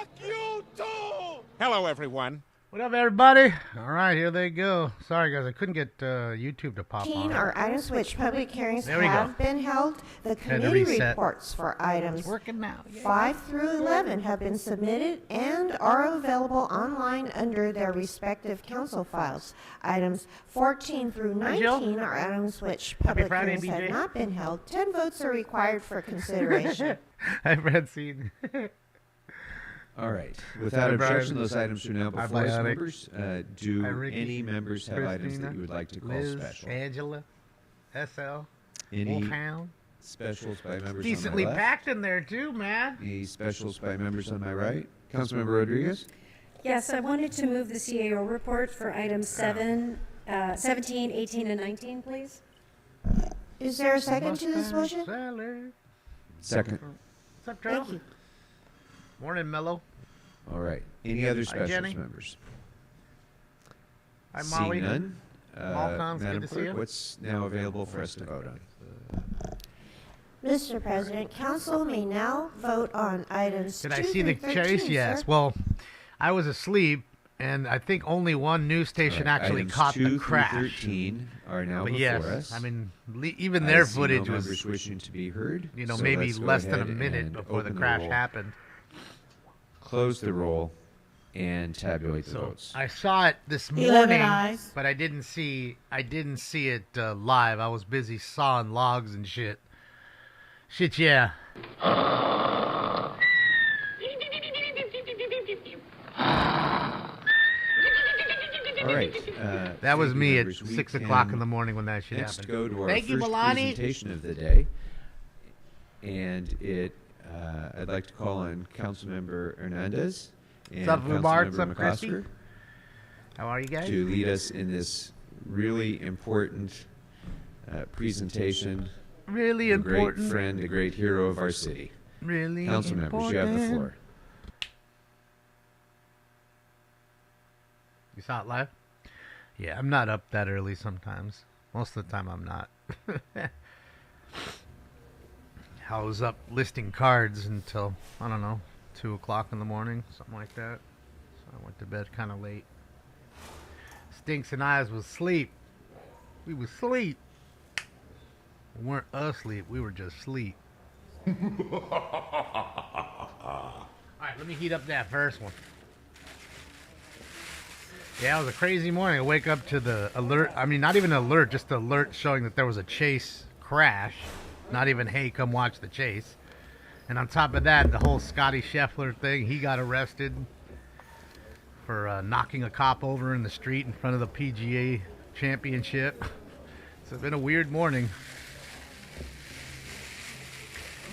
Fuck you too! Hello, everyone. What up, everybody? All right, here they go. Sorry, guys, I couldn't get YouTube to pop on. Are items which public hearings have been held. The committee reports for items 5 through 11 have been submitted and are available online under their respective council files. Items 14 through 19 are items which public hearings have not been held. 10 votes are required for consideration. Hi, Francine. All right. Without objection, those items are now before us, members. Do any members have items that you would like to call special? Angela, SL, any Wolfhound. Specials by members Decently on my left? packed in there, too, man. Any specials by members on my right? Councilmember Rodriguez? Yes, I wanted to move the CAO report for items 17, 18, and 19, please. Is there a second to this motion? Second. What's up, Charles? Thank you. Morning, Mello. All right. Any other specials, Jenny. members? Hi, Molly. Seeing none. Malcolm's good Madam to see Clerk, you. what's now available for us to vote on? Mr. President, council may now vote on items. Did I see the chase? Yes. Sir. Well, I was asleep, and I think only one news station actually items caught 2 the crash. through 13 are now But before yes, us. I mean, even their footage no was, members wishing to be heard. So maybe let's go less than a ahead minute and before the open crash roll, happened. Close the roll and tabulate the votes. I saw it this 11 morning, eyes. but I didn't see it live. I was busy sawing logs and shit. Shit, yeah. All right. That was thank you, me at members. We 6 o'clock can in the morning when that shit next happened. go to our Thank you, first Milani. presentation of the day, and I'd like to call on Councilmember Hernandez and What's up, Rhubarb? What's Councilmember up, Christy? McCosker How are you guys? to lead us in this really important presentation. Really A important. great friend, a great hero of our city. Really Council members, you have the floor. You saw it live? Yeah, I'm not up that early sometimes. Most of the time I'm not. I was up listing cards until, I don't know, 2 o'clock in the morning, something like that. So I went to bed kind of late. Stinks and I was asleep. We was asleep. We weren't asleep, we were just asleep. Alright, let me heat up that first one. Yeah, it was a crazy morning. I wake up to the alert. I mean, not even an alert, just the alert showing that there was a chase crash. Not even, hey, come watch the chase. And on top of that, the whole Scotty Scheffler thing, he got arrested for knocking a cop over in the street in front of the PGA championship. So it's been a weird morning.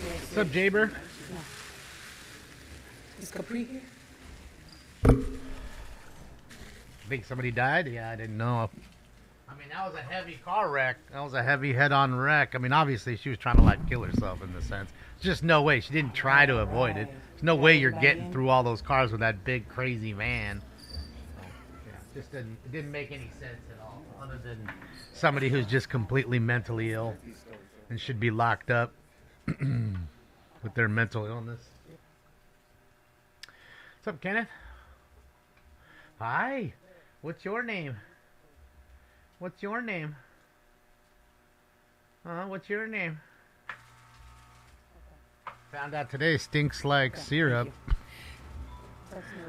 What's up, Jaber? Is Capri here? Think somebody died? Yeah, I didn't know. I mean, that was a heavy car wreck. That was a heavy head-on wreck. I mean, obviously, she was trying to, like, kill herself in the sense. There's just no way. She didn't try to avoid it. There's no way you're getting through all those cars with that big, crazy van. So, yeah, it didn't make any sense at all, other than somebody who's just completely mentally ill and should be locked up with their mental illness. What's up, Kenneth? Hi. What's your name? What's your name? What's your name? Found out today stinks like syrup.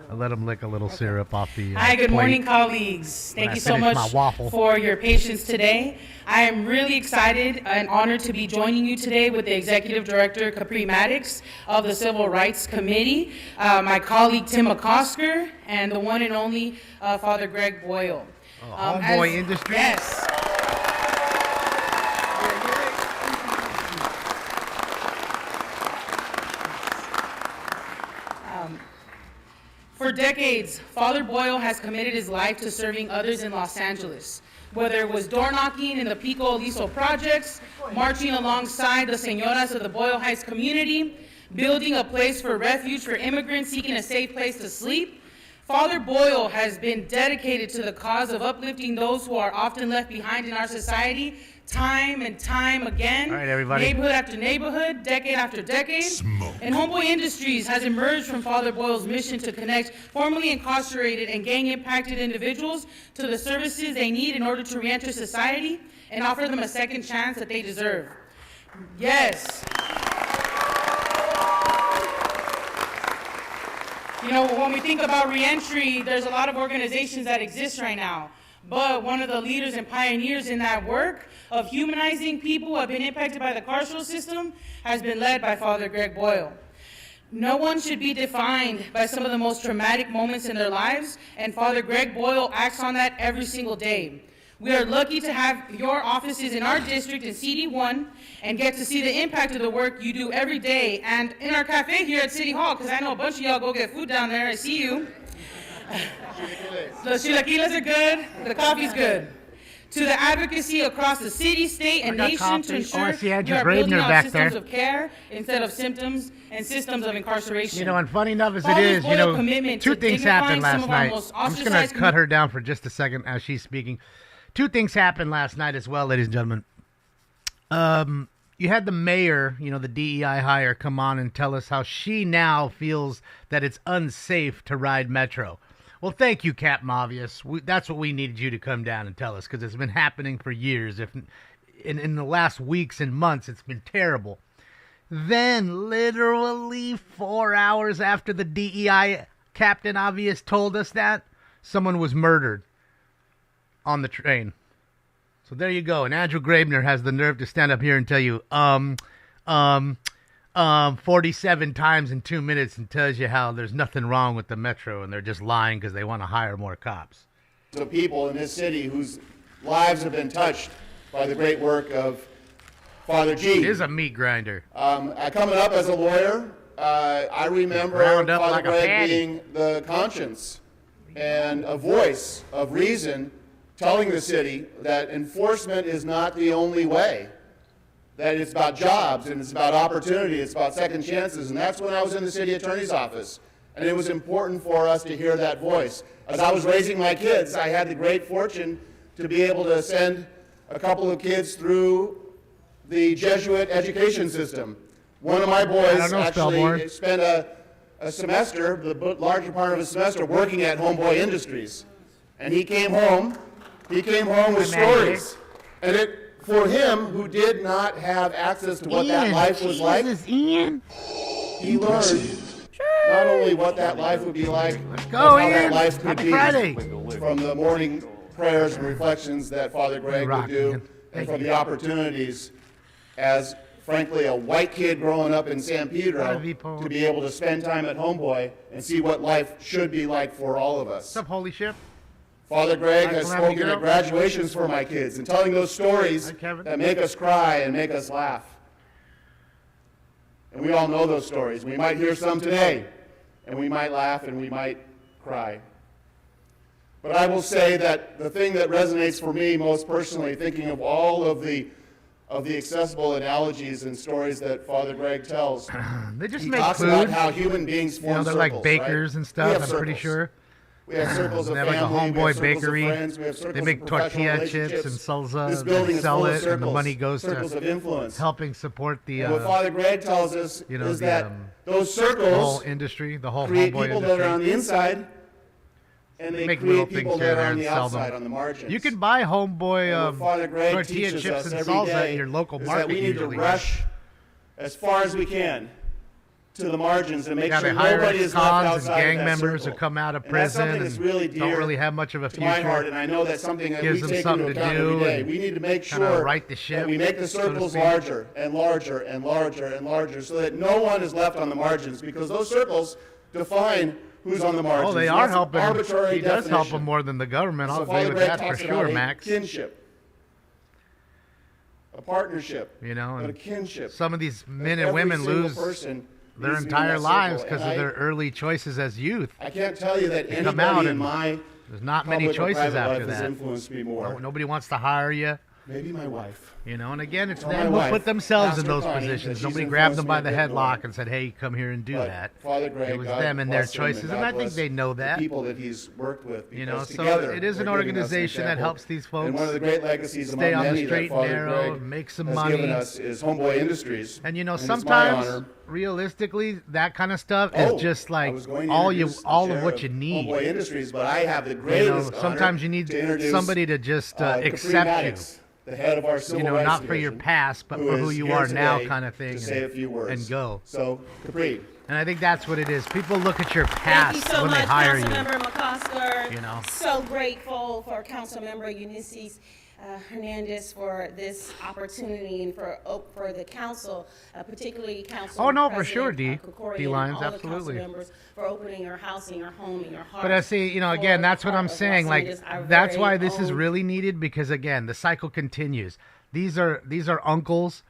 I let him lick a little syrup off the Hi, good plate morning, colleagues. when Thank I you so finished much my waffle. for your patience today. I am really excited and honored to be joining you today with the Executive Director, Capri Maddox, of the Civil Rights Committee, my colleague, Tim McCosker, and the one and only Father Greg Boyle. Homeboy Industries? Yes. For decades, Father Boyle has committed his life to serving others in Los Angeles, whether it was door knocking in the Pico Aliso projects, marching alongside the señoras of the Boyle Heights community, building a place for refuge for immigrants seeking a safe place to sleep. Father Boyle has been dedicated to the cause of uplifting those who are often left behind in our society time and time again. All right, everybody. Neighborhood after neighborhood, decade after decade. And Homeboy Industries has emerged from Father Boyle's mission to connect formerly incarcerated and gang-impacted individuals to the services they need in order to reenter society and offer them a second chance that they deserve. Yes. You know, when we think about reentry, there's a lot of organizations that exist right now. But one of the leaders and pioneers in that work of humanizing people who have been impacted by the carceral system has been led by Father Greg Boyle. No one should be defined by some of the most traumatic moments in their lives, and Father Greg Boyle acts on that every single day. We are lucky to have your offices in our district in CD1 and get to see the impact of the work you do every day. And in our cafe here at City Hall, because I know a bunch of y'all go get food down there, I see you. The chilaquiles are good, the coffee's good. To the advocacy across the city, state, and nation to ensure we are building out systems of care instead of symptoms and systems of incarceration. You know, and funny enough as it is, you know, two things happened last night. I'm just going to cut her down for just a second as she's speaking. Two things happened last night as well, ladies and gentlemen. You had the mayor, you know, the DEI hire, come on and tell us how she now feels that it's unsafe to ride Metro. Well, thank you, Captain Obvious. That's what we needed you to come down and tell us, because it's been happening for years. If in the last weeks and months, it's been terrible. Then, literally 4 hours after the DEI Captain Obvious told us that, someone was murdered on the train. So there you go. And Andrew Graebner has the nerve to stand up here and tell you 47 times in 2 minutes and tells you how there's nothing wrong with the Metro and they're just lying because they want to hire more cops. The people in this city whose lives have been touched by the great work of Father G. It is a meat grinder. Coming up as a lawyer, I remember Father Greg being the conscience and a voice of reason, telling the city that enforcement is not the only way, that it's about jobs and it's about opportunity, it's about second chances. And that's when I was in the city attorney's office. And it was important for us to hear that voice. As I was raising my kids, I had the great fortune to be able to send a couple of kids through the Jesuit education system. One of my boys actually spent a semester, the larger part of a semester, working at Homeboy Industries. And he came home with stories. And for him, who did not have access to what that life was like, he learned not only what that life would be like, but how that life could be from the morning prayers and reflections that Father Greg would do, and from the opportunities as, frankly, a white kid growing up in San Pedro to be able to spend time at Homeboy and see what life should be like for all of us. What's up, holy ship? Father Greg has spoken at graduations for my kids and telling those stories that make us cry and make us laugh. And we all know those stories. We might hear some today, and we might laugh and we might cry. But I will say that the thing that resonates for me most personally, thinking of all of the accessible analogies and stories that Father Greg tells, they just he make talks food. about how human beings form they're circles, like bakers and stuff, I'm pretty sure. We have circles of they have family, like a Homeboy bakery. They make tortilla chips and salsa. This building they sell is full of it, and the money goes to helping support the. What Father Greg tells us is that those circles, the whole industry, the whole create Homeboy people industry. that are on the inside, and they create people that are on the outside, on the margins. You can buy Homeboy tortilla chips and salsa at your local market. We need to rush as far as we can to the margins and make sure they hire nobody is left outside and gang of that members circle. who come out of And that's prison something that's really dear don't really have much of a to future. my heart, and I know that's something that Gives we them take something into to account do every day. and We need to make kinda sure right the ship, that we make the so to circles speak. larger and larger and larger and larger so that no one is left on the margins, because those circles define who's on the margins. Oh, they And are that's an helping. arbitrary He does help definition. them more than the government. I'll So agree Father with Greg that for talks sure, about Max. kinship, a partnership, You know, but a and kinship. some of these men Every and women single lose person their needs to be in entire that lives circle. because of their early choices as youth. I can't tell you that They come out anybody in and my there's not many public or choices private after life has that. influenced me more. Nobody wants to hire you. Maybe my wife. You know, and again, it's Tell them my who put wife, themselves in Pastor those Connie, positions. that she's Nobody grabbed them by enforcing the a good headlock word. and said, "Hey, come here and do But that." Father Greg, It was God them and their bless him, choices, and God I think bless they know that. The people that he's worked with. You know, because so together it is an they're giving us organization that example. helps these folks And one of the great legacies stay among on the many straight that and Father narrow, Greg make some has money. given us is Homeboy Industries. And you know, it's my sometimes honor. realistically, that kind of stuff Oh, is just I like was going to all introduce the of chair what you need. Homeboy Industries, but I have the You know, greatest sometimes honor you need to introduce, somebody to just Capri accept Maddox, the head of our you. civil You know, rights not for your division, past, but for who is you here are now, today kind of thing. to say a few words. And go. So, Capri. And I think that's what it is. People look at your Thank past you so when much, they hire you. Councilmember McCosker. You know. So grateful for Councilmember Eunice Hernandez for this opportunity and for the council, particularly Council. Oh, no, for sure, D. D. Lyons, all absolutely. The council members for opening your house and your home and your heart. But I see, you know, again, for that's the what I'm heart of saying. Los Like, Angeles, our that's very why this is own. really needed, because again, the cycle continues. These are uncles,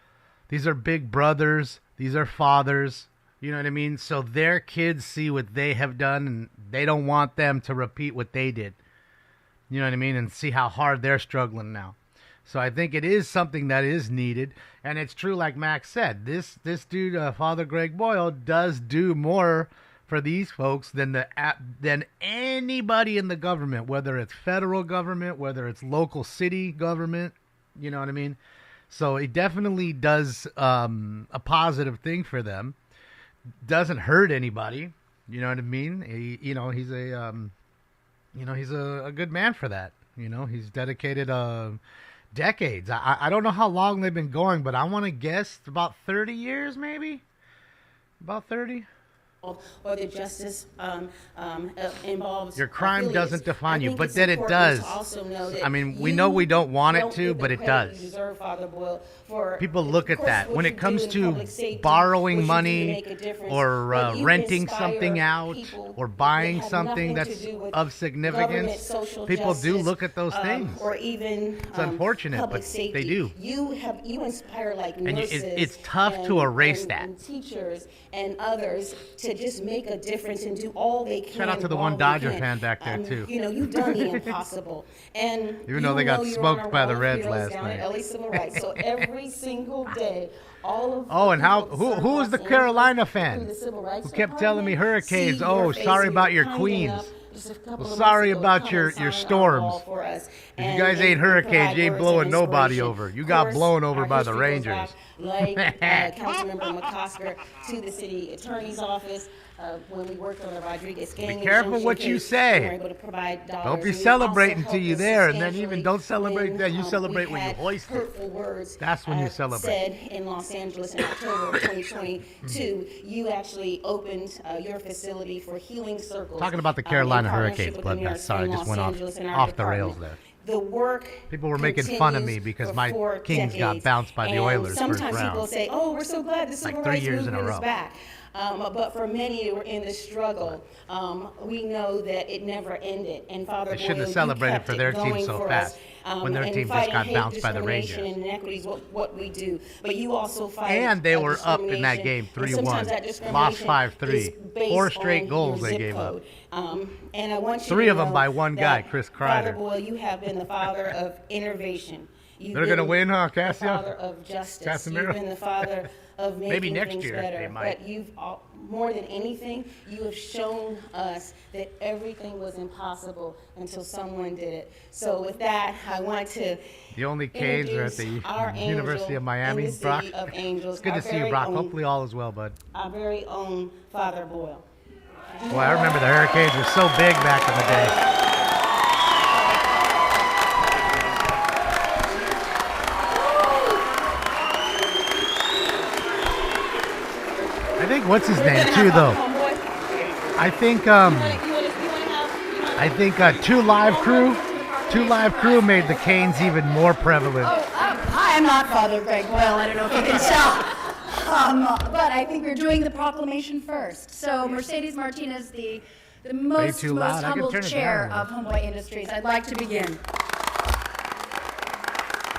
these are big brothers, these are fathers. You know what I mean? So their kids see what they have done, and they don't want them to repeat what they did. You know what I mean? And see how hard they're struggling now. So I think it is something that is needed, and it's true, like Max said. This dude, Father Greg Boyle, does do more for these folks than anybody in the government, whether it's federal government, whether it's local city government. You know what I mean? So it definitely does a positive thing for them. Doesn't hurt anybody. You know what I mean? He's a good man for that. You know, he's dedicated decades. I don't know how long they've been going, but I want to guess about 30 years, maybe. About 30. Or the justice involves your crime affiliates. doesn't define I you, think but it's then it important does. to also know that I mean, we you know we don't want it don't to, get the but it credit does. you deserve, Father Boyle, for, People look of at that course, when what it you comes do in to public safety, borrowing what you do to money make a difference, or but you renting inspire something out people or that buying have something nothing to that's do with of government, significance. social People do justice, look at those things. or even It's unfortunate, public but safety. they do. You inspire like And nurses. it's tough to erase that. And teachers and others to just make a difference and do all they can. Shout out to the while one they Dodger can. fan back there, too. You know, you've done the impossible. And Even though they got smoked by the Reds last down night. At LA Civil Rights. So every single day, all of Oh, the and how people that who was serve the Los Carolina Angeles fan through the Civil Rights who kept telling me Department Hurricanes? see Oh, your sorry face about and your kind Queens. enough just a couple Well, of sorry months ago about to come your and sign our storms. wall for us. If you guys ain't Hurricanes, you ain't provide blowing words of nobody inspiration. over. You got Of course, blown over our by the history goes Rangers. back, like Councilmember McCosker, to the city attorney's office when we worked on the Rodriguez gang. Be careful injunction what you case. say. We were able to provide dollars, Don't be and you celebrating also till you helped us there, and then even substantially don't celebrate when, then. You we celebrate when you had hoist it. hurtful words, That's when you celebrate. said in Los Angeles in October of 2022. You actually opened your facility for healing circles. Talking about the in Carolina partnership Hurricanes, with the bloodbath. nurse Sorry, in just Los went Angeles and our off the rails department. there. The work People were making fun of me continues because for my 4 Kings got decades. bounced by the And Oilers first sometimes people round. say, "Oh, we're so glad the civil Like 3 rights years in a movement is row. back." But for many who were in the struggle, we know that it never ended. And Father They shouldn't have Boyle, you celebrated kept for it their team going so for fast us, when their and team just fighting got hate, bounced by the discrimination, Rangers. and inequities, what we do. But you also fight. And they were up in that game discrimination, 3-1. and sometimes that discrimination Lost 5-3. is based 4 straight on goals your they zip gave up. code. And I want you 3 to of them know by one guy, that, Chris Father Kreider. Boyle, you have been the father of innovation. You've They're gonna been win, huh, the Cassio? father of justice. Casemiro? You've been the father of making Maybe next things year better. they might. But you've more than anything, you have shown us that everything was impossible until someone did it. So with that, I want to The only Canes are at the introduce our University angel of Miami. in the city Brock, of angels, it's good to our see you, very Brock. own- Hopefully all is well, bud. Our very own Father Boyle. Boy, I remember the Hurricanes were so big back in the day. I think what's his name too, though. I think Two Live Crew made the Canes even more prevalent. Hi, I'm not Father Greg Boyle. I don't know if you can tell. But I think we're doing the proclamation first. So Mercedes Martinez, the most too loud. I can humble turn it chair down. of Homeboy Industries, I'd like to begin.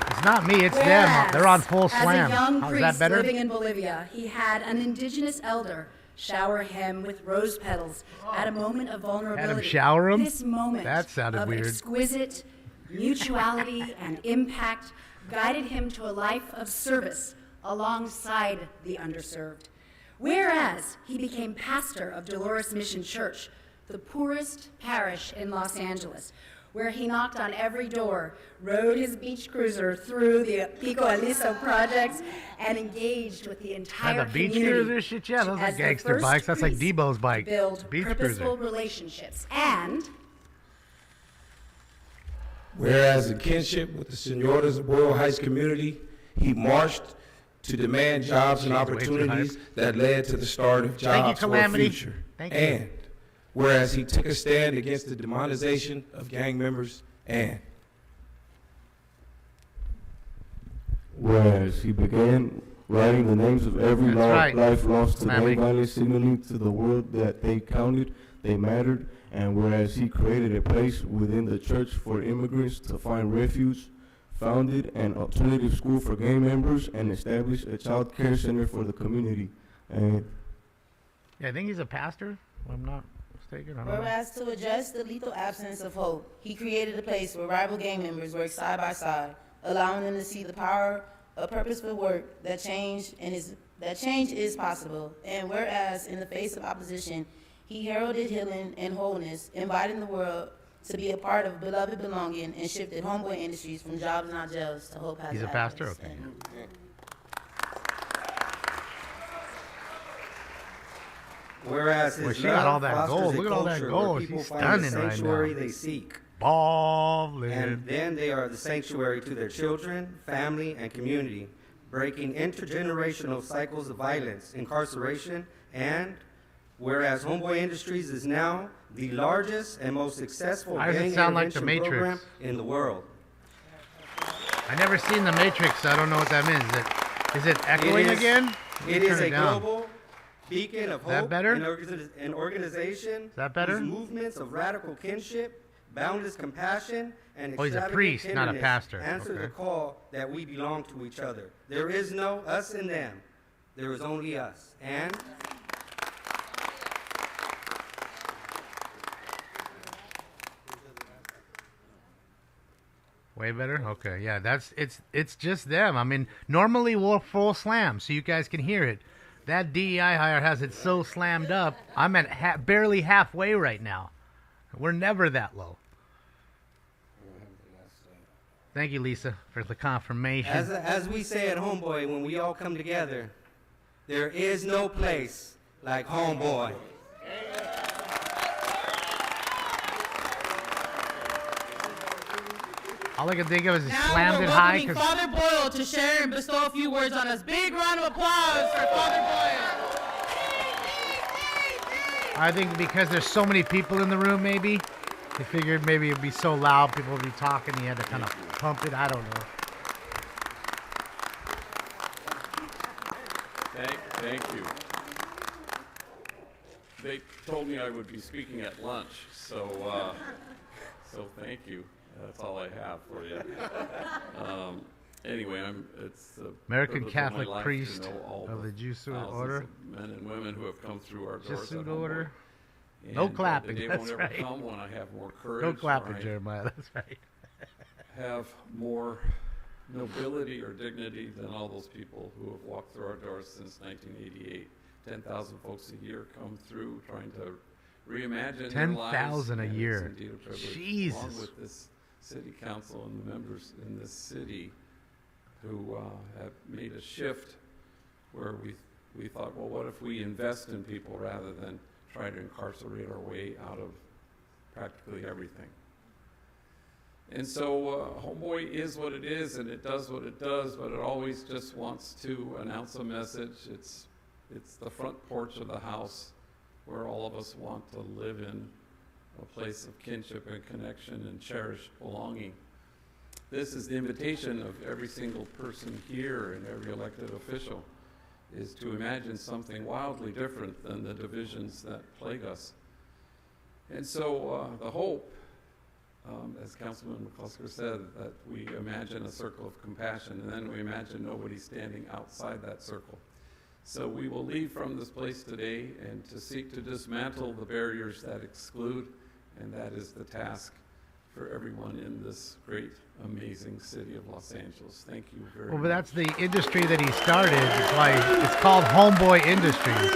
It's not me, it's them. Whereas, They're on full slam. As a young How's priest that better? living in Bolivia, he had an indigenous elder shower him with rose petals at a moment of vulnerability. shower him? This moment That sounded of weird. exquisite mutuality, and impact guided him to a life of service alongside the underserved. Whereas he became pastor of Dolores Mission Church, the poorest parish in Los Angeles, where he knocked on every door, rode his beach cruiser through the Pico Aliso projects, and engaged with the entire the beach community. cruiser shit, yeah, those are as the gangster first bikes. That's like priest Debo's bike. to build Beach purposeful cruiser. relationships. And whereas in kinship with the Senoras of Boyle Heights community, he marched to demand jobs and opportunities that led to the start of Jobs for a Calamity. Future. Thank you. And whereas he took a stand against the demonization of gang members, and whereas he began writing the names of every life lost to gang violence, signaling to the world that they counted, they mattered, and whereas he created a place within the church for immigrants to find refuge, founded an alternative school for gang members, and established a child care center for the community. And yeah, I think he's a pastor, if I'm not mistaken. I don't know. Whereas to address the lethal absence of hope, he created a place where rival gang members work side by side, allowing them to see the power of purposeful work that change is possible. And whereas in the face of opposition, he heralded healing and wholeness, inviting the world to be a part of beloved belonging, and shifted Homeboy Industries from jobs not jails to hope has He's a pastor? Okay. Whereas his she got all love that fosters gold. a Look at all that culture gold. where people She's find the stunning right sanctuary now. they seek. Ballin'. And then they are the sanctuary to their children, family, and community, breaking intergenerational cycles of violence, incarceration, and whereas Homeboy Industries is now the largest and most successful Why does gang it sound like The intervention program Matrix? in the world. I never seen The Matrix, so I don't know what that means. Is it echoing again? It is a global beacon of hope. better? An organization that better? whose movements of radical kinship, boundless compassion, and Oh, he's a extravagant priest, not a tenderness pastor. answer Okay. the call that we belong to each other. There is no us and them. There is only us. And Way better? Okay, yeah, it's just them. I mean, normally we'll full slam so you guys can hear it. That DEI hire has it so slammed up. I'm at barely halfway right now. We're never that low. Thank you, Lisa, for the confirmation. as we say at Homeboy, when we all come together, there is no place like Homeboy. All I can think of is Now slammed we're it high. welcoming Father Boyle to share and bestow a few words on us. Big round of applause for Father Boyle. I think because there's so many people in the room, maybe he figured maybe it'd be so loud, people would be talking. He had to kind of pump it. I don't know. Thank you. They told me I would be speaking at lunch, so thank you. That's all I have for you. Anyway, it's the American privilege of my Catholic life to priest know all of the Jesuit thousands order. of men and women who have come through our doors Jesuit at Homeboy. order. And, No clapping, the day that's won't ever right. come when I have more courage. No clapping, or I Jeremiah. That's right. have more nobility or dignity than all those people who have walked through our doors since 1988. 10,000 folks a year come through trying to reimagine their lives. 10,000 a and year. It's indeed a privilege, Jesus. along with this city council and the members in this city who have made a shift where we thought, well, what if we invest in people rather than try to incarcerate our way out of practically everything. And so Homeboy is what it is, and it does what it does, but it always just wants to announce a message. It's the front porch of the house where all of us want to live in a place of kinship and connection and cherished belonging. This is the invitation of every single person here and every elected official, is to imagine something wildly different than the divisions that plague us. And so the hope, as Councilman McClusker said, that we imagine a circle of compassion, and then we imagine nobody standing outside that circle. So we will leave from this place today and to seek to dismantle the barriers that exclude, and that is the task for everyone in this great, amazing city of Los Angeles. Thank you very much. Well, but that's the industry that he started. It's called Homeboy Industries.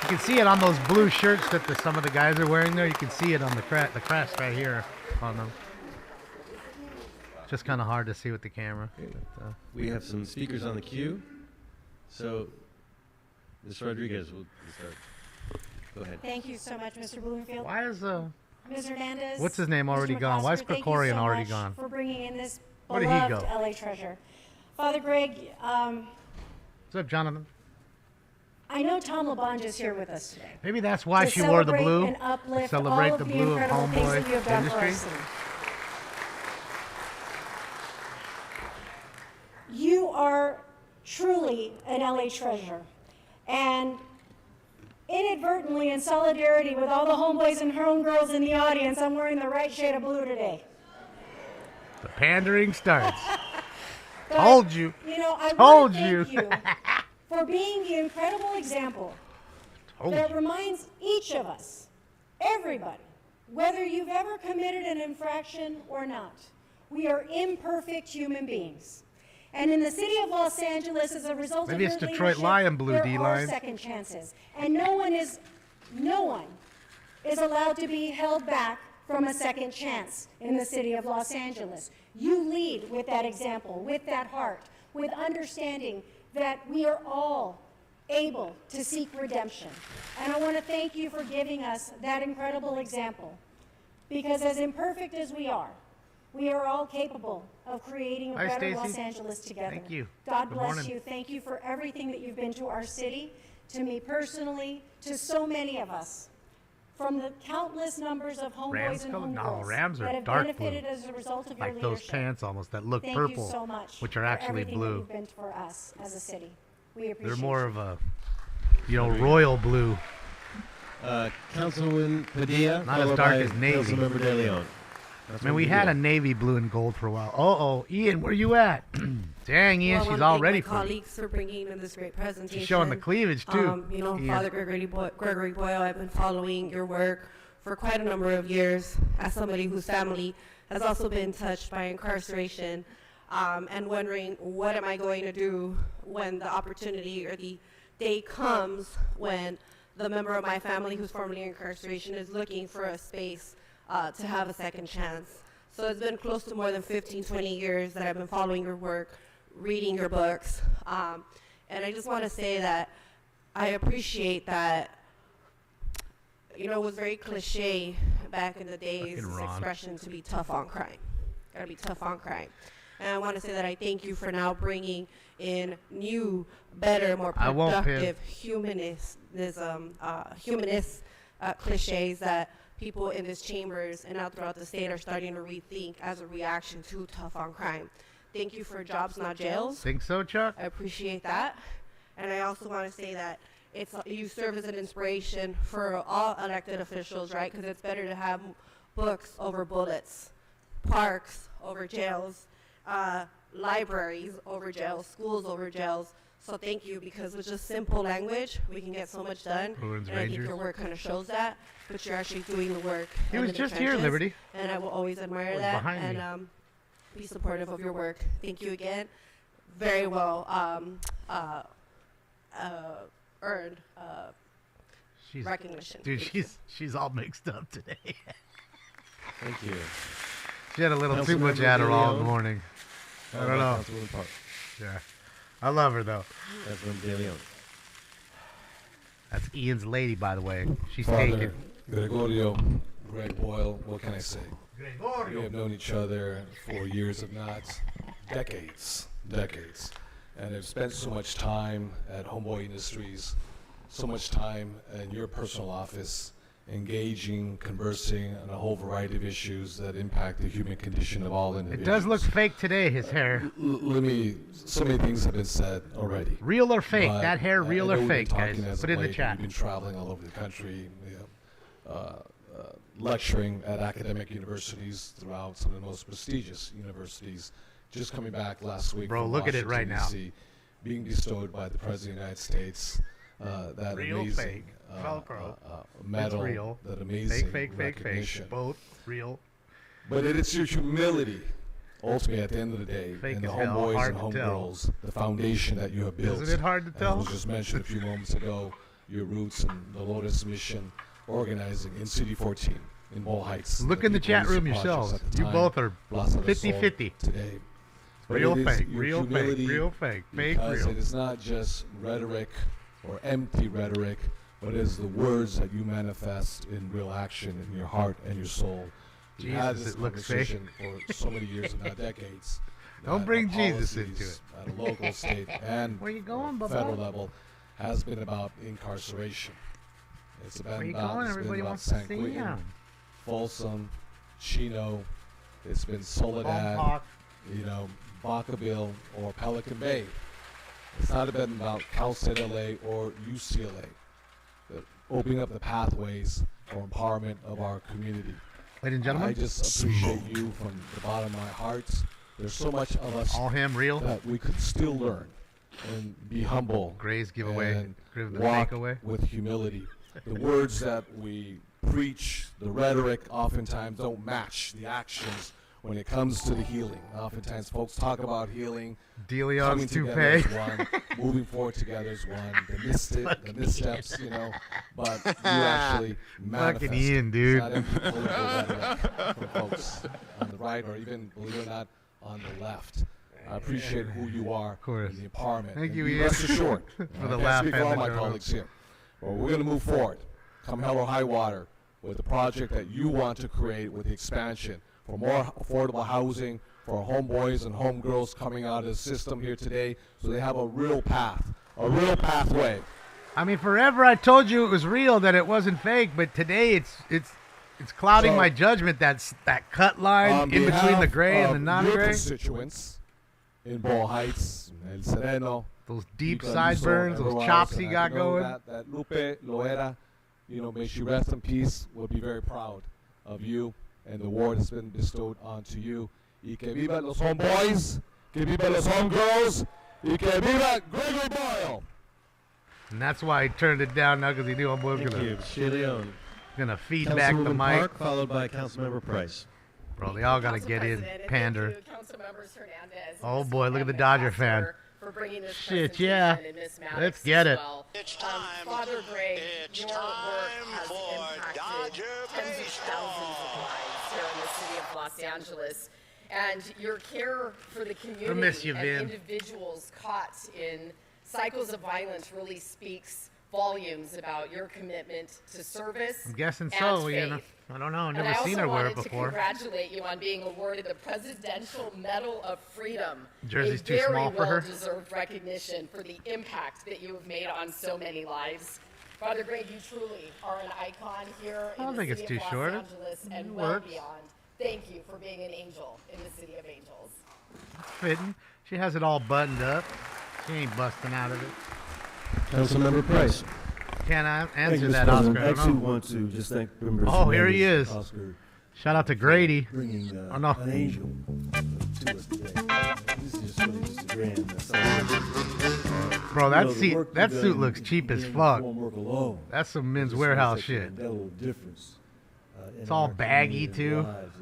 You can see it on those blue shirts that some of the guys are wearing there. You can see it on the crest right here on them. It's just kind of hard to see with the camera. We have some speakers on the queue. So, Ms. Rodriguez will start. Go ahead. Thank you so much, Mr. Bloomfield. Why is Ms. Hernandez? what's his name already Mr. gone? Why is McCosker, Krikorian thank you so already much gone? for bringing in this Where did he beloved go? LA treasure. Father Greg, What's up, Jonathan? I know Tom LaBonge's here with us today. Maybe that's why to she wore the celebrate blue. and uplift Celebrate all the of blue of incredible things that you have Homeboy done for our Industries. city. You are truly an LA treasure. And inadvertently, in solidarity with all the homeboys and homegirls in the audience, I'm wearing the right shade of blue today. The pandering starts. But, Told you. You know, I Told want to you. thank you for being the incredible example that reminds each of us, everybody, whether you've ever committed an infraction or not, we are imperfect human beings. And in the city of Los Angeles, as a result Maybe of it's your Detroit leadership, Lion blue, there D-line. are second chances. And no one is allowed to be held back from a second chance in the city of Los Angeles. You lead with that example, with that heart, with understanding that we are all able to seek redemption. And I want to thank you for giving us that incredible example. Because as imperfect as we are all capable of creating a Hi, better Stacy. Los Angeles together. Thank you. God Good bless morning. you. Thank you for everything that you've been to our city, to me personally, to so many of us. From the countless numbers of Rams homeboys and color? No, homegirls Rams are that have dark benefited blue. as a result of your Like those leadership. pants almost that look Thank purple, you so much which are for actually everything blue. That you've been for us as a city. We appreciate They're more you. of a, royal blue. Councilman Padilla, Not as followed dark by as navy. Councilmember De Leon. Man, we had a navy blue and gold for a while. Oh, Ian, where you at? Dang, Ian, Well, I she's want all to ready thank for my you. colleagues for bringing in this great presentation. She's showing the cleavage, too. Ian. Father Gregory Boyle, I've been following your work for quite a number of years as somebody whose family has also been touched by incarceration, and wondering what am I going to do when the opportunity or the day comes when the member of my family who's formerly in incarceration is looking for a space to have a second chance. So it's been close to more than 15, 20 years that I've been following your work, reading your books, and I just want to say that I appreciate that. You know, it was very cliche back in the days, this expression to be tough on crime. Gotta be tough on crime. And I want to say that I thank you for now bringing in new, better, more productive humanist cliches that people in this chambers and out throughout the state are starting to rethink as a reaction to tough on crime. Thank you for Jobs Not Jails. Think so, Chuck? I appreciate that. And I also want to say that you serve as an inspiration for all elected officials, right? Because it's better to have books over bullets, parks over jails, libraries over jails, schools over jails. So thank you, because with just simple language, we can get so much done. Bruins, and I think Rangers. your work kind of shows that, but you're actually doing the work. He and was in the just here, trenches, Liberty. And I will always admire Was that behind me. and be supportive of your work. Thank you again. Very well earned recognition. Dude, she's all mixed up today. Thank you. She had a little too much Councilmember De Adderall in the Leon. morning. I Followed don't by know. Councilwoman Park. Yeah. I love her, though. Councilmember De Leon. That's Ian's lady, by the way. She's Father taken. Gregorio, Greg Boyle, what can I say? Gregorio. We have known each other for years, if not decades, and have spent so much time at Homeboy Industries, so much time in your personal office, engaging, conversing on a whole variety of issues that impact the human condition of all individuals. It does look fake today, his hair. So many things have been said already. Real or fake? But That hair, real I or know we've been fake, guys? talking as Put of it in the late, chat. We've been traveling all over the country, lecturing at academic universities throughout some of the most prestigious universities. Just coming back last week Bro, from look at it right Washington, now. D.C., being bestowed by the President of the United States that Real, amazing fake. Velcro. medal, It's real. that amazing Fake. recognition. Both real. But it is your humility, ultimately, at the end of the day, Fake and the as hell, homeboys hard and to tell. homegirls, the foundation that you have built. Isn't it hard to tell? As was just mentioned a few moments ago, your roots in the Lotus Mission, organizing in City 14 in Ball Heights. Look in the chat people room used to projects yourselves. at the You time, both are Plaza del 50-50. Sol today. But Real it is fake, your real fake, humility, real fake, fake, because real. it is not just rhetoric or empty rhetoric, but it is the words that you manifest in real action in your heart and your soul. We've had Jesus, this it looks fake. conversation for so many years, if not decades. Don't that bring our Jesus into policies it. At a local, state, and Where you going, Bubba? federal level has been about incarceration. It's been Where you about, going? it's been Everybody about wants to San see Quentin, him. Folsom, Chino. It's been Soledad, Lompoc. Vacaville, or Pelican Bay. It's not been about Cal State LA or UCLA. Opening up the pathways for empowerment of our community. Ladies and gentlemen, I just appreciate you from the bottom of my heart. There's so much of us all him real that we could still learn and be humble. Gray's giveaway, and give the walk fake away. with humility. The words that we preach, the rhetoric, oftentimes don't match the actions when it comes to the healing. Oftentimes, folks talk about healing, Delion's coming together toupee. as one, moving forward together as one. The missteps, but you actually manifest. Fucking Ian, dude. It's not empty political rhetoric from folks on the right, or even, believe it or not, on the left. I appreciate who you are, of course. and the empowerment. Thank And you, be Ian, rest assured. for the I can't laugh speak for and all the my joke. colleagues here. Well, we're going to move forward, come hell or high water, with the project that you want to create with the expansion for more affordable housing for our homeboys and homegirls coming out of the system here today, so they have a real path, a real pathway. I mean, forever I told you it was real, that it wasn't fake, but today it's clouding So, my judgment. That cut line On in between the behalf gray and the of non-gray. Your constituents in Ball Heights, El Sereno, Those deep Villa sideburns, Luso, those everywhere chops else, he and got I know going. That Lupe Loera, may she rest in peace. We'll be very proud of you and the award has been bestowed onto you. Y que viva los homeboys, que viva los homegirls, y que viva Gregory Boyle. And that's why he turned it down now, because he knew Homeboy was Thank you, Shota gonna feed back the Councilwoman mic. Park, followed by Councilmember Price. Bro, they all gotta get in, pander. Thank you, Councilmembers Hernandez, Oh Ms. boy, look at the and Dodger Ambassador fan. for bringing this Shit, yeah. presentation, and Ms. Maddox Let's get as it. well. Father Greg, your work has impacted tens of thousands of lives here in the city of Los Angeles. And your care for the community miss you, and Vin. individuals caught in cycles of violence really speaks volumes about your commitment to service. I'm guessing and so. faith. I don't know. I've And never seen her wear it I also wanted to before. congratulate you on being awarded the Presidential Medal of Freedom. Jersey's a too small for her. very well-deserved recognition for the impact that you have made on so many lives. Father Greg, you truly are an icon here I don't in the think it's city too of short. Los Angeles and It well works. beyond. Thank you for being an angel in the city of angels. Fitting. She has it all buttoned up. She ain't busting out of it. Councilmember Price. Can't Thank answer you, Mr. that, President. Oscar. I I actually don't know. want to just thank members. Oh, here he Hernandez, is. Oscar, Shout out to Grady. bringing Oh, no. an angel to us today. This is just really just a grand celebration. Bro, that the seat, work that you've suit done looks cheap as doing fuck. reform work alone That's some Men's just Warehouse makes such an shit. indelible difference, in It's all our baggy, community and too. the lives of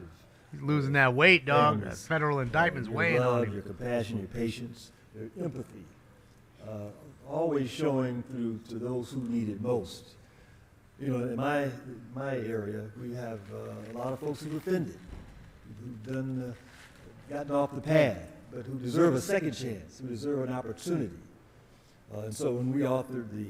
He's losing that weight, dog. That families. federal indictment's Your weighing love, on him. your compassion, your patience, your empathy, always showing through to those who need it most. In my area, we have a lot of folks who've offended, who've done gotten off the path, but who deserve a second chance, who deserve an opportunity. And so when we authored the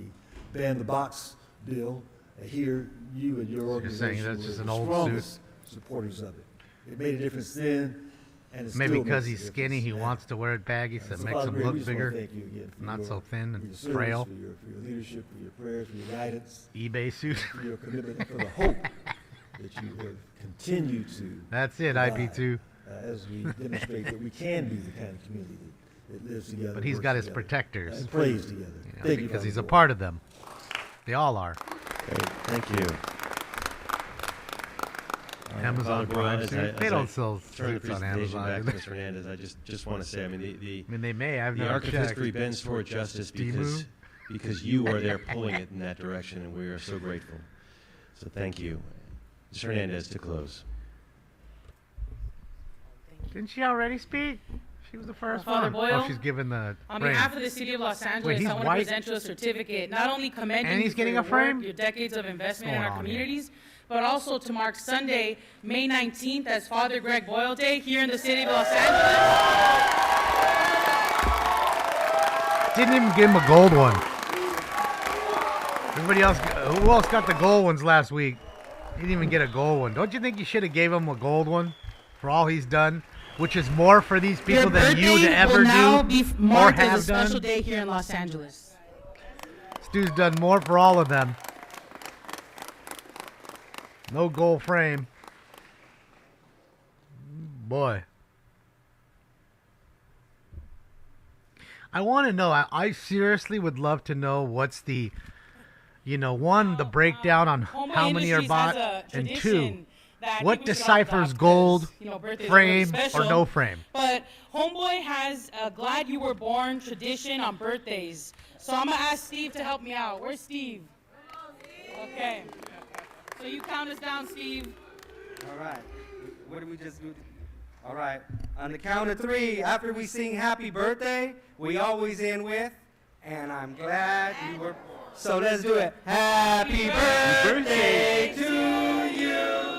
Ban the Box bill, here you and your You're saying organization that's were just the an old strongest supporters of it. It made a difference then, and it Maybe still because makes a he's skinny, he difference. wants to wear it baggy, so it So makes Father him Greg, we look just wanna bigger. thank you again for Not your- so thin for and your service, frail. For your leadership, for your prayers, for your guidance, eBay suit. for your commitment, for the hope that you have continued to. That's it, provide, IP2. As we demonstrate that we can be the kind of community that lives together. But he's works got his together, protectors. and prays together. Thank you, because Father he's a Boyle. part of them. They all are. Great, thank you. Amazon Father Boyle, Prime, as see? I- They as don't I sell turn the suits on presentation Amazon, back do to they? Mr. Hernandez, I just want to say, I mean, they may. I've the never arc of checked. history bends toward justice Timu? because you are there pulling it in that direction, and we are so grateful. So thank you. Mr. Hernandez, to close. Didn't she already speak? She was the first Father one. Boyle, Oh, she's given the on frame. behalf of the City of Los Angeles, Wait, he's I want to white? present you a certificate, not only commending And you he's for getting your a frame? work, your decades of investment in What's our going on here? communities, but also to mark Sunday, May 19th, as Father Greg Boyle Day here in the City of Los Angeles. Didn't even give him a gold one. Everybody else, who else got the gold ones last week? He didn't even get a gold one. Don't you think you should have gave him a gold one for all he's done? Which is more for these people than you to ever will now do be or marked have as a special done. day here in Los Angeles. This dude's done more for all of them. No gold frame. Boy. I want to know, I seriously would love to know what's the, one, the breakdown on how many are Industries bought, has a and two, tradition that I what think we should all deciphers adopt gold, 'cause, birthdays are frame, really or special. no frame? But Homeboy has a Glad You Were Born tradition on birthdays. So I'm going to ask Steve to help me out. Where's Steve? Okay. So you count us down, Steve. All right. What did we just do? All right. On the count of 3, after we sing happy birthday, we always end with, and I'm glad you were. So let's do it. Happy birthday to you.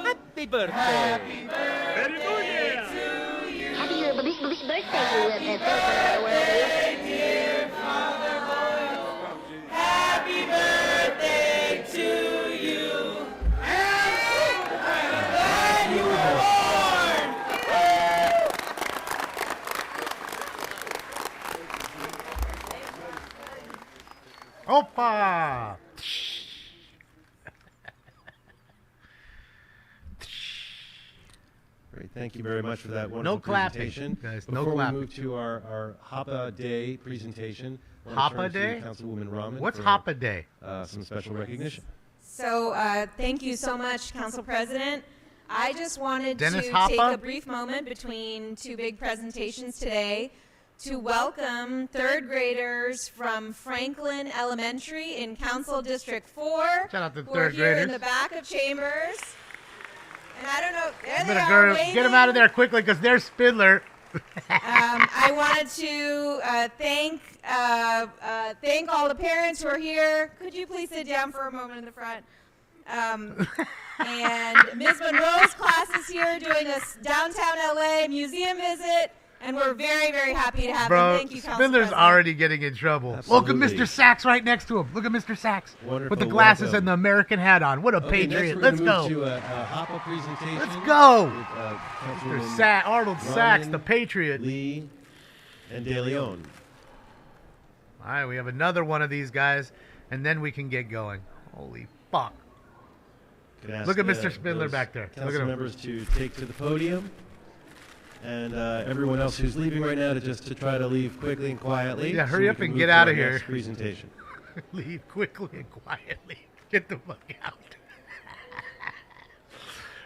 Happy birthday. Happy birthday to you. Happy birthday, dear Father Boyle. Happy birthday to you. And I'm glad you were born. Opa! Great, thank you very much for that wonderful No clapping, presentation. guys, no Before clapping. we move to our Hapa Day presentation, I wanna Hapa turn to Day? Councilwoman Rahman What's for, Hapa Day? Some special recognition. So thank you so much, Council President. I just wanted Dennis to Hapa? take a brief moment between two big presentations today to welcome third graders from Franklin Elementary in Council District 4. Shout out to who are third here in graders. the back of chambers. And I don't know, there You they better are go, waving. get them out of there quickly because they're Spindler. I wanted to thank all the parents who are here. Could you please sit down for a moment in the front? And Ms. Monroe's class is here doing a downtown LA museum visit, and we're very, very happy to have them. Bro, Thank you, Council Spindler's President. already getting in trouble. Absolutely. Look at Mr. Sachs right next to him. Look at Mr. Sachs Wonderful, with the glasses welcome. and the American hat on. What a Okay, patriot. next Let's we're gonna go. move to a Hapa presentation. Let's go. With, Mr. Councilwoman Arnold Sachs, Ryan, the patriot. Lee and De Leon. All right, we have another one of these guys, and then we can get going. Holy fuck. Could ask, Look at Mr. Spindler those back there. Look at Council him. members to take to the podium, and everyone else who's leaving right now to try to leave quickly and quietly. Yeah, so hurry we up can and move get to out our of here. next presentation. Leave quickly and quietly. Get the fuck out.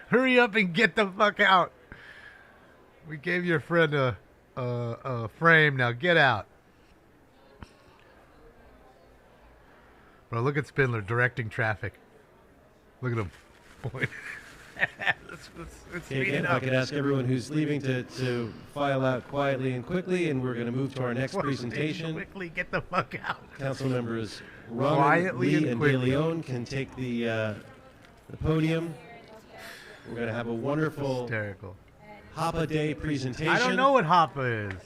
Hurry up and get the fuck out. We gave your friend a frame. Now get out. Bro, look at Spindler directing traffic. Look at him. Boy. let's Okay, speed again, it I up. could ask everyone who's leaving to file out quietly and quickly, and we're going to move to our next presentation. Quickly, get the fuck out. Council members Rahman, Quietly Lee, and and De quickly. Leon can take the podium. We're going to have a wonderful Hysterical. Hapa Day presentation. I don't know what Hapa is.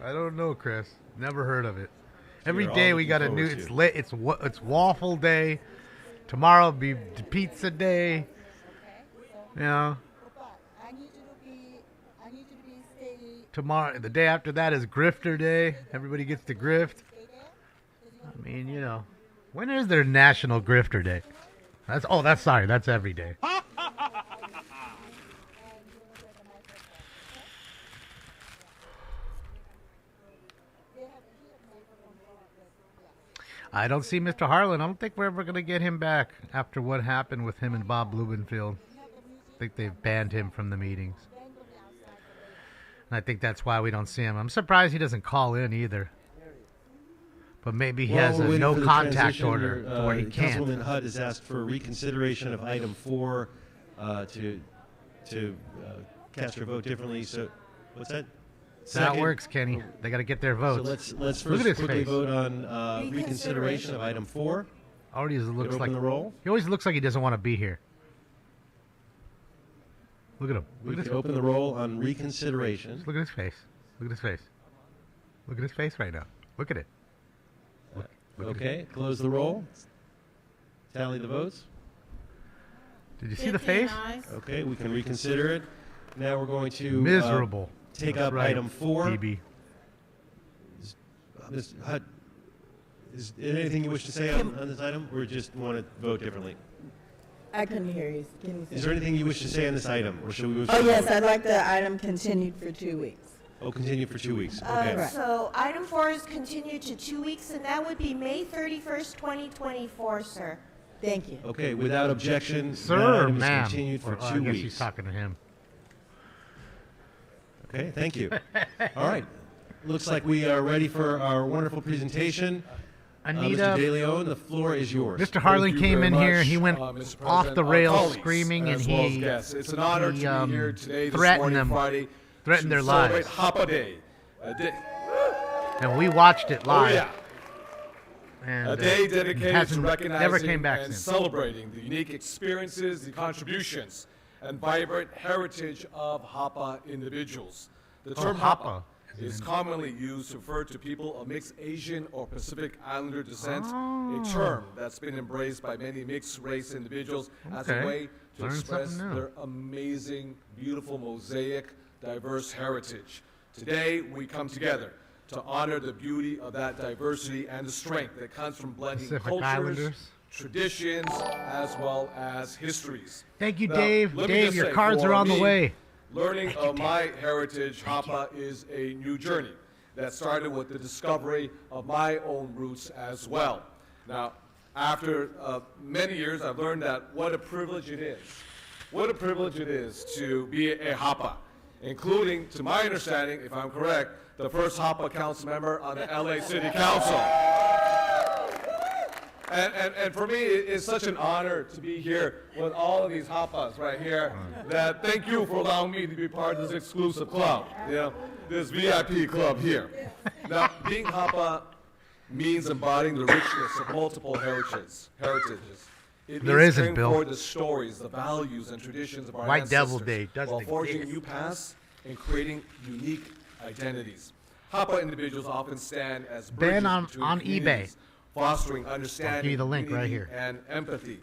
I don't know, Chris. Never heard of it. Every You're all day we looking got a new. forward It's to. lit. It's waffle day. Tomorrow will be pizza day. You know. Tomorrow, the day after that is grifter day. Everybody gets to grift. I mean, you know, when is their National Grifter Day? That's every day. I don't see Mr. Harlan. I don't think we're ever going to get him back after what happened with him and Bob Blumenfield. I think they've banned him from the meetings. And I think that's why we don't see him. I'm surprised he doesn't call in either. But maybe he has we're a waiting no for the contact transition. order to where he can't. Councilwoman Hutt has asked for reconsideration of item 4 to cast her vote differently. So What's that? So that works, Kenny. They got to get their votes. So let's Look at first his quickly face. vote on reconsideration of item 4. Already looks Open like the roll. He always looks like he doesn't want to be here. Look at him. We can open the roll on reconsideration. Just look at his face. Look at his face. Look at his face right now. Look at it. Look at Okay, close the roll. Tally the votes. Did you see the face? Okay, we can reconsider it. Now we're going to Miserable. take That's up right, item 4. DB. Ms. Hutt, is there anything you wish to say on this item, or just want to vote differently? I couldn't hear you. Can you say Is there anything you wish to say on this item, or should we move? Oh, to yes, I'd like the item continued for 2 weeks. Oh, continue for 2 weeks. Okay. So item 4 is continued to 2 weeks, and that would be May 31st, 2024, sir. Thank you. Okay, without objection, Sir that or item is ma'am? continued for Or, 2 I guess weeks. he's talking to him. Okay, thank you. All right. Looks like we are ready for our wonderful presentation. Anita, Mr. De Leon, the floor is yours. Mr. Harlan came in here. He went Mr. off President, the our rails colleagues, screaming, and as well as he guests. It's an honor to be here today, this threatened morning, them, Friday, threatened to their celebrate lives. Hapa Day, a day, And we watched it live. Oh, yeah. And, a day dedicated to hasn't- recognizing never came back and since. celebrating the unique experiences, the contributions, and vibrant heritage of Hapa individuals. The term Hapa is commonly used to refer to people of mixed Asian or Pacific Islander descent, a term that's been embraced by many mixed race individuals as a Okay. way to Learned express something new. their amazing, beautiful mosaic, diverse heritage. Today, we come together to honor the beauty of that diversity and the strength that comes from blending Pacific cultures, Islanders. traditions, as well as histories. Thank you, Now, Dave. let me Dave, just your say, cards for are on the me, way. Learning of my heritage, Hapa, is a new journey that started with the discovery of my own roots as well. Now, after many years, I've learned that what a privilege it is. What a privilege it is to be a Hapa, including, to my understanding, if I'm correct, the first Hapa council member on the LA City Council. And for me, it's such an honor to be here with all of these Hapas right here. That thank you for allowing me to be part of this exclusive club, you know, this VIP club here. Now, being Hapa means embodying the richness of multiple heritages. It There means isn't, carrying Bill. forward the stories, the values, and traditions of our White ancestors, Devil Day doesn't while forging exist. new paths and creating unique identities. Hapa individuals often stand as Ben, bridges between on communities, eBay. fostering I'll understanding, give you the link right unity, here. and empathy.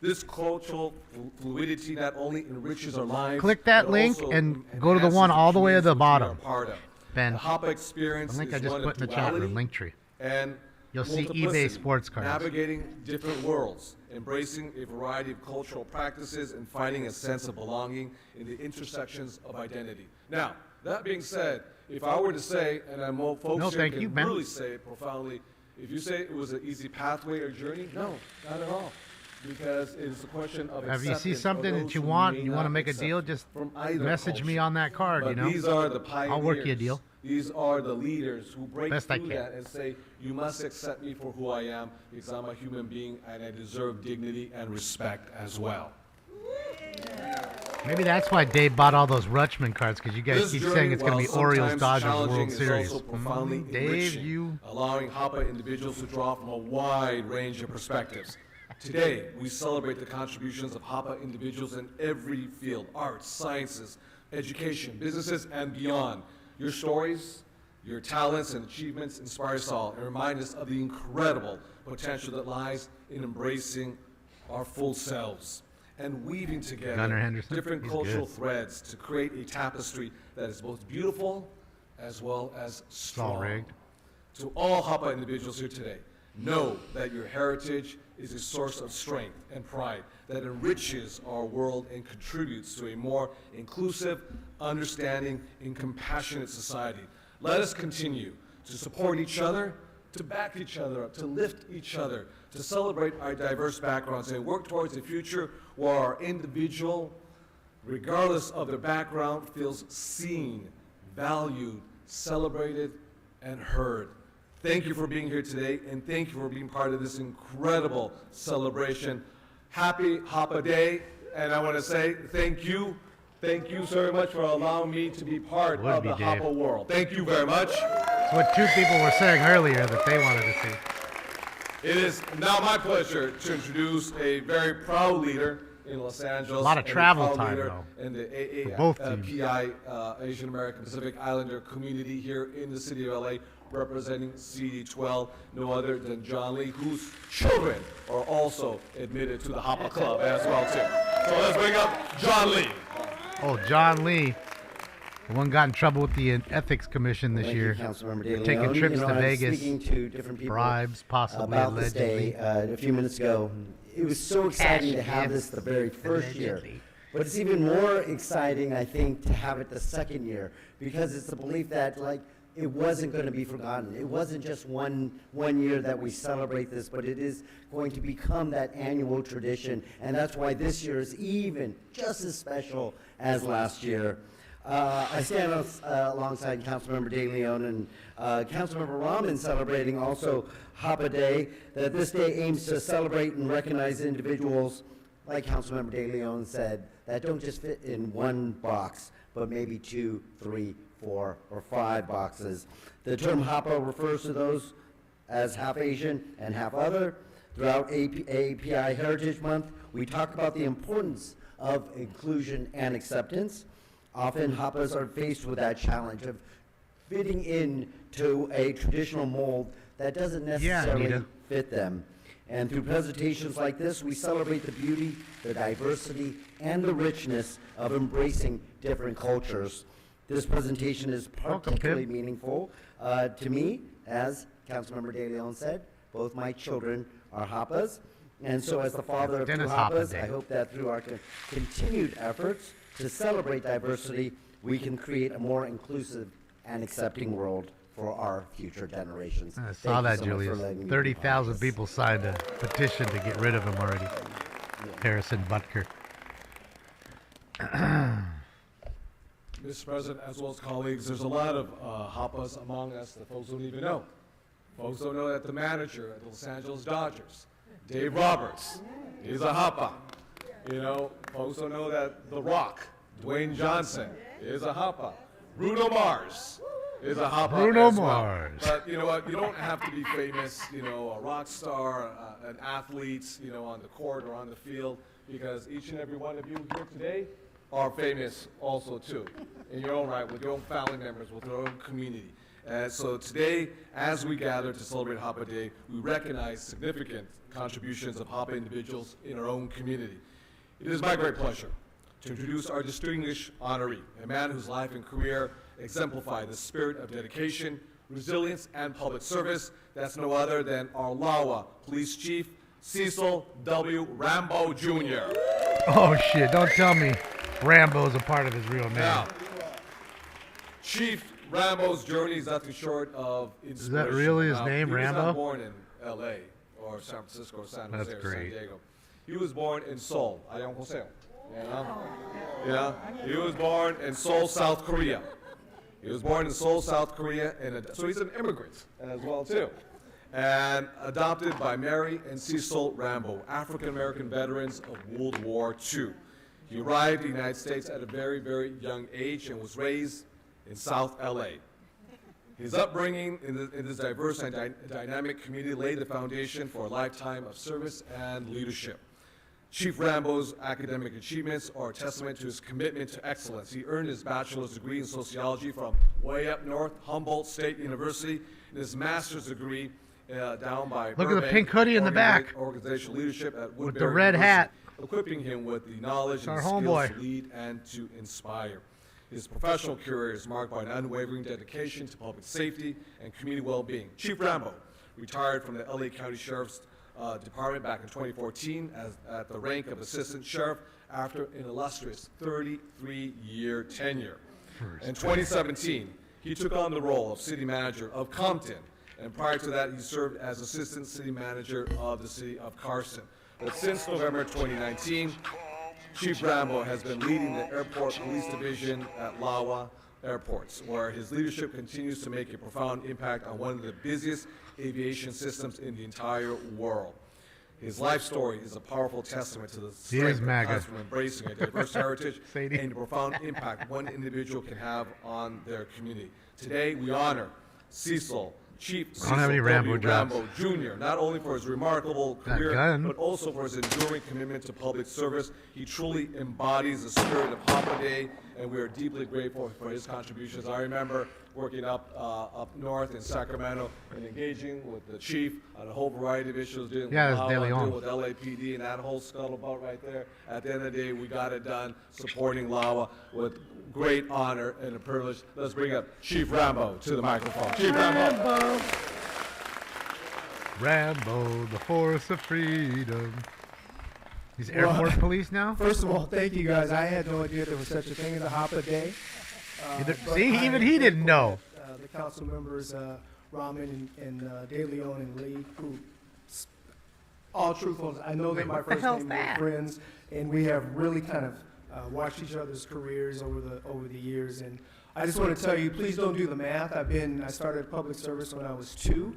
This cultural fluidity not only enriches our lives, Click that but link also and go to the enhances one all the way to the communities we are bottom. part of. Ben, The Hapa experience the link I is just one put of in the chat room, duality Linktree. and You'll see eBay multiplicity, sports cards. navigating different worlds, embracing a variety of cultural practices, and finding a sense of belonging in the intersections of identity. Now, that being said, if I were to say, and I know folks No, here thank can you, Ben. really say it profoundly, if you say it was an easy pathway or journey, no, not at all. Because it is a question of If you see acceptance of something those that you who want, may you want to not make a accept deal, just from either message me culture. on that card, But you know. these are the pioneers. I'll work you a deal. These are the leaders who break Best I through can. that and say, you must accept me for who I am because I'm a human being and I deserve dignity and respect as well. Maybe that's why Dave bought all those Rutschman cards, because you guys This keep journey, saying it's going while to be Orioles sometimes Dodgers challenging, World is Series. also profoundly Dave, enriching, you. allowing Hapa individuals to draw from a wide range of perspectives. Today, we celebrate the contributions of Hapa individuals in every field: arts, sciences, education, businesses, and beyond. Your stories, your talents, and achievements inspire us all and remind us of the incredible potential that lies in embracing our full selves and weaving together Gunnar Henderson, different he's cultural good. threads to create a tapestry that is both beautiful as well as strong. rigged. To all Hapa individuals here today, know that your heritage is a source of strength and pride that enriches our world and contributes to a more inclusive, understanding, and compassionate society. Let us continue to support each other, to back each other up, to lift each other, to celebrate our diverse backgrounds, and work towards a future where our individual, regardless of their background, feels seen, valued, celebrated, and heard. Thank you for being here today, and thank you for being part of this incredible celebration. Happy Hapa Day, and I want to say thank you Thank you very much for allowing me to be part of the Hapa world. Thank you very much. That's what two people were saying earlier that they wanted to see. It is now my pleasure to introduce a very proud leader in Los Angeles. A lot of travel proud time, leader though, in the for both teams. PI, Asian American Pacific Islander community here in the city of LA, representing CD12, no other than John Lee, whose children are also admitted to the Hapa Club as well, too. So let's bring up John Lee. Oh, John Lee. The one got in trouble with the Ethics Commission this year. Councilmember De Taking Leon. trips to I was Vegas, speaking to different people bribes, possibly, about this allegedly. day a few minutes ago. It was so exciting to have this the very first year. But it's even more exciting, I think, to have it the second year, because it's the belief that, like, it wasn't going to be forgotten. It wasn't just one year that we celebrate this, but it is going to become that annual tradition, and that's why this year is even just as special as last year. I stand alongside Councilmember De Leon and Councilmember Rahman celebrating also Hapa Day, that this day aims to celebrate and recognize individuals, like Councilmember De Leon said, that don't just fit in one box, but maybe 2, 3, 4, or 5 boxes. The term Hapa refers to those as half Asian and half other. Throughout API Heritage Month, we talk about the importance of inclusion and acceptance. Often, Hapas are faced with that challenge of fitting into a traditional mold that doesn't necessarily fit them. And through presentations like this, we celebrate the beauty, the diversity, and the richness of embracing different cultures. This presentation is particularly meaningful to me, as Councilmember De Leon said. Both my children are Hapas, and so as the father of two Hapas, I hope that through our continued efforts to celebrate diversity, we can create a more inclusive and accepting world for our future generations. I saw that, Julius. 30,000 people signed a petition to get rid of him already. Harrison Butker. Mr. President, as well as colleagues, there's a lot of Hapas among us that folks don't even know. Folks don't know that the manager at the Los Angeles Dodgers, Dave Roberts, is a Hapa. You know, folks don't know that The Rock, Dwayne Johnson, is a Hapa. Bruno Mars is a Hapa Bruno as well. Mars. But you know what? You don't have to be famous, you know, a rock star, an athlete, you know, on the court or on the field, because each and every one of you here today are famous also too, in your own right, with your own family members, with your own community. And so today, as we gather to celebrate Hapa Day, we recognize significant contributions of Hapa individuals in our own community. It is my great pleasure to introduce our distinguished honoree, a man whose life and career exemplify the spirit of dedication, resilience, and public service. That's no other than our LAWA Police Chief, Cecil W. Rhambo Jr. Oh shit, don't tell me Rhambo's a part of his real name. Now, Chief Rhambo's journey is nothing short of inspiration. Is that really his name, he Rhambo? He was not born in L.A. or San Francisco or San Jose or San Diego. He was born in Seoul, Ayongposeong. You know? Yeah. He was born in Seoul, South Korea. He was born in Seoul, South Korea, so he's an immigrant as well too. And adopted by Mary and Cecil Rhambo, African-American veterans of World War II. He arrived in the United States at a very, very young age and was raised in South LA. His upbringing in this diverse and dynamic community laid the foundation for a lifetime of service and leadership. Chief Rhambo's academic achievements are a testament to his commitment to excellence. He earned his bachelor's degree in sociology from way up north, Humboldt State University, and his master's degree down by Look at the pink hoodie in the back. Organizational leadership at Woodbury with the red University, hat. Equipping him with the knowledge and Our skills homeboy. to lead and to inspire. His professional career is marked by an unwavering dedication to public safety and community well-being. Chief Rhambo retired from the LA County Sheriff's Department back in 2014 at the rank of Assistant Sheriff after an illustrious 33-year tenure. In 2017, he took on the role of City Manager of Compton, and prior to that, he served as Assistant City Manager of the City of Carson. But since November 2019, Chief Rhambo has been leading the Airport Police Division at LAWA Airports, where his leadership continues to make a profound impact on one of the busiest aviation systems in the entire world. His life story is a powerful testament to the strength that comes from embracing a diverse heritage and the profound impact one individual can have on their community. Today, we honor Cecil, Chief Cecil Rhambo Jr., not only for his remarkable career, but also for his enduring commitment to public service. He truly embodies the spirit of Hapa Day, and we are deeply grateful for his contributions. I remember working up north in Sacramento and engaging with the chief on a whole variety of issues, dealing with LAPD and that whole scuttlebutt right there. At the end of the day, we got it done, supporting LAWA with great honor and a privilege. Let's bring up Chief Rhambo to the microphone. Chief Rhambo. Rhambo, the force of freedom. He's airport police now? First of all, thank you guys. I had no idea there was such a thing as a Hapa Day. See, even he didn't know. The council members, Raman and De Leon and Lee, who, all truthful, I know that my first name were friends, and we have really kind of watched each other's careers over the years. And I just want to tell you, please don't do the math. I started public service when I was 2.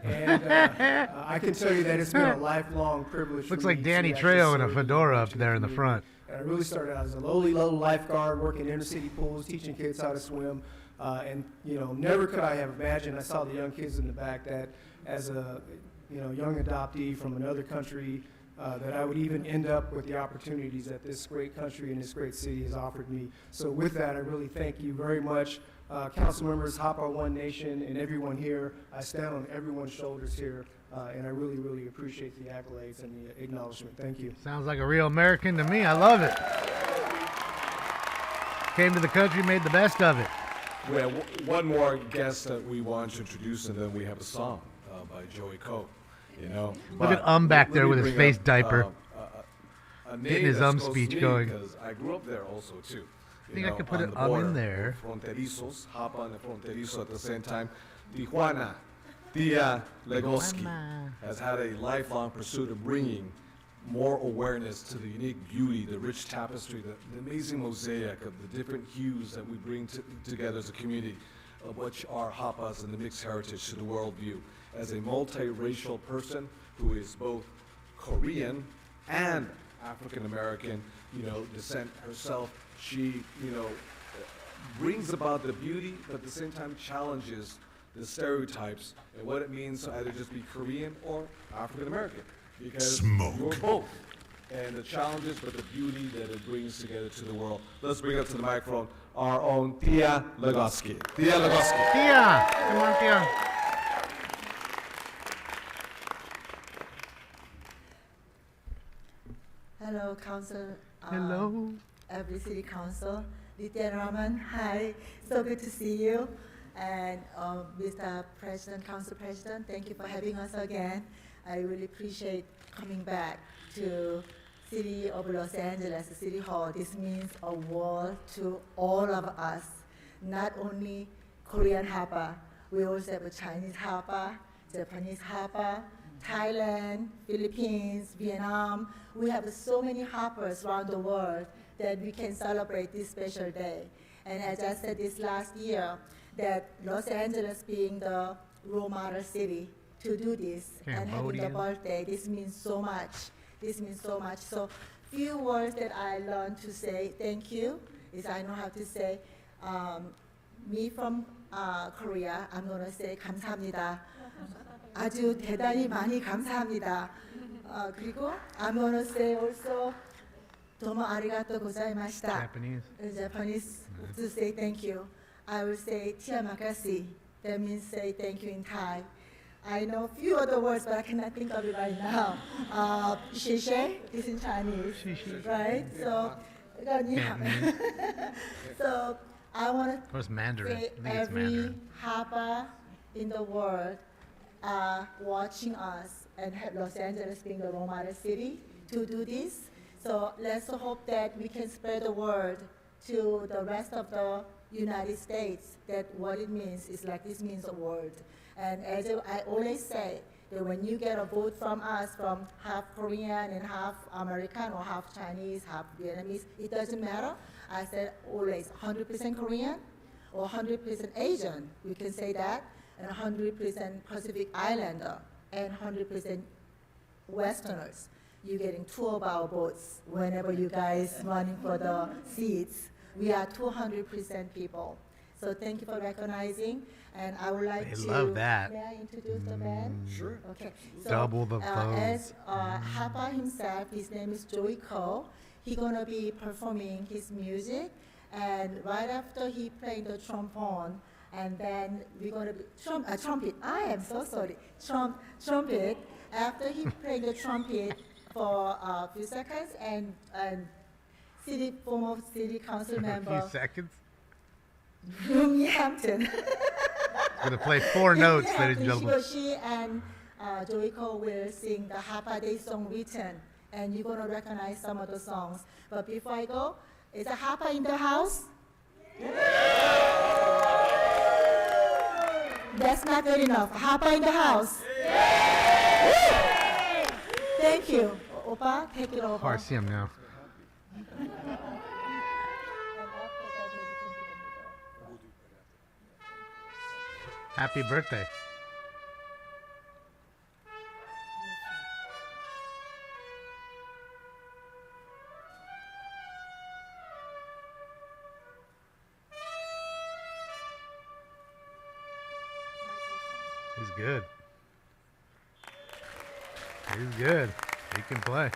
And I can tell you that it's been a lifelong privilege. Looks like Danny Trejo in a fedora up there in the front. And I really started out as a lowly lifeguard, working inner city pools, teaching kids how to swim. And never could I have imagined. I saw the young kids in the back that, as a young adoptee from another country, that I would even end up with the opportunities that this great country and this great city has offered me. So with that, I really thank you very much. Council members, Hapa One Nation, and everyone here. I stand on everyone's shoulders here, and I really, really appreciate the accolades and the acknowledgement. Thank you. Sounds like a real American to me. I love it. Came to the country, made the best of it. We have one more guest that we want to introduce, and then we have a song by Joey Coe. Look at back there with his face diaper. Getting his speech going. Because I grew up there also, too. I think I could put an in there. Fronterizos, Hapa and the Fronterizo at the same time. Tijuana, Tia Legoski has had a lifelong pursuit of bringing more awareness to the unique beauty, the rich tapestry, the amazing mosaic of the different hues that we bring together as a community, of which are Hapas and the mixed heritage to the world view. As a multiracial person who is both Korean and African American, descent herself, she, brings about the beauty, but at the same time challenges the stereotypes and what it means to either just be Korean or African American. Because you're both. And the challenges, but the beauty that it brings together to the world. Let's bring up to the microphone our own Tia Legoski. Tia Legoski. Tia! Come on, Tia. Hello, Council. Hello. Every City Council. Litya Raman, hi. So good to see you. And Mr. President, Council President, thank you for having us again. I really appreciate coming back to City of Los Angeles, City Hall. This means a world to all of us, not only Korean Hapa. We also have a Chinese Hapa, Japanese Hapa, Thailand, Philippines, Vietnam. We have so many Hapas around the world that we can celebrate this special day. And as I said this last year, that Los Angeles being the role model city to do this and having the birthday, this means so much. This means so much. So few words that I learned to say thank you is I know how to say, me from Korea, I'm going to say 감사합니다. 아주 대단히 많이 감사합니다. 그리고 I'm going to say also 도모 아리가또 고자이마시다. Japanese to say thank you. I will say tia makasi. That means say thank you in Thai. I know a few other words, but I cannot think of it right now. Sheshe is in Chinese, right? So, so I want to say every Hapa in the world watching us and Los Angeles being the role model city to do this. So let's hope that we can spread the word to the rest of the United States that what it means is like this means the world. And as I always say, that when you get a vote from us, from half Korean and half American or half Chinese, half Vietnamese, it doesn't matter. I said always 100% Korean or 100% Asian, we can say that, and 100% Pacific Islander and 100% Westerners. You're getting 2 of our boats whenever you guys running for the seats. We are 200% people. So thank you for recognizing. And I would like They to love that. May I introduce the band? Sure. Okay. Double the as Hapa himself, his name is Joey Cole. He's gonna be performing his music, and right after he playing the trombone, and then we're gonna be trumpet. I am so sorry. Trumpet. After he played the trumpet for a few seconds, and former city council member. A few seconds. Yumi Hampton. Gonna play 4 notes, ladies and gentlemen. She and Joey Cole will sing the Hapa Day song written, and you're gonna recognize some of the songs. But before I go, is a Hapa in the house? That's not good enough. Hapa in the house. Thank you. Opa, take it over. Oh, I see him now. Happy birthday. He's good. He's good. He can play.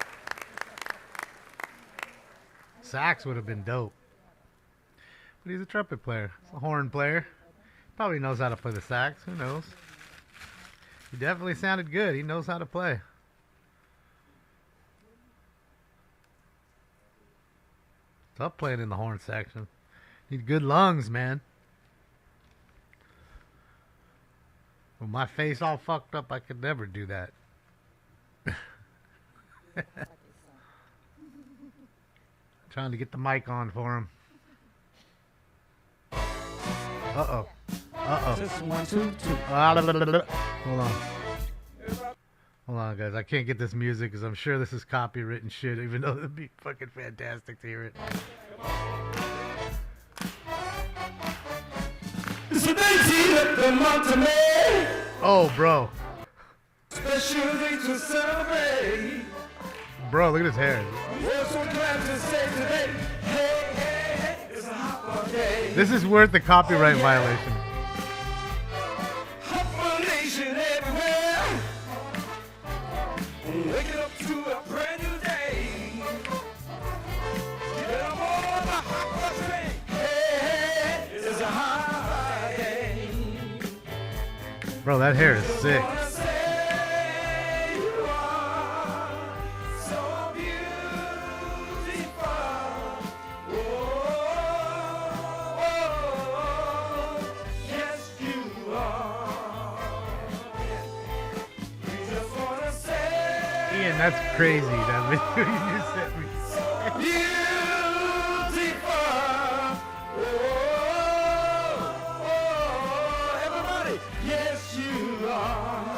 Sax would have been dope. But he's a trumpet player. He's a horn player. Probably knows how to play the sax. Who knows? He definitely sounded good. He knows how to play. Tough playing in the horn section. Need good lungs, man. With my face all fucked up, I could never do that. Trying to get the mic on for him. Uh-oh. Uh-oh. Just 1, 2, 2. Hold on. Hold on, guys. I can't get this music because I'm sure this is copywritten shit, even though it'd be fucking fantastic to hear it. Oh, bro. Especially to celebrate. Bro, look at his hair. We're so glad to say today, hey, hey, hey, it's a Hapa day. This is worth the copyright violation. Hapa Nation everywhere. Waking up to a brand new day. Get on board the Hapa train. Hey, hey, it's a Hapa day. Bro, that hair is sick. Ian, that's crazy. That video you just sent me.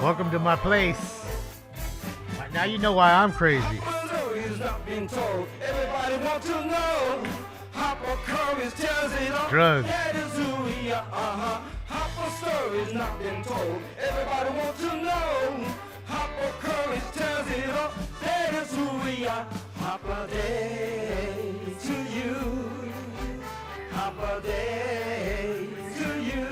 Welcome to my place. Now you know why I'm crazy. Drugs. Stories not been told. Everybody wants to know. Hapa courage tells it all. That is who we are. Hapa Day to you. Hapa Day to you.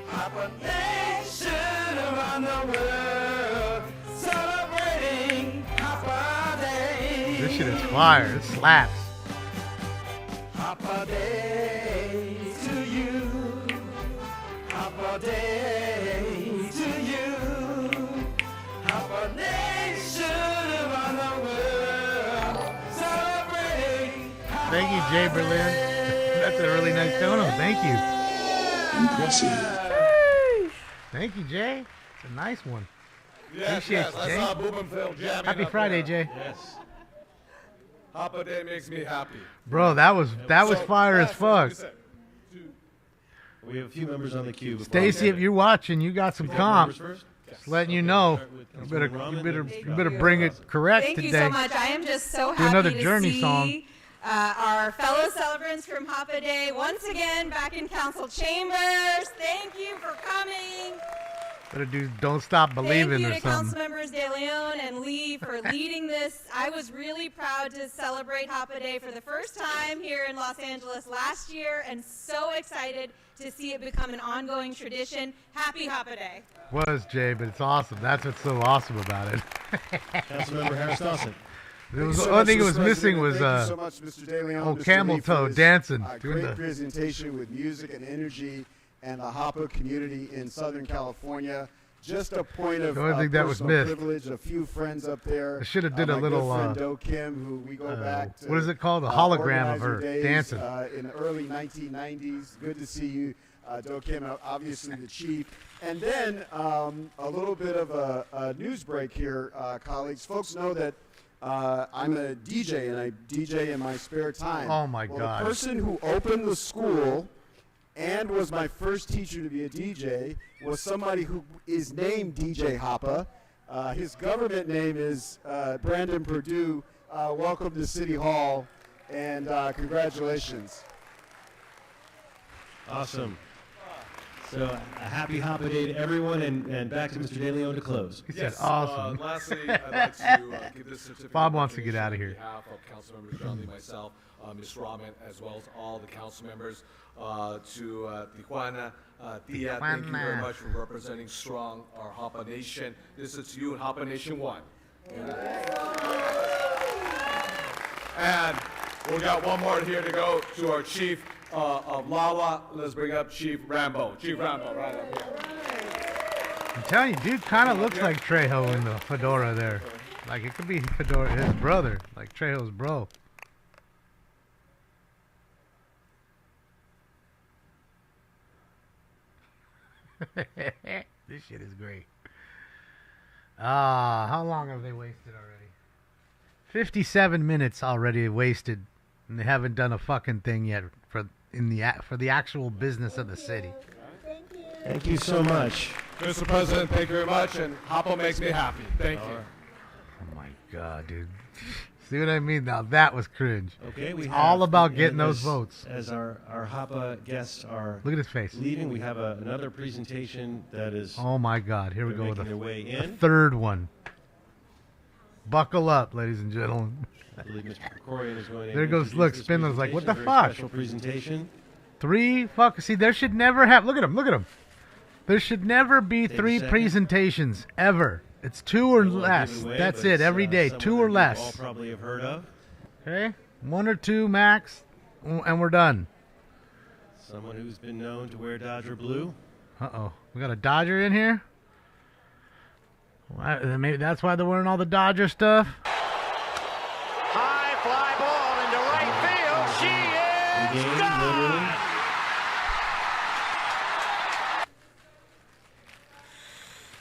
Hapa Nation around the world celebrating Hapa Day. This shit is fire. It slaps. Hapa Day to you. Hapa Day to you. Hapa Nation around the world celebrating Hapa Thank you, Jay Berlin. That's a really nice dono. Thank you. Impressive. Thank you, Jay. It's a nice one. Yes, Appreciate yes, you, I Jay. saw Boobenfeld jamming Happy up Friday, there. Jay. Yes. Hapa Day makes me happy. Bro, that was fire as fuck. We have a few members on the queue. Stacy, if you're watching, you got some comp. Just letting you know. You better bring it correct Thank today. you so much. I am just so Do happy another to Journey see song. Our fellow celebrants from Hapa Day once again back in council chambers. Thank you for coming. Better do Don't Stop Believing or Thank you to something. Councilmembers De Leon and Lee for leading this. I was really proud to celebrate Hapa Day for the first time here in Los Angeles last year, and so excited to see it become an ongoing tradition. Happy Hapa Day. Was, Jay, but it's awesome. That's what's so awesome about it. Councilmember Harris Dawson. The only thing it was missing was Thank you so much, Mr. De Leon, old Mr. camel Lee, for toe this, dancing. doing great the, presentation with music and energy and the Hapa community in Southern California. Just a point of The only thing that was personal missed. privilege. A few friends up there. I should have did a my little, good friend Do Kim, who we go back to. what is it called? A hologram of organizer her days, dancing. in the early 1990s. Good to see you, Do Kim, obviously the chief. And then a little bit of a news break here, colleagues. Folks know that I'm a DJ, and I DJ in my spare time. Oh, my God. The person who opened the school and was my first teacher to be a DJ was somebody who is named DJ Hapa. His government name is Brandon Perdue. Welcome to City Hall, and congratulations. Awesome. So a happy Hapa Day to everyone, and back to Mr. De Leon to close. He said awesome. Lastly, I'd like to give this certificate Bob of wants to get recognition out of here. On behalf of Councilmembers John Lee, myself, Ms. Rahman, as well as all the council members, to Tijuana. Tia, thank you very much for representing strong our Hapa Nation. This is to you and Hapa Nation 1. And we got one more here to go to our chief of Lala. Let's bring up Chief Rhambo. Chief Rhambo, right up here. I'm telling you, dude kind of looks like Trejo in the fedora there. Like, it could be Fedora, his brother, like Trejo's bro. This shit is great. How long have they wasted already? 57 minutes already wasted, and they haven't done a fucking thing yet for the actual business of the city. Thank you so much. Mr. President, thank you very much, and Hapa makes me happy. Thank you. Oh my God, dude. See what I mean? Now that was cringe. Okay, we it's have, all about getting and those as- votes. As our Hapa guests are Look at his face. leaving, we have another presentation that is. Oh my God, here we they're go with making their way a in. third one. Buckle up, ladies and gentlemen. I believe Mr. Krikorian is going to There goes, introduce look, this Spindler's like, what the presentation, a very fuck? Special presentation. 3 fuck. See, there should never have. Look at him. Look at him. There should never be Take a 3 second. presentations ever. It's 2 or I won't less. give it away, That's but it. it's, Every day, someone 2 that or you less. all probably have heard of. Okay, 1 or 2 max, and we're done. Someone who's been known to wear Dodger blue. Uh-oh. We got a Dodger in here? Maybe that's why they're wearing all the Dodger stuff? High fly ball into right field. She is Game, gone. literally.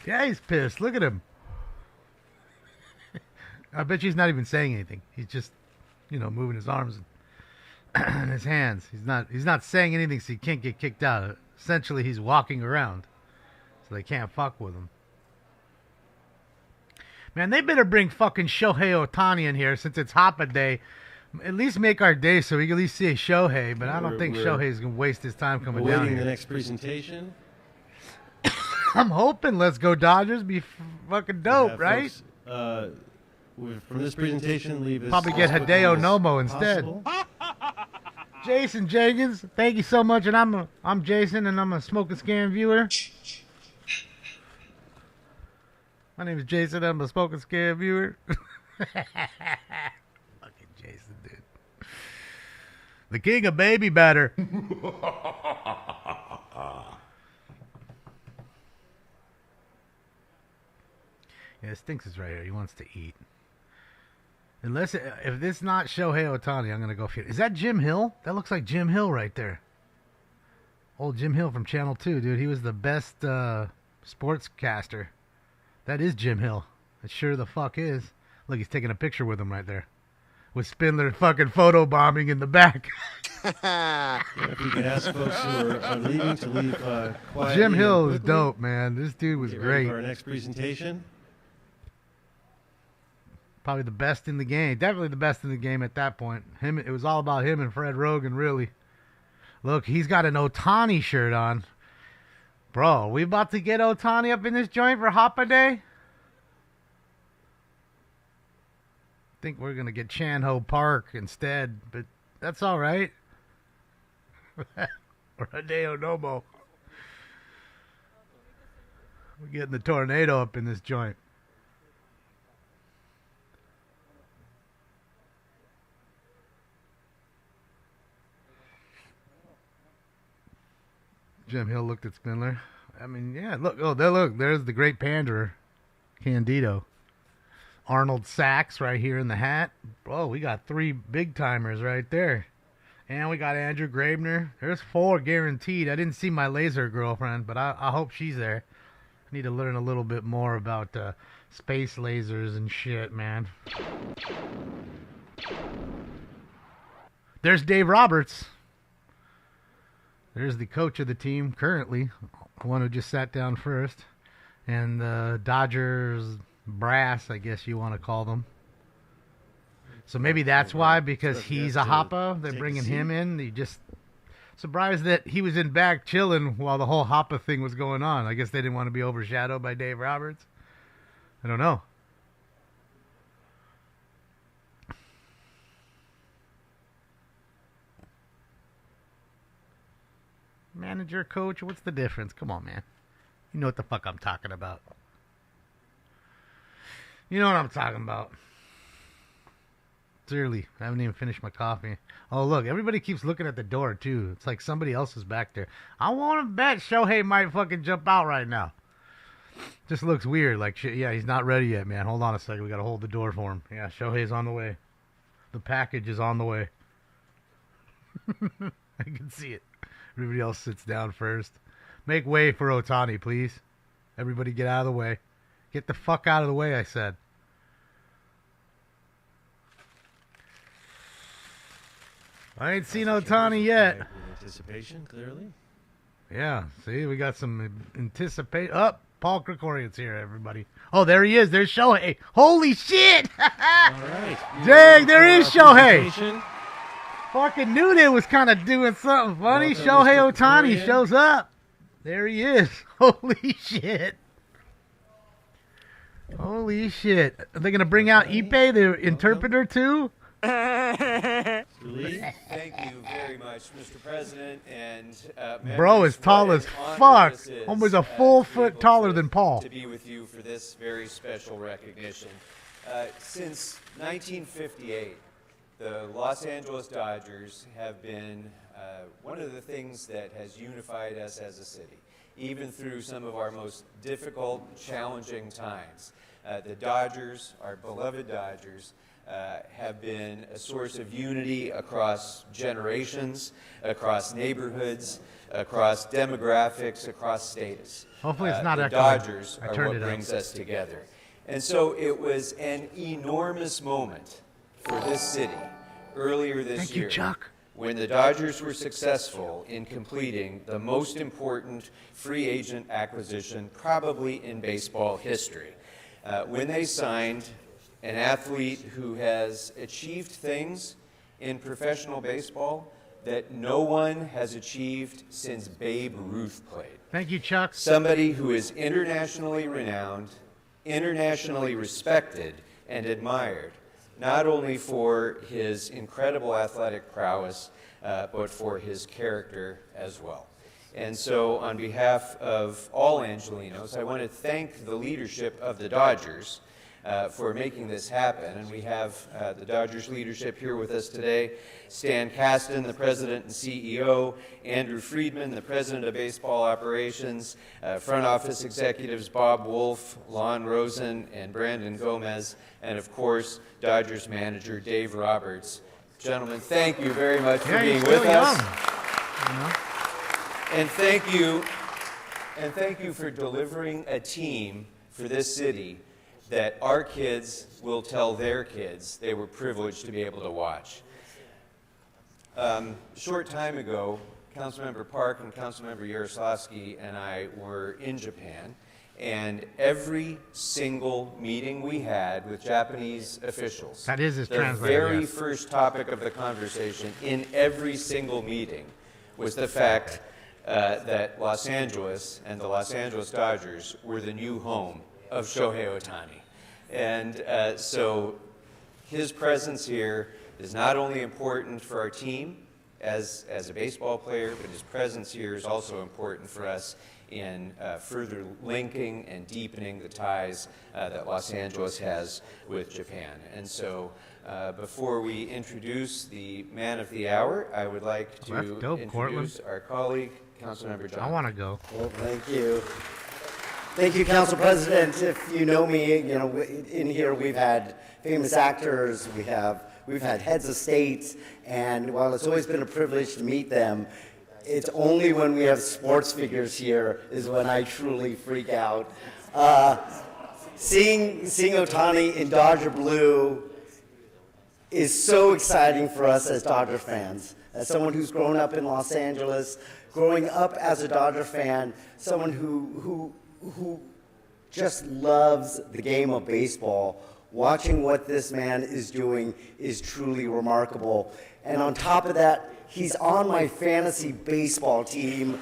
Yeah, he's pissed. Look at him. I bet you he's not even saying anything. He's just, moving his arms and his hands. He's not saying anything so he can't get kicked out. Essentially, he's walking around so they can't fuck with him. Man, they better bring fucking Shohei Otani in here since it's Hapa Day. At least make our day so we can at least see Shohei, but I don't think Shohei's going to waste his time coming down Awaiting here. the next presentation. I'm hoping Let's Go Dodgers be fucking dope, Have right? folks, from this presentation, leave us Probably get as quickly Hideo as Nomo instead. possible. Jason Jenkins, thank you so much, and I'm Jason, and I'm a Smoke and Scan viewer. My name is Jason. I'm a Smoke and Scan viewer. Fucking Jason, dude. The king of baby batter. Yeah, Stinks is right here. He wants to eat. If it's not Shohei Otani, I'm gonna go for it. Is that Jim Hill? That looks like Jim Hill right there. Old Jim Hill from Channel 2, dude. He was the best sportscaster. That is Jim Hill. It sure the fuck is. Look, he's taking a picture with him right there. With Spindler fucking photobombing in the back. If we could ask folks who are leaving to leave quietly. Jim Hill and is quickly. dope, man. This dude was Get ready great. for our next presentation. Probably the best in the game. Definitely the best in the game at that point. It was all about him and Fred Rogan, really. Look, he's got an Otani shirt on. Bro, we about to get Otani up in this joint for Hapa Day? I think we're going to get Chanho Park instead, but that's all right. Or Hideo Nomo. We're getting the tornado up in this joint. Jim Hill looked at Spindler. I mean, yeah, look. Oh, there's the great panderer, Candido. Arnold Sachs right here in the hat. Oh, we got 3 big-timers right there. And we got Andrew Graebner. There's 4 guaranteed. I didn't see my laser girlfriend, but I hope she's there. I need to learn a little bit more about space lasers and shit, man. There's Dave Roberts. There's the coach of the team currently, the one who just sat down first. And the Dodgers brass, I guess you want to call them. So maybe that's why, because he's a Hapa, they're bringing him in. He just surprised that he was in back chilling while the whole Hapa thing was going on. I guess they didn't want to be overshadowed by Dave Roberts. I don't know. Manager, coach, what's the difference? Come on, man. You know what the fuck I'm talking about. You know what I'm talking about. It's early. I haven't even finished my coffee. Oh, look. Everybody keeps looking at the door, too. It's like somebody else is back there. I want to bet Shohei might fucking jump out right now. Just looks weird. Like, shit. Yeah, he's not ready yet, man. Hold on a second. We got to hold the door for him. Yeah, Shohei's on the way. The package is on the way. I can see it. Everybody else sits down first. Make way for Otani, please. Everybody get out of the way. Get the fuck out of the way, I said. I ain't seen Otani yet. Anticipation, clearly. Yeah, see, we got some anticipate. Oh, Paul Krikorian's here, everybody. Oh, there he is. There's Shohei. Holy shit! All right. Dang, there is Shohei. Fucking knew they was kind of doing something funny. Shohei Otani shows up. There he is. Holy shit. Holy shit. Are they going to bring out Ipe, the interpreter, too? Thank you very much, Mr. President. And bro is tall as fuck. Almost a full foot taller than Paul. To be with you for this very special recognition. Since 1958, the Los Angeles Dodgers have been one of the things that has unified us as a city, even through some of our most difficult, challenging times. The Dodgers, our beloved Dodgers, have been a source of unity across generations, across neighborhoods, across demographics, across status. Hopefully it's not the echoing. Dodgers are what brings us together. And so it was an enormous moment for this city earlier this year. Thank you, Chuck. When the Dodgers were successful in completing the most important free agent acquisition probably in baseball history. When they signed an athlete who has achieved things in professional baseball that no one has achieved since Babe Ruth played. Thank you, Chuck. Somebody who is internationally renowned, internationally respected, and admired, not only for his incredible athletic prowess, but for his character as well. And so on behalf of all Angelinos, I want to thank the leadership of the Dodgers for making this happen. And we have the Dodgers leadership here with us today. Stan Kasten, the president and CEO. Andrew Friedman, the president of baseball operations. Front office executives Bob Wolf, Lon Rosen, and Brandon Gomez. And of course, Dodgers manager Dave Roberts. Gentlemen, thank you very much for being with us. And thank you for delivering a team for this city that our kids will tell their kids they were privileged to be able to watch. A short time ago, Councilmember Park and Councilmember Yaroslavsky and I were in Japan, and every single meeting we had with Japanese officials, that is his the translator, very yes. first topic of the conversation in every single meeting was the fact that Los Angeles and the Los Angeles Dodgers were the new home of Shohei Otani. And so his presence here is not only important for our team as a baseball player, but his presence here is also important for us in further linking and deepening the ties that Los Angeles has with Japan. And so before we introduce the man of the hour, I would like to introduce our colleague, Councilmember John. I want to go. Well, thank you. Thank you, Council President. If you know me, you know, in here we've had famous actors, we've had heads of states, and while it's always been a privilege to meet them, it's only when we have sports figures here is when I truly freak out. Seeing Otani in Dodger blue is so exciting for us as Dodger fans. As someone who's grown up in Los Angeles, growing up as a Dodger fan, someone who just loves the game of baseball, watching what this man is doing is truly remarkable. And on top of that, he's on my fantasy baseball team,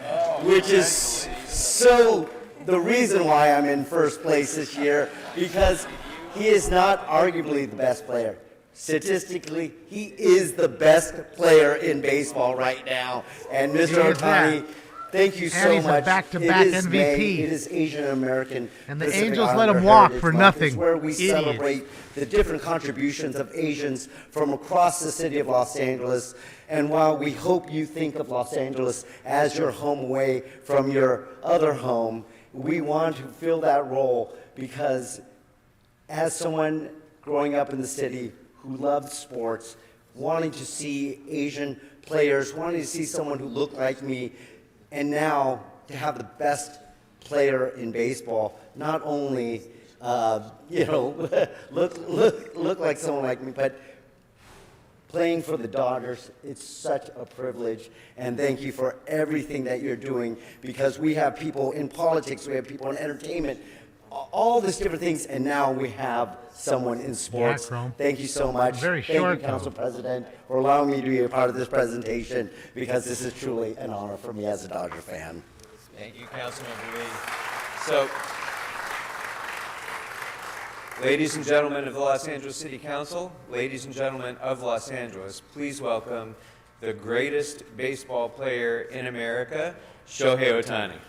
which is so the reason why I'm in first place this year, because he is not arguably the best player. Statistically, he is the best player in baseball right now. And Mr. Otani, thank you so he's much. A back-to-back it is MVP. May, it is Asian American. And the Pacific Angels Islander let him walk Heritage for Month. nothing. It's where we Idiots. celebrate the different contributions of Asians from across the city of Los Angeles. And while we hope you think of Los Angeles as your home away from your other home, we want to fill that role because as someone growing up in the city who loved sports, wanting to see Asian players, wanting to see someone who looked like me, and now to have the best player in baseball, not only look like someone like me, but playing for the Dodgers, it's such a privilege. And thank you for everything that you're doing, because we have people in politics, we have people in entertainment, all these different things, and now we have someone in sports. Thank you so much. Thank you, Council President, for allowing me to be a part of this presentation, because this is truly an honor for me as a Dodger fan. Thank you, Councilmember Lee. So, ladies and gentlemen of the Los Angeles City Council, ladies and gentlemen of Los Angeles, please welcome the greatest baseball player in America, Shohei Otani.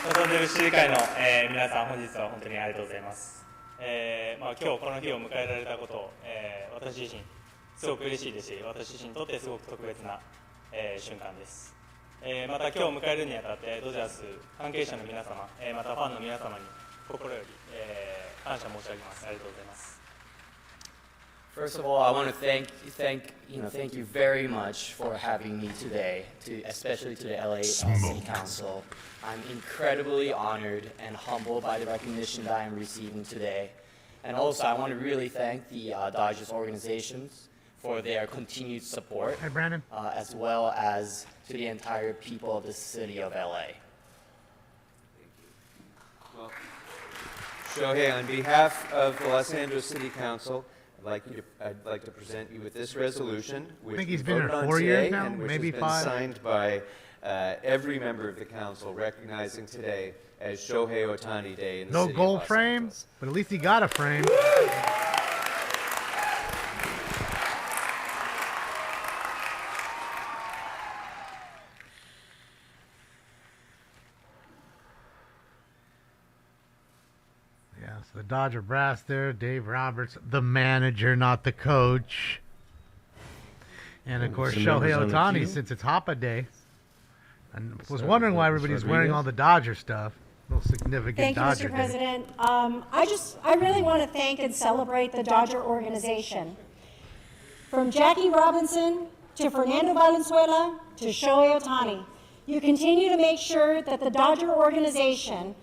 ロサンゼルス市議会の、皆さん、本日は本当にありがとうございます。今日この日を迎えられたことを、私自身すごく嬉しいですし、私自身にとってすごく特別な、瞬間です。また今日を迎えるにあたってドジャース関係者の皆様、またファンの皆様に心より、感謝申し上げます。ありがとうございます。 First of all, I want to thank you very much for having me today, especially to the LA City Council. I'm incredibly honored and humbled by the recognition that I'm receiving today. And also, I want to really thank the Dodgers organizations for their continued support, Hi, Brandon. As well as to the entire people of the city of LA. Well, Shohei, on behalf of the Los Angeles City Council, I'd like to present you with this resolution, which I think he's we been here voted on 4 years today, now, and which maybe has 5. been signed by every member of the council, recognizing today as Shohei Otani Day in the No city gold of Los frame, Angeles. but at least he got a frame. Yeah, so the Dodger brass there, Dave Roberts, the manager, not the coach. And of course, Some members Shohei on the Otani, queue. since it's Hapa Day. And was So, wondering why Ms. everybody's wearing Rodriguez? all the Dodger stuff. No significant Thank you, Dodger Mr. Day. President. I really want to thank and celebrate the Dodger organization. From Jackie Robinson to Fernando Valenzuela to Shohei Otani, you continue to make sure that the Dodger organization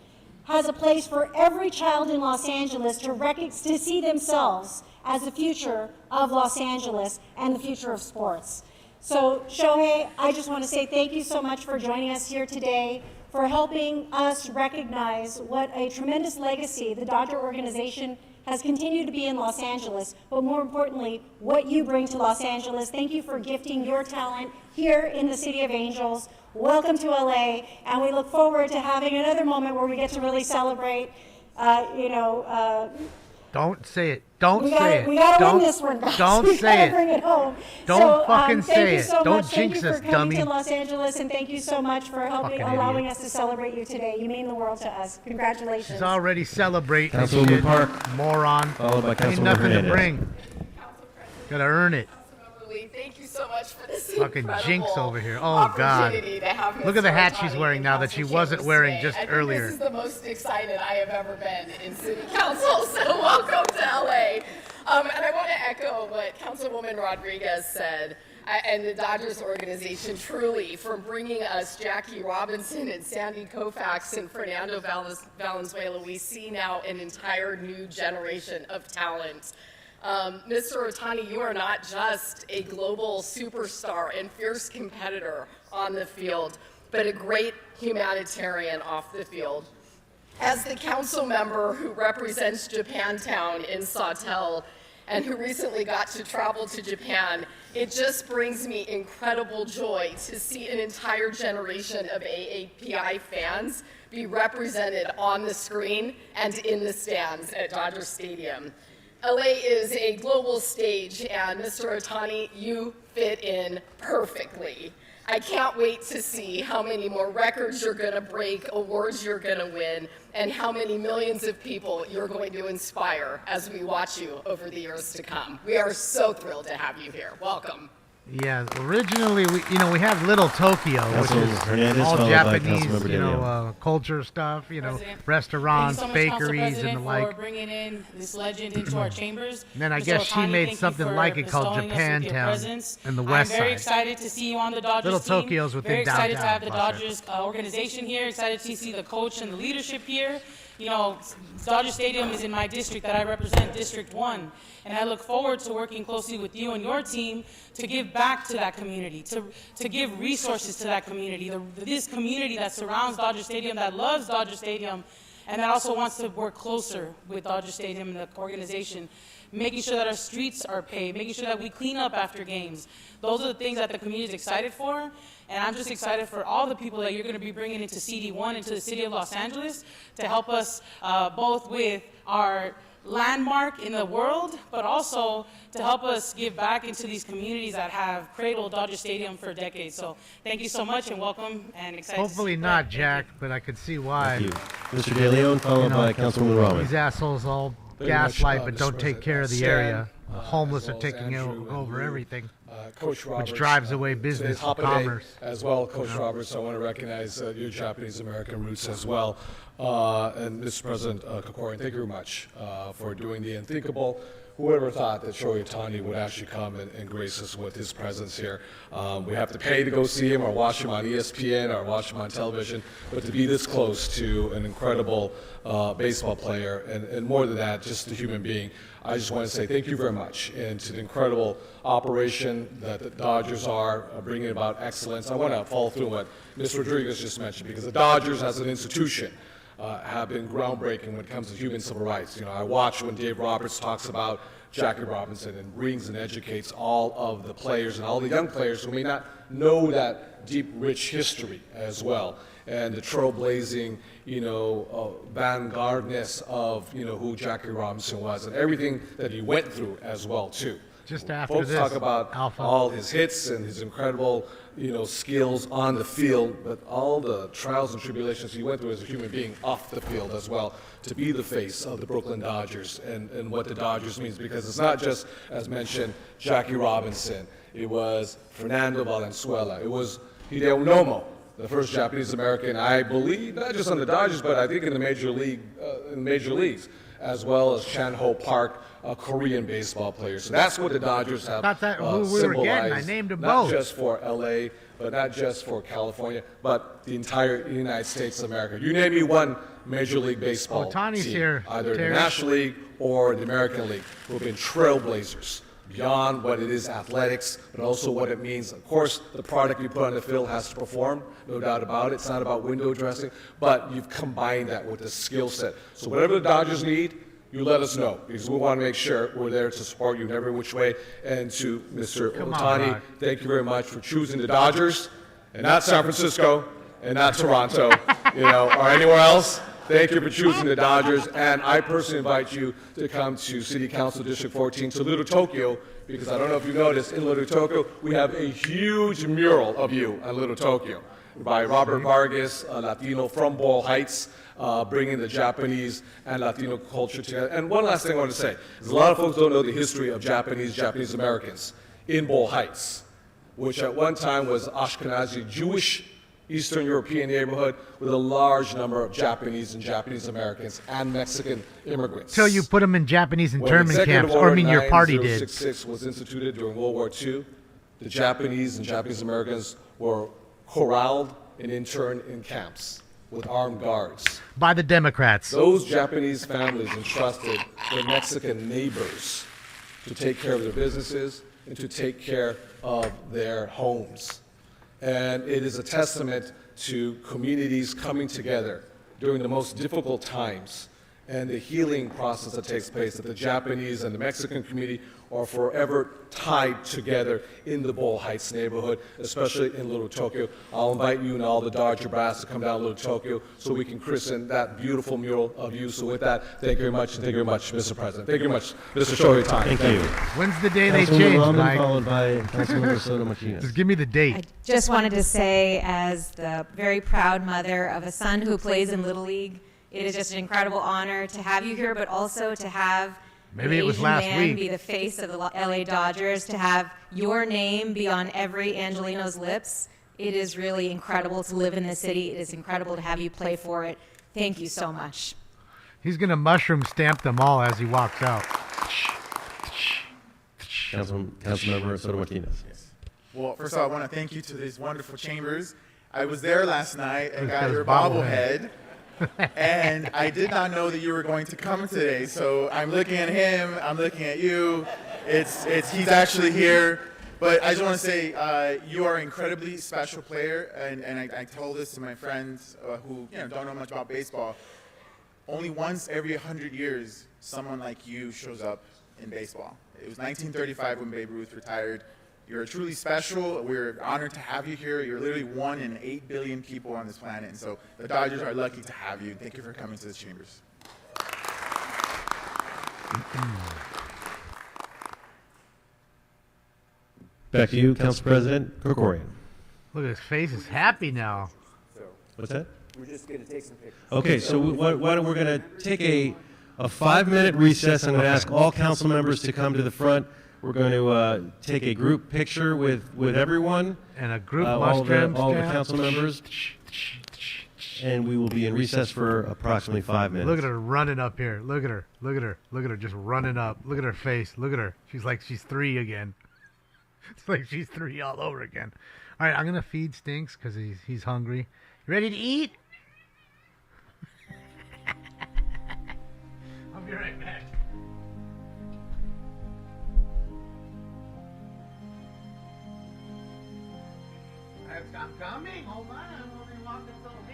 has a place for every child in Los Angeles to see themselves as the future of Los Angeles and the future of sports. So, Shohei, I just want to say thank you so much for joining us here today. for helping us recognize what a tremendous legacy the Dodger organization has continued to be in Los Angeles, but more importantly, what you bring to Los Angeles. Thank you for gifting your talent here in the City of Angels. Welcome to LA, and we look forward to having another moment where we get to really celebrate, Don't say it. Don't we say gotta, it. We gotta don't, win this one, guys. Don't we say gotta bring it home. Don't fucking say thank you it. so Don't much. jinx Thank you us, for coming dummy. to Los Angeles, and thank you so much for Fucking allowing idiot. us to celebrate you today. You mean the world to us. Congratulations. She's already celebrating. Councilwoman shit, Park, moron. followed by Ain't Councilwoman nothing to Hernandez. bring. Gotta earn it. Thank you so much for this Fucking incredible jinx over here. Oh God. opportunity to have Look at the Mr. hat Otani she's wearing in now that council she wasn't chambers wearing today. just I think earlier. This is the most excited I have ever been in City Council, so welcome to LA. And I want to echo what Councilwoman Rodriguez said. And the Dodgers organization, truly, from bringing us Jackie Robinson and Sandy Koufax and Fernando Valenzuela, we see now an entire new generation of talent. Mr. Otani, you are not just a global superstar and fierce competitor on the field, but a great humanitarian off the field. As the council member who represents Japantown in Sawtell and who recently got to travel to Japan, it just brings me incredible joy to see an entire generation of AAPI fans be represented on the screen and in the stands at Dodger Stadium. LA is a global stage, and Mr. Otani, you fit in perfectly. I can't wait to see how many more records you're going to break, awards you're going to win, and how many millions of people you're going to inspire as we watch you over the years to come. We are so thrilled to have you here. Welcome. Yeah, originally we have Little Tokyo, which Councilwoman is Hernandez, all followed by Japanese, Councilmember De Leon. culture stuff, President, restaurants, thank you so much, Council bakeries, and President, the like. for bringing in this legend into our chambers. And then I Mr. guess she Otani, made thank you something for like it called bestowing us with your Japantown presence. in the West I'm very Side. excited to see you on the Dodgers Little team. Tokyo's within Very excited to downtown, have the Buster. Dodgers organization here. Excited to see the coach and the leadership here. Dodger Stadium is in my district that I represent, District 1. And I look forward to working closely with you and your team to give back to that community, to give resources to that community, this community that surrounds Dodger Stadium, that loves Dodger Stadium, and that also wants to work closer with Dodger Stadium and the organization, making sure that our streets are paved, making sure that we clean up after games. Those are the things that the community is excited for, and I'm just excited for all the people that you're going to be bringing into CD1, into the city of Los Angeles, to help us both with our landmark in the world, but also to help us give back into these communities that have cradled Dodger Stadium for decades. So thank you so much and welcome, and excited Hopefully to see not, Jack, but I could see why. Thank you. Mr. De Leon, followed by Councilwoman Rahman. These assholes all Very much, gaslight but Mr. don't take President. care of the Stan, area. The homeless as are well as taking Andrew and over you, everything, Coach Roberts, which drives away today's business, Hapa Day commerce. as well, Coach Roberts. I want to recognize your Japanese American roots as well. And Mr. President Kokorian, thank you very much for doing the unthinkable. Whoever thought that Shohei Otani would actually come and grace us with his presence here? We have to pay to go see him or watch him on ESPN or watch him on television, but to be this close to an incredible baseball player and more than that, just a human being, I just want to say thank you very much, and to the incredible operation that the Dodgers are bringing about excellence. I want to follow through on what Ms. Rodriguez just mentioned, because the Dodgers as an institution have been groundbreaking when it comes to human civil rights. I watch when Dave Roberts talks about Jackie Robinson and brings and educates all of the players and all the young players who may not know that deep, rich history as well, and the trailblazing, vanguardness of, who Jackie Robinson was and everything that he went through as well, too. Just after Folks this, talk about Alpha. all his hits and his incredible, skills on the field, but all the trials and tribulations he went through as a human being off the field as well, to be the face of the Brooklyn Dodgers and what the Dodgers means, because it's not just, as mentioned, Jackie Robinson. It was Fernando Valenzuela. It was Hideo Nomo, the first Japanese American, I believe, not just on the Dodgers, but I think in the major leagues, as well as Chan-Ho Park, a Korean baseball player. So that's what the Dodgers have Thought that who we were getting. I symbolized, named them not both. just for LA, but not just for California, but the entire United States of America. You name me one Major League Baseball Otani's team, here, either the Terry. National League or the American League, who have been trailblazers, beyond what it is athletics, but also what it means. Of course, the product you put on the field has to perform, no doubt about it. It's not about window dressing, but you've combined that with the skill set. So whatever the Dodgers need, you let us know, because we want to make sure we're there to support you in every which way. And to Mr. Otani, thank you very much for choosing the Dodgers, and not San Francisco, and not Toronto, or anywhere else. Thank you for choosing the Dodgers, and I personally invite you to come to City Council District 14 to Little Tokyo, because I don't know if you noticed, in Little Tokyo, we have a huge mural of you on Little Tokyo by Robert Vargas, a Latino from Boyle Heights, bringing the Japanese and Latino culture together. And one last thing I want to say, is a lot of folks don't know the history of Japanese Americans in Boyle Heights, which at one time was Ashkenazi Jewish Eastern European neighborhood with a large number of Japanese and Japanese Americans and Mexican immigrants. So you put them in Japanese internment camps, or I mean your party did. 9066 was instituted during World War II. The Japanese and Japanese Americans were corralled and interned in camps with armed guards. By the Democrats. Those Japanese families entrusted their Mexican neighbors to take care of their businesses and to take care of their homes. And it is a testament to communities coming together during the most difficult times and the healing process that takes place, that the Japanese and the Mexican community are forever tied together in the Boyle Heights neighborhood, especially in Little Tokyo. I'll invite you and all the Dodger brass to come down to Little Tokyo so we can christen that beautiful mural of you. So with that, thank you very much, and thank you very much, Mr. President. Thank you very much, Mr. Shohei Otani. Thank you. When's the day they Councilwoman change, Rahman, Mike? followed by Councilmember Soto Martinez. Just give me the date. Just wanted to say, as the very proud mother of a son who plays in Little League, it is just an incredible honor to have you here, but also to have Maybe an it was Asian last man week. be the face of the LA Dodgers, to have your name be on every Angelino's lips. It is really incredible to live in this city. It is incredible to have you play for it. Thank you so much. He's going to mushroom stamp them all as he walks out. Councilmember Soto Martinez. Well, first of all, I want to thank you to these wonderful chambers. I was there last night and got Because your bobblehead. bobblehead, and I did not know that you were going to come today. So I'm looking at him, I'm looking at you. He's actually here. But I just want to say you are an incredibly special player, and I told this to my friends who don't know much about baseball. Only once every 100 years, someone like you shows up in baseball. It was 1935 when Babe Ruth retired. You're truly special. We're honored to have you here. You're literally 1 in 8 billion people on this planet, and so the Dodgers are lucky to have you. Thank you for coming to the chambers. Back to you, Council President Krikorian. Look, his face is happy now. What's that? We're just going to take some pictures. Okay, so we're going to take a 5-minute recess. I'm going to ask all council members to come to the front. We're going to take a group picture with everyone. And a group all the mushroom council members. And we will be in recess for approximately 5 minutes. Look at her running up here. Look at her. Look at her. Look at her just running up. Look at her face. Look at her. She's like she's 3 again. It's like she's 3 all over again. All right, I'm going to feed Stinks because he's hungry. You ready to eat? I'll be right back. I'm coming. Hold on. I'm only walking so fast.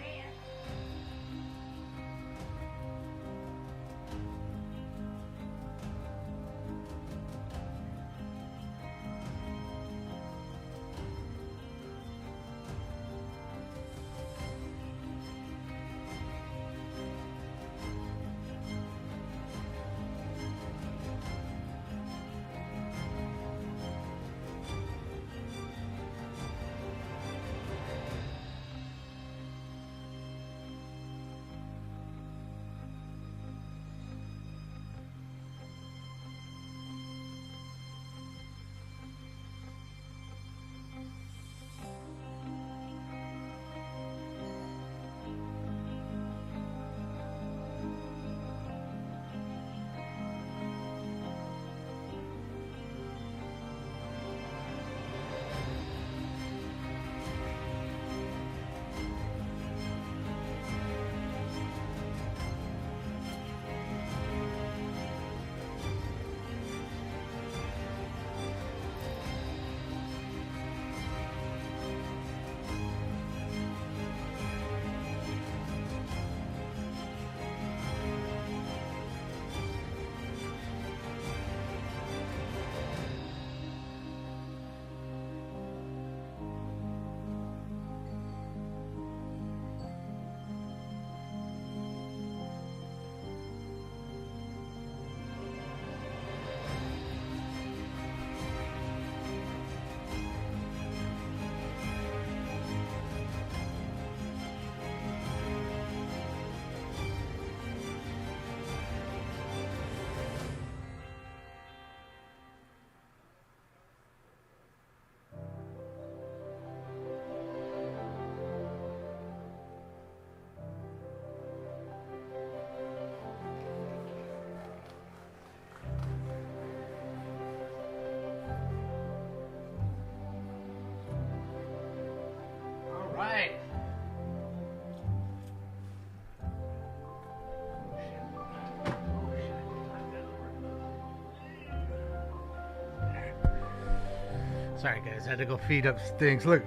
Sorry guys, had to go feed up Stinks. Look.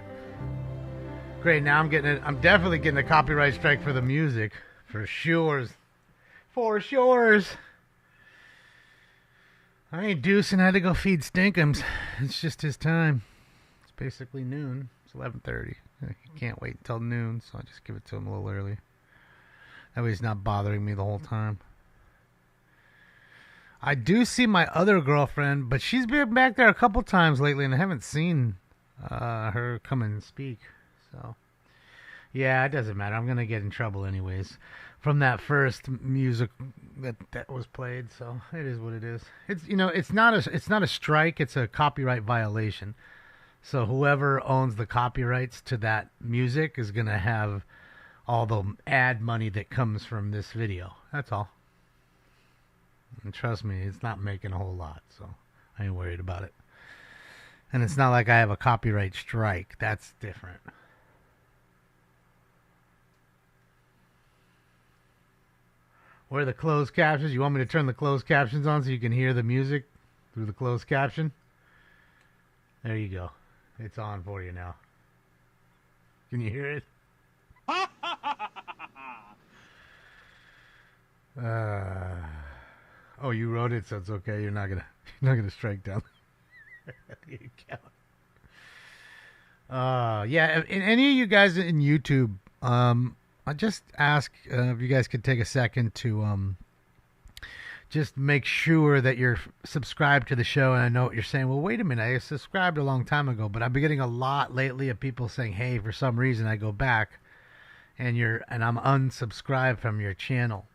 Great, now I'm definitely getting a copyright strike for the music. For sure. For sure. I ain't deucing, I had to go feed Stinkums. It's just his time. It's basically noon. It's 11:30. He can't wait until noon, so I just give it to him a little early. That way he's not bothering me the whole time. I do see my other girlfriend, but she's been back there a couple times lately, and I haven't seen her come and speak. So, yeah, it doesn't matter. I'm going to get in trouble anyways from that first music that was played, so it is what it is. It's it's not a strike, it's a copyright violation. So whoever owns the copyrights to that music is going to have all the ad money that comes from this video. That's all. And trust me, it's not making a whole lot, so I ain't worried about it. And it's not like I have a copyright strike. That's different. Where are the closed captions? You want me to turn the closed captions on so you can hear the music through the closed caption? There you go. It's on for you now. Can you hear it? Oh, you wrote it, so it's okay. You're not gonna strike down the account. Yeah. And any of you guys in YouTube, I just ask if you guys could take a second to just make sure that you're subscribed to the show. And I know what you're saying. Well, wait a minute. I subscribed a long time ago, but I've been getting a lot lately of people saying, "Hey, for some reason I go back and I'm unsubscribed from your channel."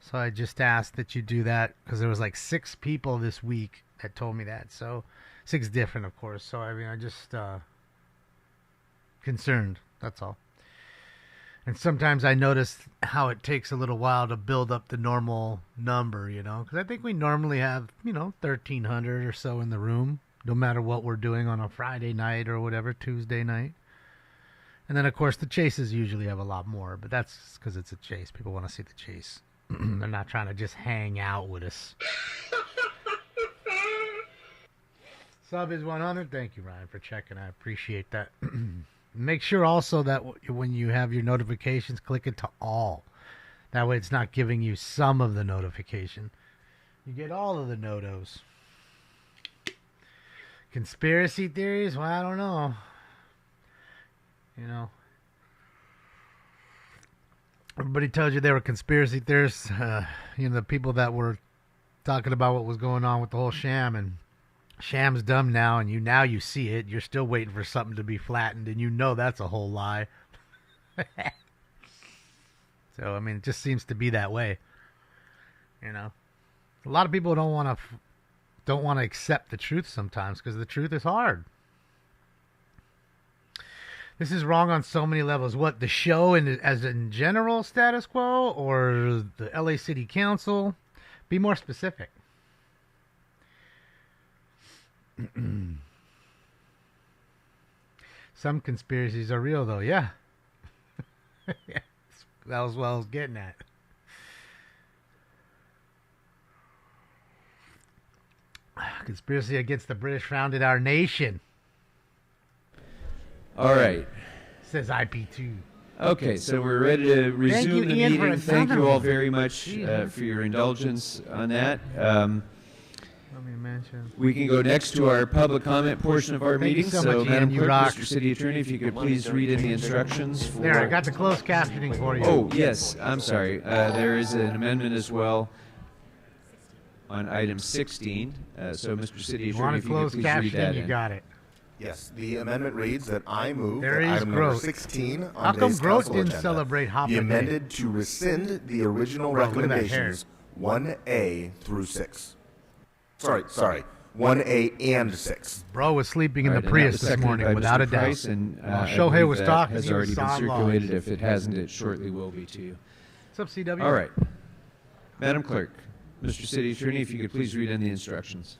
So I just asked that you do that because there was like 6 people this week that told me that. So 6 different, of course. So I mean, I just concerned. That's all. And sometimes I notice how it takes a little while to build up the normal number, because I think we normally have, 1,300 or so in the room, no matter what we're doing on a Friday night or whatever, Tuesday night. And then, of course, the chases usually have a lot more, but that's because it's a chase. People want to see the chase. They're not trying to just hang out with us. Sub is 100. Thank you, Ryan, for checking. I appreciate that. Make sure also that when you have your notifications, click it to all. That way it's not giving you some of the notification. You get all of the notos. Conspiracy theories? Well, I don't know. Everybody tells you they were conspiracy theorists. The people that were talking about what was going on with the whole sham, and Sham's dumb now, and you see it. You're still waiting for something to be flattened, and that's a whole lie. So, I mean, it just seems to be that way. A lot of people don't want to accept the truth sometimes because the truth is hard. This is wrong on so many levels. What, the show as in general status quo, or the LA City Council? Be more specific. Some conspiracies are real, though. Yeah. Yeah, that was what I was getting at. Conspiracy against the British founded our nation. All right. Says IP2. Okay, so we're ready to resume the Ian, meeting. Thank you all very much for your indulgence on that. We can go next to our public comment portion of our meeting. So, Madam Clerk, Mr. City Attorney, if you could please read in the instructions. There, I got the closed captioning for you. Oh, yes, I'm sorry. There is an amendment as well on item 16. So, Mr. City Attorney, if you could please read that in. You got it. Yes, the amendment reads that I move there that item number Gross. 16 on How come today's Gross council didn't agenda celebrate Hapa be Day? amended to rescind the original recommendations 1A through 6. Sorry, 1A and 6. Bro was sleeping in the Prius this morning, without a doubt. And, while Shohei was talking, has he was already been sawing circulated. logs. If it hasn't, it shortly will be to you. What's up, CW? All right. Madam Clerk, Mr. City Attorney, if you could please read in the instructions.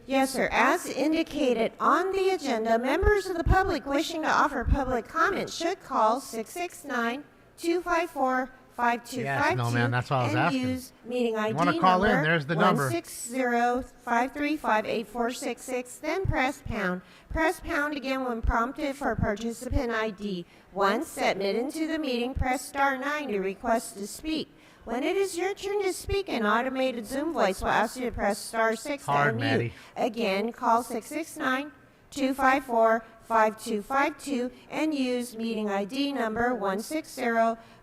Yes, sir. As indicated on the agenda, members of the public wishing to offer public comment should call 669-254-5685 5252 Yes, no, man, that's what I was and asking. use meeting ID wanna call in, number there's the number. 160-535-8466, then press pound. Press pound again when prompted for participant ID. Once admitted to the meeting, press star 9 to request to speak. When it is your turn to speak, an automated Zoom voice will ask you to press star 6 to Hard, unmute. Maddie. Again, call 669-254-5252 and use meeting ID number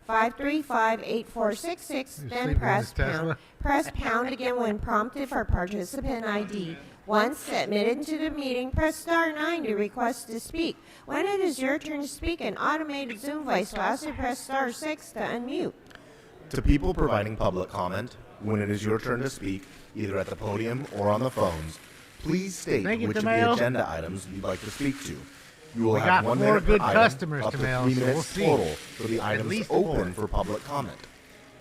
160-535-8466, then sleeping press in this Tesla? pound. Press pound again when prompted for participant ID. Once admitted to the meeting, press star 9 to request to speak. When it is your turn to speak, an automated Zoom voice will ask you to press star 6 to unmute. To people providing public comment, when it is your turn to speak, either at the podium or on the phones, please state Thank you, which of the Tamayo. agenda items you'd like to speak to. You will We have got 1 4 minute good per item, customers, up to Tamayo, 3 so minutes we'll see. total for the At items least open 4. for public comment.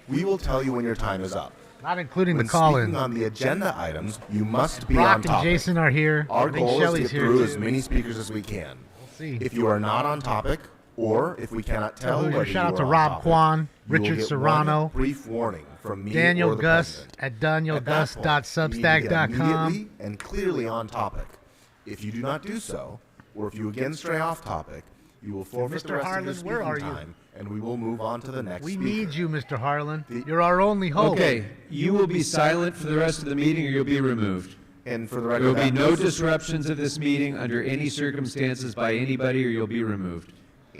We will tell you when your time is up. Not including When the call-in. speaking on the agenda items, you must be Brock on and topic. Jason are here. Our I think goal Shelley's is to here get through too. as many speakers as we can. We'll see. If you are not on topic, or if we cannot tell Hoosier, whether shout you out to are on Rob topic, Kwan, you will Richard get Serrano, one brief warning from me Daniel or the Gus president. at At that point, you need to get danielgus.substack.com. immediately and clearly on topic. If you do not do so, or if you again stray off topic, you will forfeit the Mr. rest Harlan, of your where speaking are you? time, and we will move on to the next We speaker. need you, Mr. Harlan. You're our only hope. Okay, you will be silent for the rest of the meeting or you'll be removed. And for the There record, will be that no was- disruptions of this meeting under any circumstances by anybody or you'll be removed.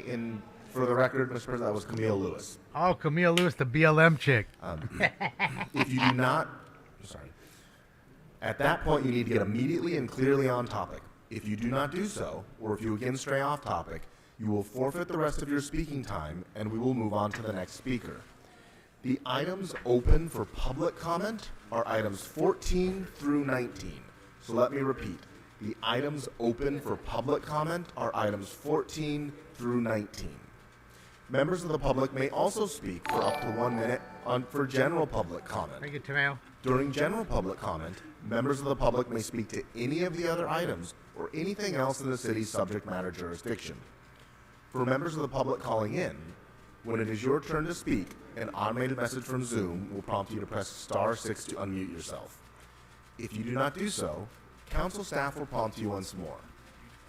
And for the record, Mr. President, that was Camille Lewis. Oh, Camille Lewis, the BLM chick. If you do not, sorry. At that point, you need to get immediately and clearly on topic. If you do not do so, or if you again stray off topic, you will forfeit the rest of your speaking time, and we will move on to the next speaker. The items open for public comment are items 14 through 19. So let me repeat. The items open for public comment are items 14 through 19. Members of the public may also speak for up to 1 minute for general public comment. Thank you, Tamayo. During general public comment, members of the public may speak to any of the other items or anything else in the city's subject matter jurisdiction. For members of the public calling in, when it is your turn to speak, an automated message from Zoom will prompt you to press star 6 to unmute yourself. If you do not do so, council staff will prompt you once more.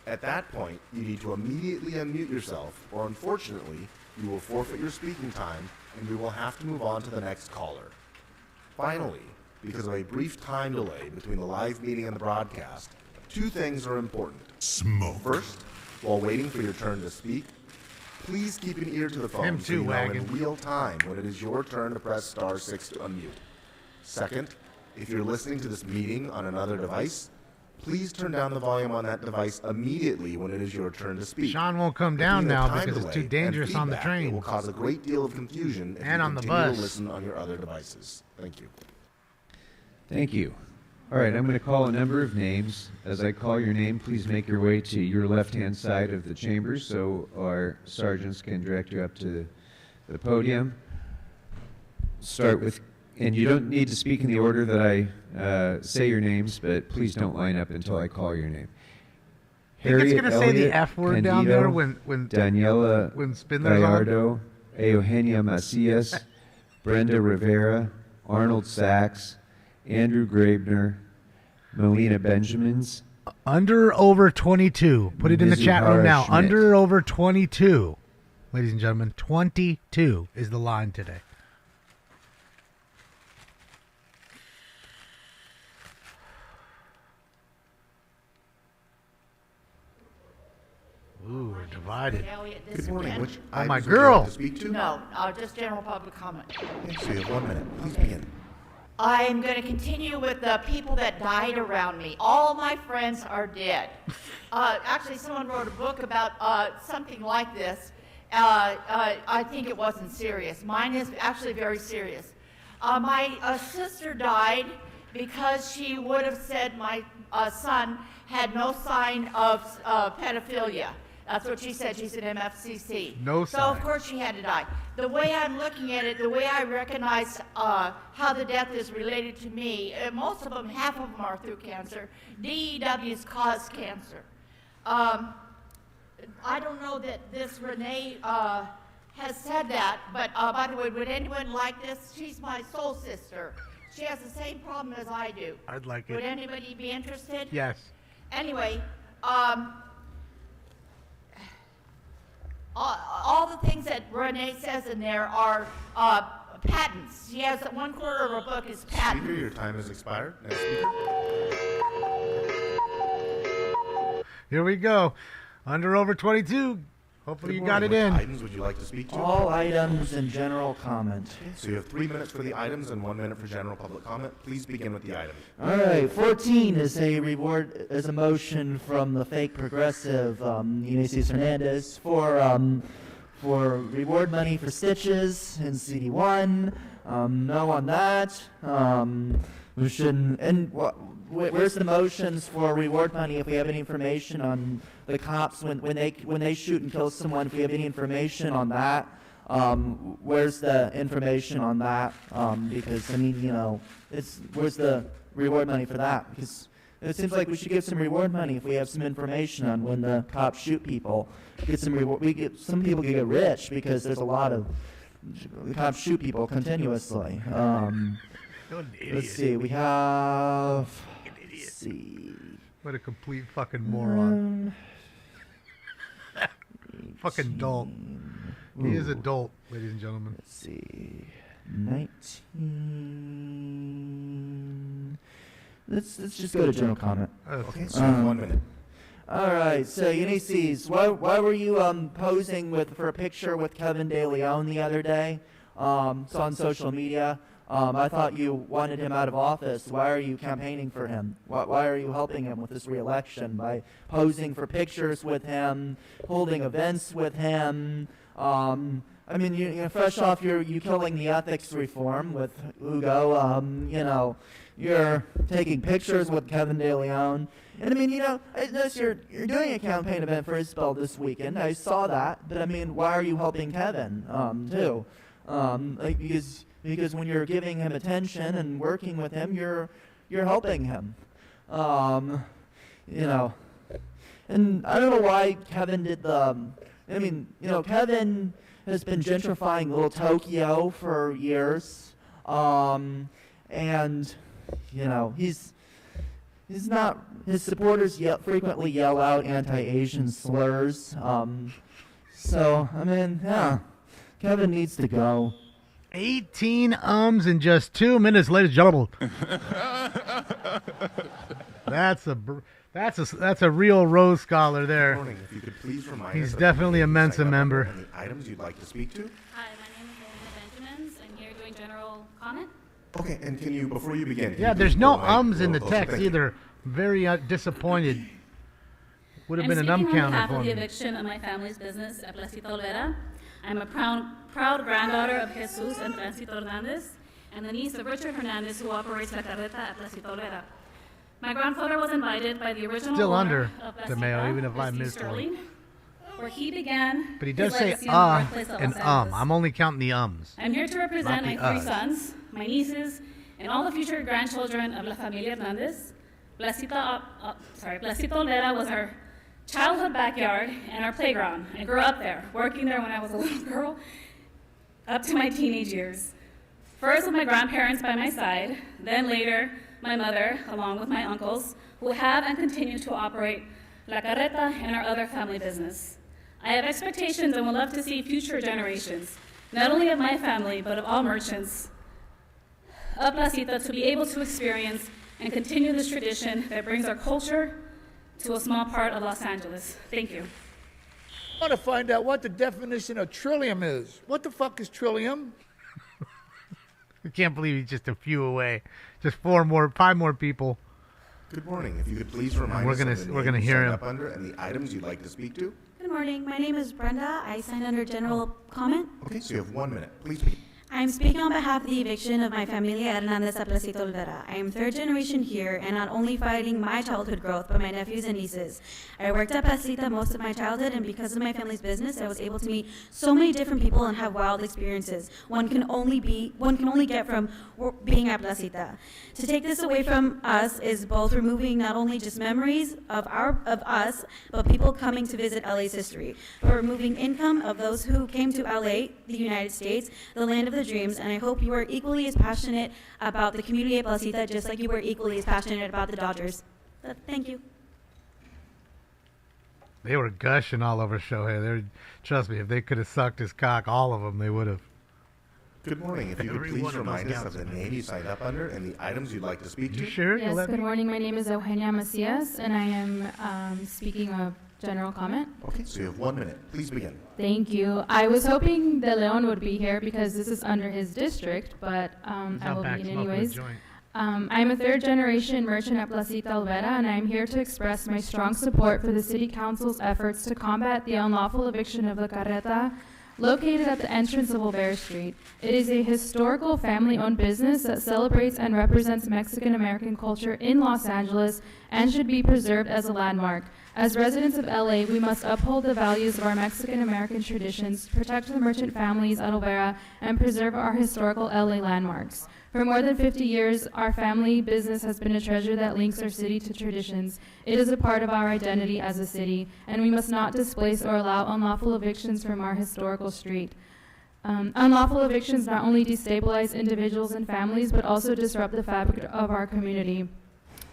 At that point, you need to immediately unmute yourself, or unfortunately, you will forfeit your speaking time and we will have to move on to the next caller. Finally, because of a brief time delay between the live meeting and the broadcast, 2 things are important. Smoke. First, while waiting for your turn to speak, please keep an ear to the phone Him so too, you know Wagon. in real time when it is your turn to press star 6 to unmute. Second, if you're listening to this meeting on another device, please turn down the volume on that device immediately when it is your turn to speak. Sean won't come down Between the now time because it's delay too dangerous and on the feedback, It train. will cause a great deal of confusion if And you on the continue bus. to listen on your other devices. Thank you. Thank you. All right, I'm going to call a number of names. As I call your name, please make your way to your left-hand side of the chamber so our sergeants can direct you up to the podium. Start with, and you don't need to speak in the order that I say your names, but please don't line up until I call your name. Think it's gonna say the Elliott F word Candido, down there when Daniela when Spindler's on? Gallardo, Eugenia Macias, Brenda Rivera, Arnold Sachs, Andrew Grabner, Melina Benjamins. Under or over 22. Put it in the chat room Mizuhara now. Schmidt. Under or over 22. Ladies and gentlemen, 22 is the line today. Ooh, we're divided. Elliott, this Good morning. again. Which Oh, my items would you girl. like to speak to? No, just general public comment. Yes, we have 1 minute. Please begin. I'm going to continue with the people that died around me. All my friends are dead. Actually, someone wrote a book about something like this. I think it wasn't serious. Mine is actually very serious. My sister died because she would have said my son had no sign of pedophilia. That's what she said. She's an MFCC. No So, sign. of course, she had to die. The way I'm looking at it, the way I recognize how the death is related to me, most of them, half of them are through cancer. DEWs cause cancer. I don't know that this Renee has said that, but by the way, would anyone like this? She's my soul sister. She has the same problem as I do. I'd like it. Would anybody be interested? Yes. Anyway, all the things that Renee says in there are patents. She has 1/4 of her book is patents. Speaker, your time has expired. Next speaker. Here we go. Under over 22. Hopefully you got it Which in. items would you like to speak to? All items and general comment. So you have 3 minutes for the items and 1 minute for general public comment. Please begin with the item. All right, 14 is a motion from the fake progressive Eunice Hernandez for reward money for stitches in CD1. No on that. We shouldn't. And where's the motions for reward money if we have any information on the cops when they shoot and kill someone? If we have any information on that, where's the information on that? Because I mean, where's the reward money for that? Because it seems like we should give some reward money if we have some information on when the cops shoot people. Get some reward. Some people can get rich because there's a lot of the cops shoot people continuously. Let's see. We have. Let's see. What a complete fucking moron. Fucking dolt. He is a dolt, ladies and gentlemen. Let's see. 19. Let's just go to general comment. Okay, so 1 minute. All right, so Eunice, why were you posing for a picture with Kevin De Leon the other day? It's on social media. I thought you wanted him out of office. Why are you campaigning for him? Why are you helping him with this re-election by posing for pictures with him, holding events with him? I mean, you fresh off you killing the ethics reform with Hugo. You're taking pictures with Kevin De Leon. And I mean, I notice you're doing a campaign event for Isabel this weekend. I saw that, but I mean, why are you helping Kevin too? Because when you're giving him attention and working with him, you're helping him. And I don't know why Kevin did Kevin has been gentrifying Little Tokyo for years, and he's not. His supporters frequently yell out anti-Asian slurs. So I mean, yeah, Kevin needs to go. 18 in just 2 minutes, ladies and gentlemen. That's a real Rose Scholar there. Good morning. If you could please remind He's us definitely a Mensa member. And the items you'd like to speak to. Hi, my name is Elena Benjamins. I'm here doing general comment. Okay, and can you, before you begin... Yeah, there's no in the text either. Very disappointed. Would have been an counter for me. I'm speaking on behalf of the eviction of my family's business at Placita Olvera. I'm a proud granddaughter of Jesus and Transito Hernandez, and the niece of Richard Hernandez, who operates La Carreta at Placita Olvera. My grandfather was invited by the original Still owner under of the mail, even if I Steve missed one. Sterling, where he began But he does his say legacy in the birthplace of and Los Angeles. I'm only counting the ums. I'm here to represent my Not the 3 sons, my nieces, and all the future grandchildren of La Familia Hernandez. Placita Olvera was our childhood backyard and our playground. I grew up there, working there when I was a little girl, up to my teenage years. First with my grandparents by my side, then later my mother, along with my uncles, who have and continue to operate La Carreta and our other family business. I have expectations and would love to see future generations, not only of my family, but of all merchants of Placita, to be able to experience and continue this tradition that brings our culture to a small part of Los Angeles. Thank you. I want to find out what the definition of trillium is. What the fuck is trillium? I can't believe he's just a few away. Just 5 more people. Good morning. If you could please remind we're us gonna of the we're name gonna you hear signed him. up under and the items you'd like to speak to. Good morning. My name is Brenda. I signed under general comment. Okay, so you have 1 minute. Please begin. I'm speaking on behalf of the eviction of my familia Hernandez at Placito Olvera. I am third generation here and not only fighting my childhood growth, but my nephews and nieces. I worked at Placita most of my childhood, and because of my family's business, I was able to meet so many different people and have wild experiences one can only get from being at Placita. To take this away from us is both removing not only just memories of us, but people coming to visit LA's history, but removing income of those who came to LA, the United States, the land of the dreams, and I hope you are equally as passionate about the community of Placita just like you were equally as passionate about the Dodgers. Thank you. They were gushing all over Shohei. Trust me, if they could have sucked his cock, all of them, they would have. Good morning. If you could please remind us of the name you signed up under and the items you'd like to speak to. You sure? Yes, good morning. My name is Eugenia Macias, and I am speaking of general comment. Okay, so you have 1 minute. Please begin. Thank you. I was hoping De Leon would be here because this is under his district, but I will be in anyways. I'm a third generation merchant at Placita Olvera, and I'm here to express my strong support for the City Council's efforts to combat the unlawful eviction of the carreta located at the entrance of Olvera Street. It is a historical family-owned business that celebrates and represents Mexican-American culture in Los Angeles and should be preserved as a landmark. As residents of LA, we must uphold the values of our Mexican-American traditions, protect the merchant families at Olvera, and preserve our historical LA landmarks. For more than 50 years, our family business has been a treasure that links our city to traditions. It is a part of our identity as a city, and we must not displace or allow unlawful evictions from our historical street. Unlawful evictions not only destabilize individuals and families, but also disrupt the fabric of our community.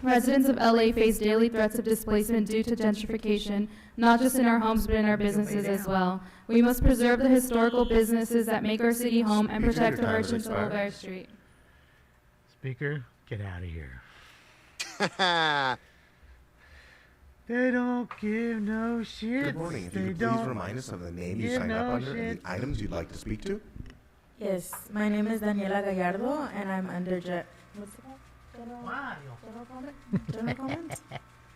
Residents of LA face daily threats of displacement due to gentrification, not just in our homes, but in our businesses as well. We must preserve the historical businesses that make our city home and protect the merchants of Olvera Street. Speaker, get out of here. They don't give no shit. Good morning. If you could please remind us of the name you signed up under and the items you'd like to speak to. Yes, my name is Daniela Gallardo, and I'm under what's it called? General comment?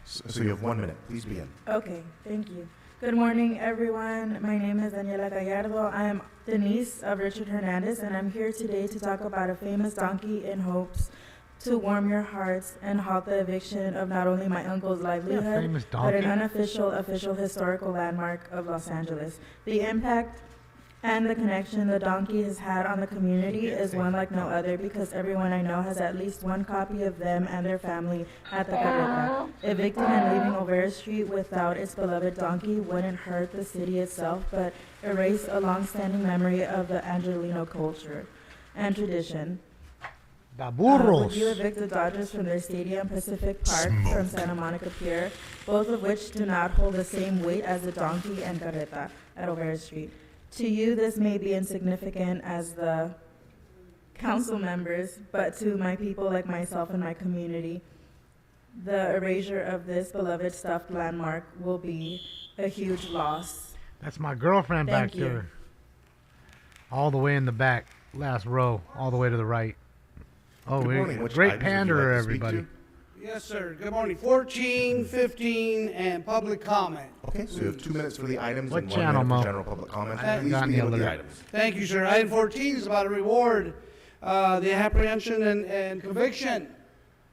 So you have 1 minute. Please begin. Okay, thank you. Good morning, everyone. My name is Daniela Gallardo. I am the niece of Richard Hernandez, and I'm here today to talk about a famous donkey in hopes to warm your hearts and halt the eviction of not only my uncle's livelihood, but an unofficial, official historical landmark of Los Angeles. The impact and the connection the donkey has had on the community is one like no other, because everyone I know has at least one copy of them and their family at the carreta. Evicting and leaving Olvera Street without its beloved donkey wouldn't hurt the city itself, but erase a long-standing memory of the Angelino culture and tradition. Would you evict the Dodgers from their stadium, Pacific Park, from Santa Monica Pier, both of which do not hold the same weight as the donkey and carreta at Olvera Street? To you, this may be insignificant as the council members, but to my people like myself and my community, the erasure of this beloved stuffed landmark will be a huge loss. That's my girlfriend back Thank you. there. All the way in the back, last row, all the way to the right. Oh, Good morning. Which great items would you panderer, like to speak everybody. Yes, sir. Good morning. 14, 15, and public comment. Okay, so you have 2 minutes for the items What and 1 channel, minute for Mo? general public comment. I Please haven't begin with the items. Thank you, sir. Item 14 is about a reward, the apprehension and conviction.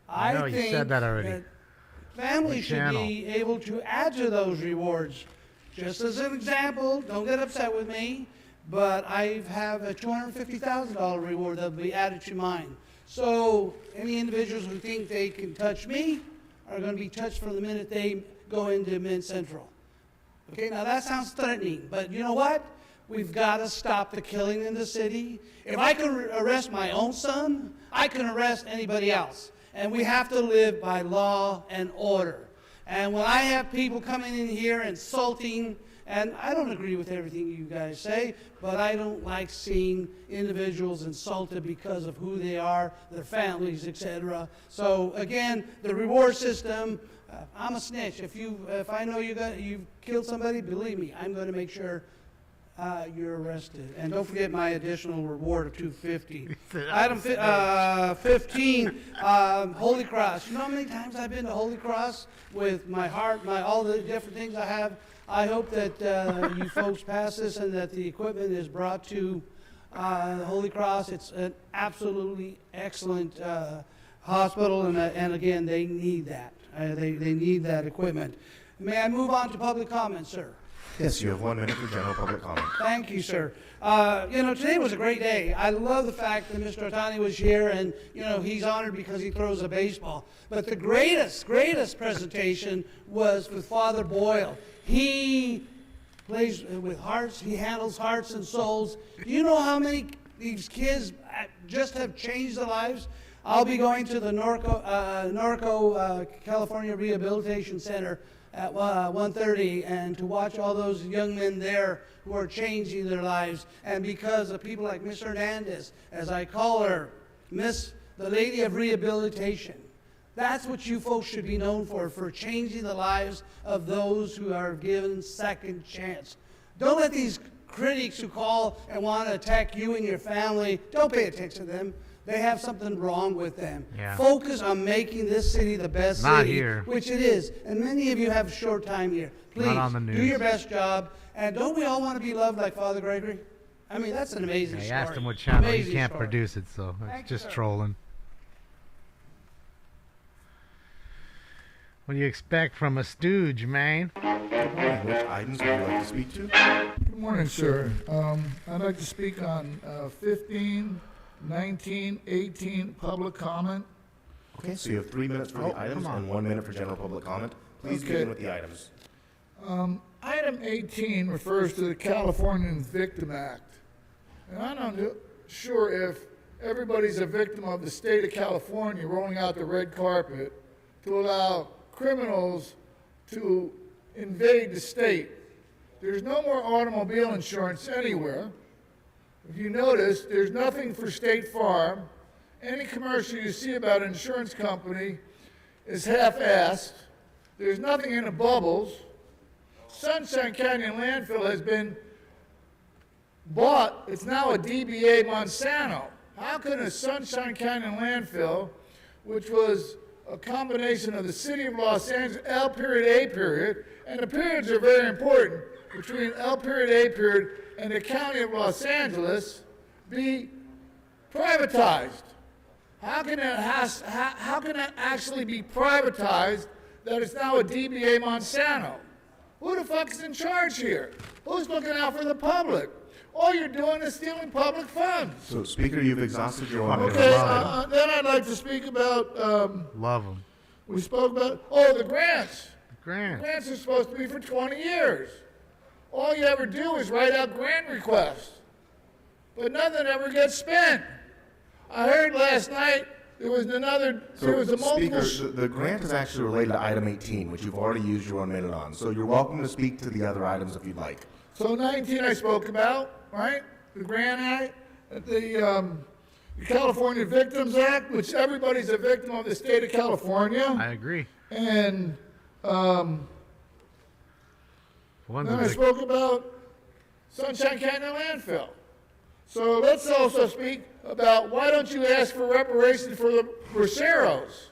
I know, you said that already. That families What should channel? be able to add to those rewards. Just as an example, don't get upset with me, but I have a $250,000 reward that will be added to mine. So any individuals who think they can touch me are going to be touched from the minute they go into Mint Central. Okay, now that sounds threatening, but you know what? We've got to stop the killing in the city. If I can arrest my own son, I can arrest anybody else. And we have to live by law and order. And when I have people coming in here insulting, and I don't agree with everything you guys say, but I don't like seeing individuals insulted because of who they are, their families, etc. So again, the reward system, I'm a snitch. If I know you've killed somebody, believe me, I'm going to make sure you're arrested. And don't forget my additional reward of $250. Item 15, Holy Cross. You know how many times I've been to Holy Cross with my heart, all the different things I have? I hope that you folks pass this and that the equipment is brought to the Holy Cross. It's an absolutely excellent hospital, and again, they need that. They need that equipment. May I move on to public comment, sir? Yes, you have 1 minute for general public comment. Thank you, sir. Today was a great day. I love the fact that Mr. Otani was here, and, he's honored because he throws a baseball. But the greatest presentation was with Father Boyle. He plays with hearts. He handles hearts and souls. Do you know how many these kids just have changed their lives? I'll be going to the Norco, California Rehabilitation Center at 1:30, and to watch all those young men there who are changing their lives. And because of people like Miss Hernandez, as I call her, the Lady of Rehabilitation. That's what you folks should be known for changing the lives of those who are given second chance. Don't let these critics who call and want to attack you and your family, don't pay attention to them. They have something wrong with them. Yeah. Focus on making this city the best Not city, here. which it is. And many of you have a short time here. Please, Not on the news. do your best job. And don't we all want to be loved like Father Gregory? I mean, that's an amazing I story. asked him what channel. Amazing He can't story. produce it, so it's just trolling. What do you expect from a stooge, man? Which items would you like to speak to? Good morning, sir. I'd like to speak on 15, 19, 18 public comment. Okay, so you have 3 minutes for the items and 1 minute for general public comment. Please begin with the items. Item 18 refers to the Californian Victim Act. And I'm not sure if everybody's a victim of the state of California rolling out the red carpet to allow criminals to invade the state. There's no more automobile insurance anywhere. If you notice, there's nothing for State Farm. Any commercial you see about an insurance company is half-assed. There's nothing in the bubbles. Sunshine Canyon landfill has been bought. It's now a DBA Monsanto. How can a Sunshine Canyon landfill, which was a combination of the city of Los Angeles, L period, A period, and the periods are very important, between L period, A period, and the county of Los Angeles, be privatized? How can that actually be privatized that it's now a DBA Monsanto? Who the fuck is in charge here? Who's looking out for the public? All you're doing is stealing public funds. So, Speaker, you've exhausted your 1 minute. Okay, then I'd like to speak about, Love them. we spoke about, the grants. Grants are supposed to be for 20 years. All you ever do is write out grant requests, but nothing ever gets spent. I heard last night there was a multiple... Speaker, the grant is actually related to item 18, which you've already used your 1 minute on. So you're welcome to speak to the other items if you'd like. So 19 I spoke about, right? The Grant Act, the California Victims Act, which everybody's a victim of the state of California. I agree. And then I spoke about Sunshine Canyon landfill. So let's also speak about why don't you ask for reparations for the Braceros?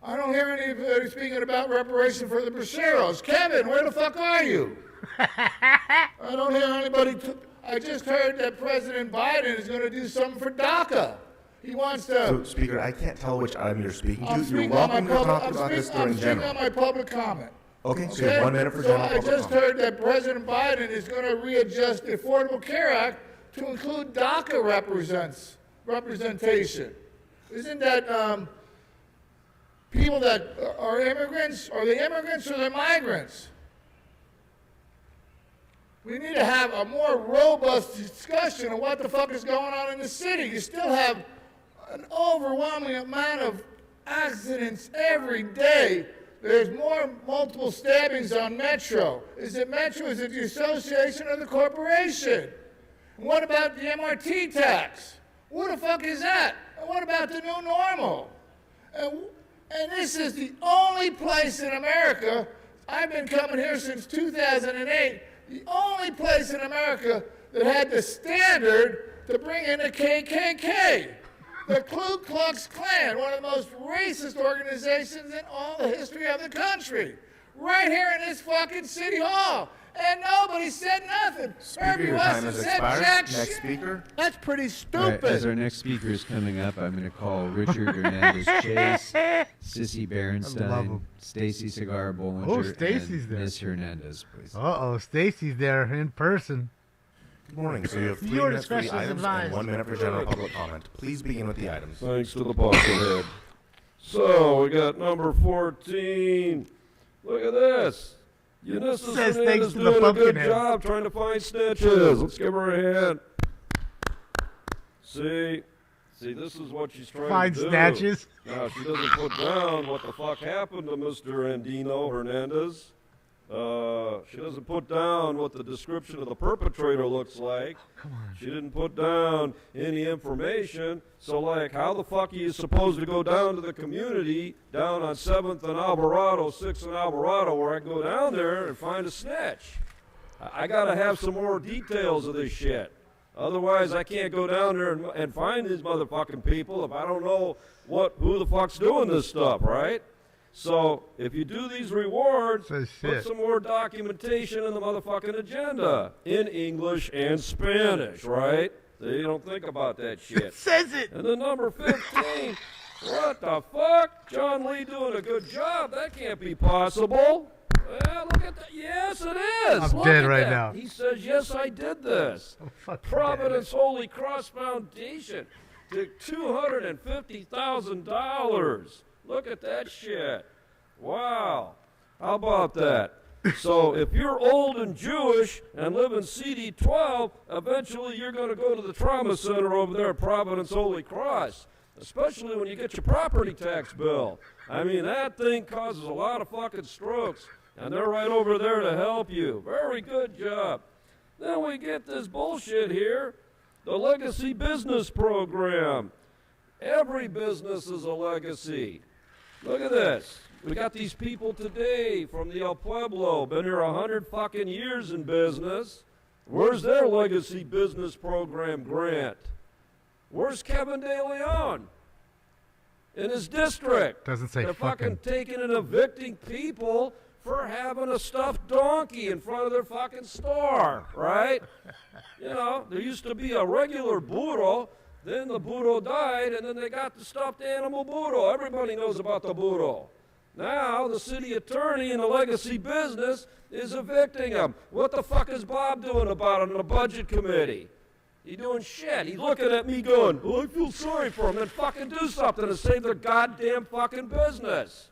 I don't hear anybody speaking about reparation for the Braceros. Kevin, where the fuck are you? I don't hear anybody. I just heard that President Biden is going to do something for DACA. He wants to. So, Speaker, I can't tell which item you're speaking to. You're welcome to talk about this during general. I'm speaking on my public comment. Okay, so you have 1 minute for general public I just comment. heard that President Biden is going to readjust the Affordable Care Act to include DACA representation. Isn't that people that are immigrants? Are they immigrants or they migrants? We need to have a more robust discussion of what the fuck is going on in the city. You still have an overwhelming amount of accidents every day. There's more multiple stabbings on Metro. Is it Metro? Is it the association or the corporation? And what about the MRT tax? What the fuck is that? And what about the new normal? And this is the only place in America, I've been coming here since 2008, the only place in America that had the standard to bring in the KKK. The Ku Klux Klan, one of the most racist organizations in all the history of the country. Right here in this fucking city hall. and nobody said nothing. Speaker, your time has expired. Next speaker. That's pretty All stupid. right, as our next speaker is coming up, I'm going to call Richard Hernandez Chase, Sissy Berenstein, Stacy Cigar Bollinger, Oh, Stacy's and there. Miss Hernandez, please. Uh-oh, Stacy's there in person. Good morning. So you have 3 Viewer minutes for the discretion is items advised. and 1 minute for general public comment. Please begin with the items. Thanks to the bobblehead. So we got number 14. Look at this. Eunice Says Hernandez thanks to the doing a good Pumpkinhead. job trying to find snitches. Let's give her a hand. See, this is what she's trying Find to do. snatches. Now she doesn't put down what the fuck happened to Mr. Andino Hernandez. She doesn't put down what the description of the perpetrator looks like. Come on. She didn't put down any information. So, like, how the fuck are you supposed to go down to the community down on 7th and Alvarado, 6th and Alvarado, where I can go down there and find a snitch? I got to have some more details of this shit. Otherwise, I can't go down there and find these motherfucking people if I don't know who the fuck's doing this stuff, right? So, if you do these rewards, put some more documentation in the motherfucking agenda in English and Spanish, right? They don't think about that shit. Says it. And then number 15, what the fuck? John Lee doing a good job. That can't be possible. Well, look at that. Yes, it is. I'm Look dead at right that. now. He says, yes, I did this. Providence Holy Cross Foundation took $250,000. Look at that shit. Wow. How about that? So if you're old and Jewish and live in CD12, eventually you're going to go to the trauma center over there at Providence Holy Cross, especially when you get your property tax bill. I mean, that thing causes a lot of fucking strokes, and they're right over there to help you. Very good job. Then we get this bullshit here, the Legacy Business Program. Every business is a legacy. Look at this. We got these people today from the El Pueblo, been here 100 fucking years in business. Where's their Legacy Business Program grant? Where's Kevin De Leon? In his district. Doesn't say They're fucking. taking and evicting people for having a stuffed donkey in front of their fucking store, right? You know, there used to be a regular burro, then the burro died, and then they got the stuffed animal burro. Everybody knows about the burro. Now, the city attorney in the legacy business is evicting them. What the fuck is Bob doing about it in the budget committee? He doing shit. He's looking at me going, well, I feel sorry for him. Then fucking do something to save their goddamn fucking business.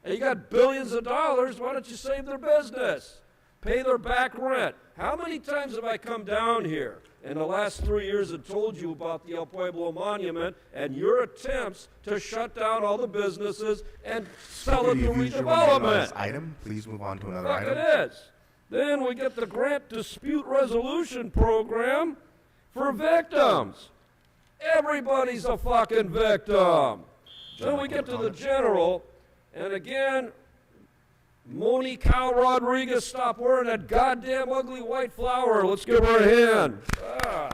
And you got billions of dollars, why don't you save their business? Pay their back rent. How many times have I come down here in the last 3 years and told you about the El Pueblo Monument and your attempts to shut down all the businesses and sell it to redevelopment? Item, please move on to another Fuck item. it is. Then we get the Grant Dispute Resolution Program for victims. Everybody's a fucking victim. Then we get to the general, and again, Moni Cal Rodriguez, stop wearing that goddamn ugly white flower. Let's give her a hand. Ah.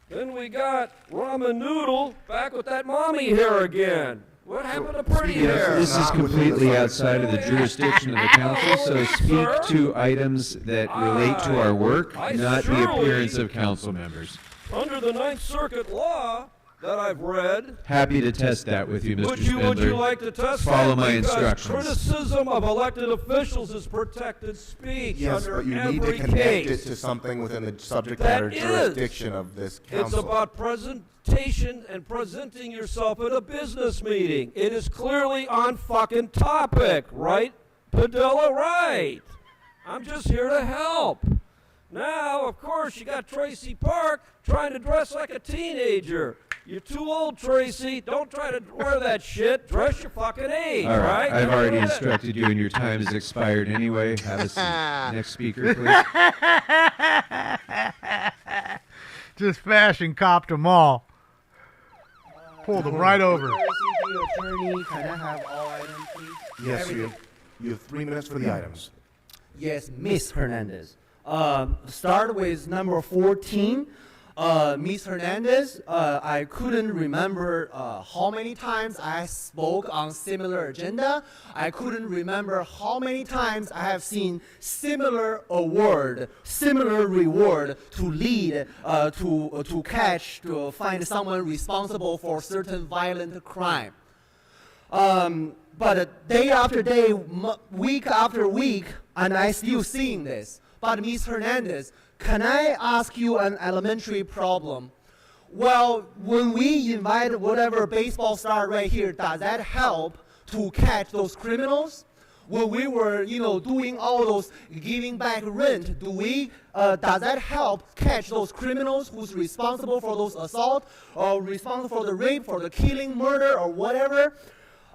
Then we got Ramen Noodle back with that mommy hair again. What happened to pretty hair? This is completely outside of the jurisdiction of the council, so speak to items that relate to our work, not the appearance of council members. Under the Ninth Circuit law that I've read. Happy to test that with you, Mr. Would Spindler. you like to test Follow that? my Because instructions. criticism of elected officials is protected speech Yes, under but you every need to connect case. it to something within the subject That matter is. jurisdiction of this It's council. about presentation and presenting yourself at a business meeting. It is clearly on fucking topic, right? Padilla, right. I'm just here to help. Now, of course, you got Tracy Park trying to dress like a teenager. You're too old, Tracy. Don't try to wear that shit. Dress your fucking age, All right, I've already That's it. instructed you and your time has expired anyway. Have a seat. Next speaker, please. Just fashion copped them all. Pulled them right over. Attorney, can I have all items, please? Yes, you have 3 minutes for the items. Yes, Miss Hernandez. Start with number 14. Ms. Hernandez, I couldn't remember how many times I spoke on similar agenda. I couldn't remember how many times I have seen similar award, similar reward to lead, to catch, to find someone responsible for certain violent crime. But day after day, week after week, and I still seeing this. But Ms. Hernandez, can I ask you an elementary problem? Well, when we invite whatever baseball star right here, does that help to catch those criminals? When we were, doing all those giving back rent, does that help catch those criminals who's responsible for those assault, or responsible for the rape, for the killing, murder, or whatever?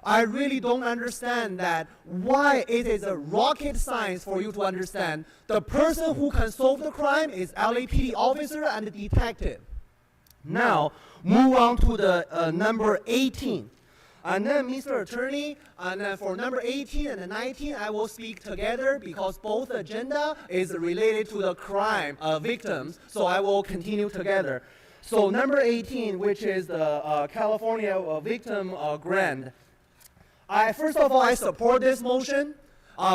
I really don't understand that why it is a rocket science for you to understand the person who can solve the crime is LAPD officer and the detective. Now, move on to the number 18. And then, Mr. Attorney, and then for number 18 and 19, I will speak together because both agenda is related to the crime victims, so I will continue together. So number 18, which is the California victim grant. First of all, I support this motion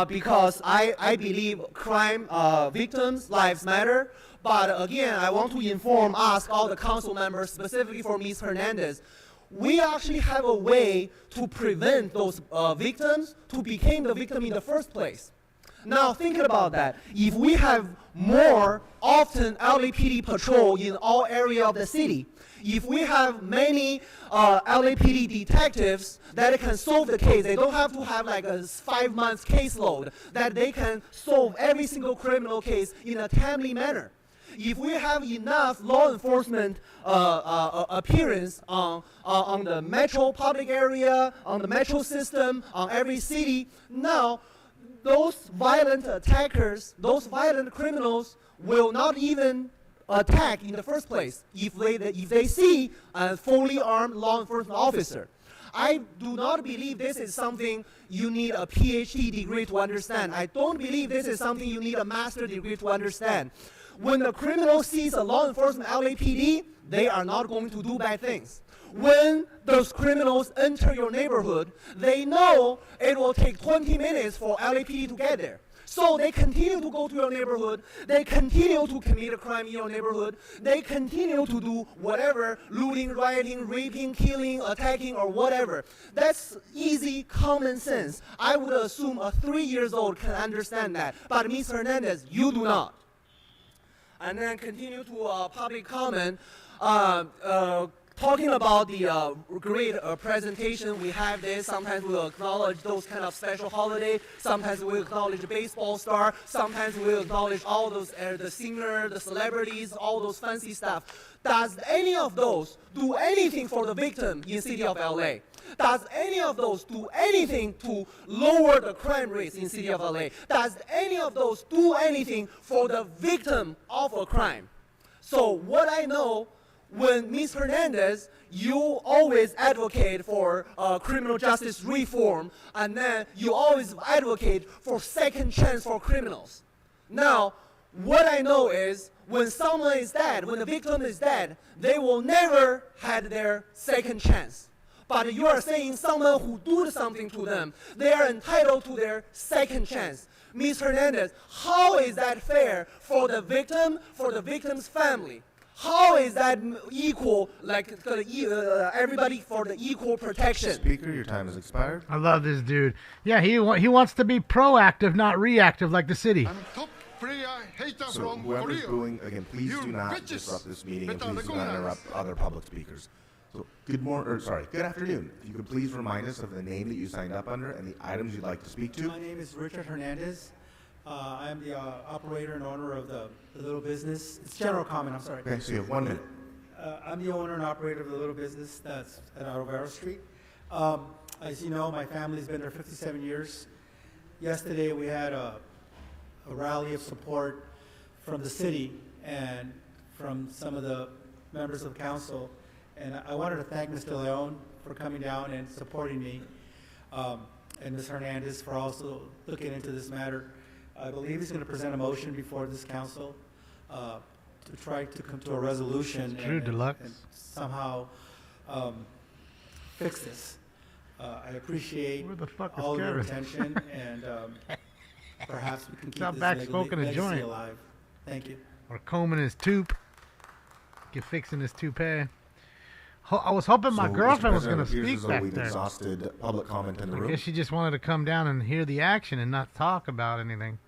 because I believe crime victims' lives matter. But again, I want to ask all the council members, specifically for Ms. Hernandez, we actually have a way to prevent those victims to become the victim in the first place. Now, thinking about that, if we have more often LAPD patrol in all areas of the city, if we have many LAPD detectives that can solve the case, they don't have to have like a 5-month caseload, that they can solve every single criminal case in a timely manner. If we have enough law enforcement appearance on the metro public area, on the metro system, on every city, now those violent attackers, those violent criminals will not even attack in the first place if they see a fully armed law enforcement officer. I do not believe this is something you need a PhD degree to understand. I don't believe this is something you need a master's degree to understand. When the criminal sees a law enforcement LAPD, they are not going to do bad things. When those criminals enter your neighborhood, they know it will take 20 minutes for LAPD to get there. So they continue to go to your neighborhood, they continue to commit a crime in your neighborhood, they continue to do whatever, looting, rioting, raping, killing, attacking, or whatever. That's easy common sense. I would assume a 3-year-old can understand that, but Ms. Hernandez, you do not. And then continue to public comment. Talking about the great presentation, we have this. Sometimes we'll acknowledge those kind of special holiday. Sometimes we'll acknowledge the baseball star. Sometimes we'll acknowledge all those, the singer, the celebrities, all those fancy stuff. Does any of those do anything for the victim in the city of LA? Does any of those do anything to lower the crime rates in the city of LA? Does any of those do anything for the victim of a crime? So what I know, when Ms. Hernandez, you always advocate for criminal justice reform, and then you always advocate for second chance for criminals. Now, what I know is when someone is dead, when the victim is dead, they will never have their second chance. But you are saying someone who do something to them, they are entitled to their second chance. Ms. Hernandez, how is that fair for the victim, for the victim's family? How is that equal, like everybody for the equal protection? Speaker, your time has expired. I love this dude. Yeah, he wants to be proactive, not reactive like the city. So whoever's booing, again, please do not disrupt this meeting, and please do not interrupt other public speakers. So good afternoon. If you could please remind us of the name that you signed up under and the items you'd like to speak to. My name is Richard Hernandez. I am the operator and owner of the little business. It's general comment, I'm sorry. Okay, so you have 1 minute. I'm the owner and operator of the little business that's at Arovero Street. As you know, my family's been there 57 years. Yesterday we had a rally of support from the city and from some of the members of council. And I wanted to thank Mr. Leon for coming down and supporting me, and Ms. Hernandez for also looking into this matter. I believe he's going to present a motion before this council to try to come to a resolution and somehow fix this. I appreciate all your attention, and perhaps we can keep this legacy alive. Thank you. Or combing his toupee. Get fixing his toupee. I was hoping my girlfriend was going to speak back there. Exhausted public comment in the room. I guess she just wanted to come down and hear the action and not talk about anything.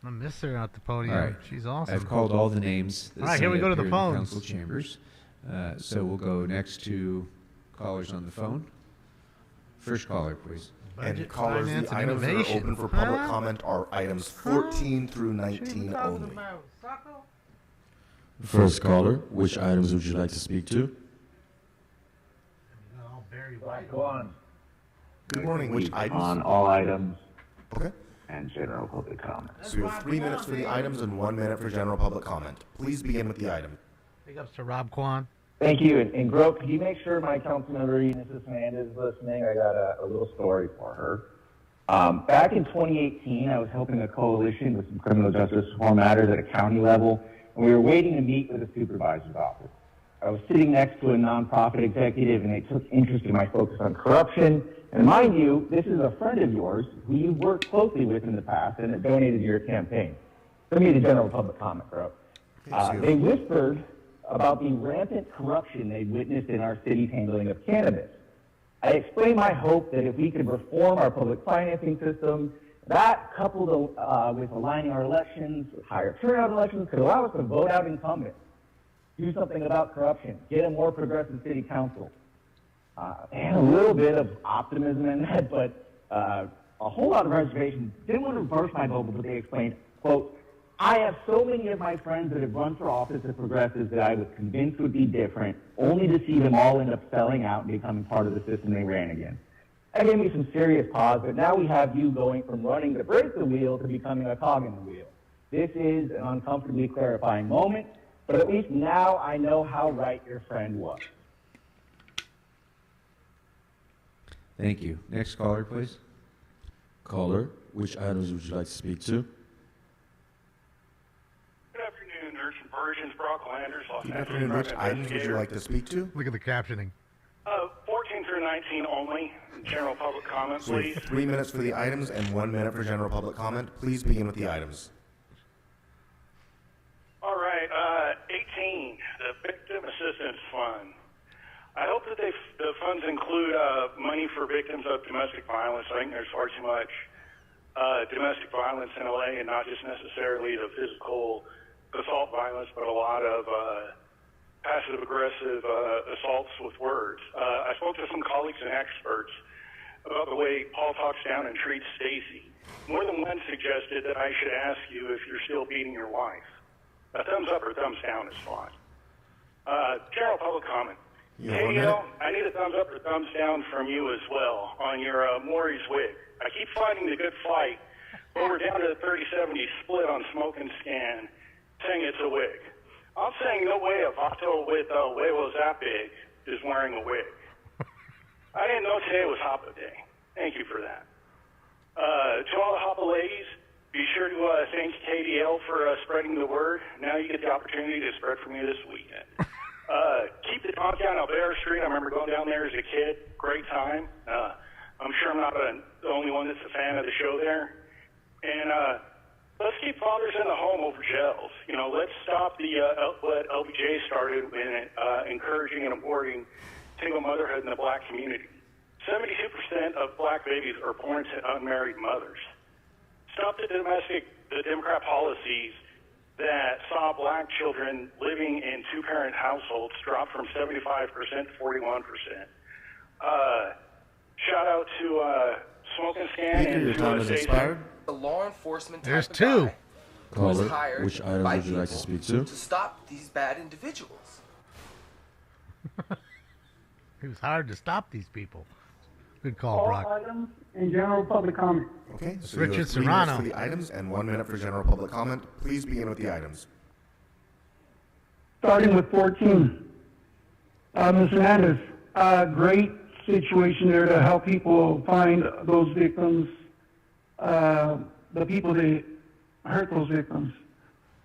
I miss her at the podium. All right. She's awesome. I've called all the names. All right, here we go to the phones. Council chambers. So we'll go next to callers on the phone. First caller, please. And callers, the items that are open for public comment are items 14 through 19 only. First caller, which items would you like to speak to? Go on. Good morning. Which items? On all items. Okay. And general public comment. So you have 3 minutes for the items and 1 minute for general public comment. Please begin with the item. Big ups to Rob Kwan. Thank you. And Gro, could you make sure my council member, Mrs. Hernandez, is listening? I got a little story for her. Back in 2018, I was helping a coalition with some criminal justice reform matters at a county level, and we were waiting to meet with the supervisor's office. I was sitting next to a nonprofit executive, and they took interest in my focus on corruption. And mind you, this is a friend of yours who you've worked closely with in the past and that donated to your campaign. Let me the general public comment, Gro. They whispered about the rampant corruption they witnessed in our city's handling of cannabis. I explained my hope that if we could reform our public financing system, that coupled with aligning our elections with higher turnout elections could allow us to vote out incumbents, do something about corruption, get a more progressive city council. And a little bit of optimism in that, but a whole lot of reservations. Didn't want to burst my bubble, but they explained, quote, I have so many of my friends that have run for office as progressives that I was convinced would be different, only to see them all end up selling out and becoming part of the system they ran against. That gave me some serious pause, but now we have you going from running to break the wheel to becoming a cog in the wheel. This is an uncomfortably clarifying moment, but at least now I know how right your friend was. Thank you. Next caller, please. Caller, which items would you like to speak to? Good afternoon, nerds and virgins, Brock Landers, Los Good Angeles. afternoon. Which items would you like to speak to? Look at the captioning. 14 through 19 only. General public comment, So we please. have 3 minutes for the items and 1 minute for general public comment. Please begin with the items. All right, 18, the Victim Assistance Fund. I hope that the funds include money for victims of domestic violence. I think there's far too much domestic violence in LA, and not just necessarily the physical assault violence, but a lot of passive-aggressive assaults with words. I spoke to some colleagues and experts about the way Paul talks down and treats Stacy. More than one suggested that I should ask you if you're still beating your wife. A thumbs up or thumbs down is fine. General public comment. KDL, I need a thumbs up or thumbs down from you as well on your Maury's wig. I keep finding the good fight, but we're down to the 30-70 split on Smoke and Scan, saying it's a wig. I'm saying no way a vato with huevos that big is wearing a wig. I didn't know today was Hapa Day. Thank you for that. To all the Hapa ladies, be sure to thank KDL for spreading the word. Now you get the opportunity to spread for me this weekend. Keep the donkey on Alvaro Street. I remember going down there as a kid. Great time. I'm sure I'm not the only one that's a fan of the show there. And let's keep fathers in the home over jails. You know, let's stop what LBJ started in encouraging and aborting single motherhood in the black community. 72% of black babies are born to unmarried mothers. Stop the Democrat policies that saw black children living in two-parent households drop from 75% to 41%. Shout out to Smoke and Scan and to Stacey. The law enforcement There's type of two. guy who was Caller, hired which items by would you like to people speak to? to stop these bad individuals. It was hard to stop these people. Good call, All Brock. items and general public comment. Okay, so Richard you have 3 Serrano. minutes for the items and 1 minute for general public comment. Please begin with the items. Starting with 14. Ms. Hernandez, great situation there to help people find those victims, the people that hurt those victims.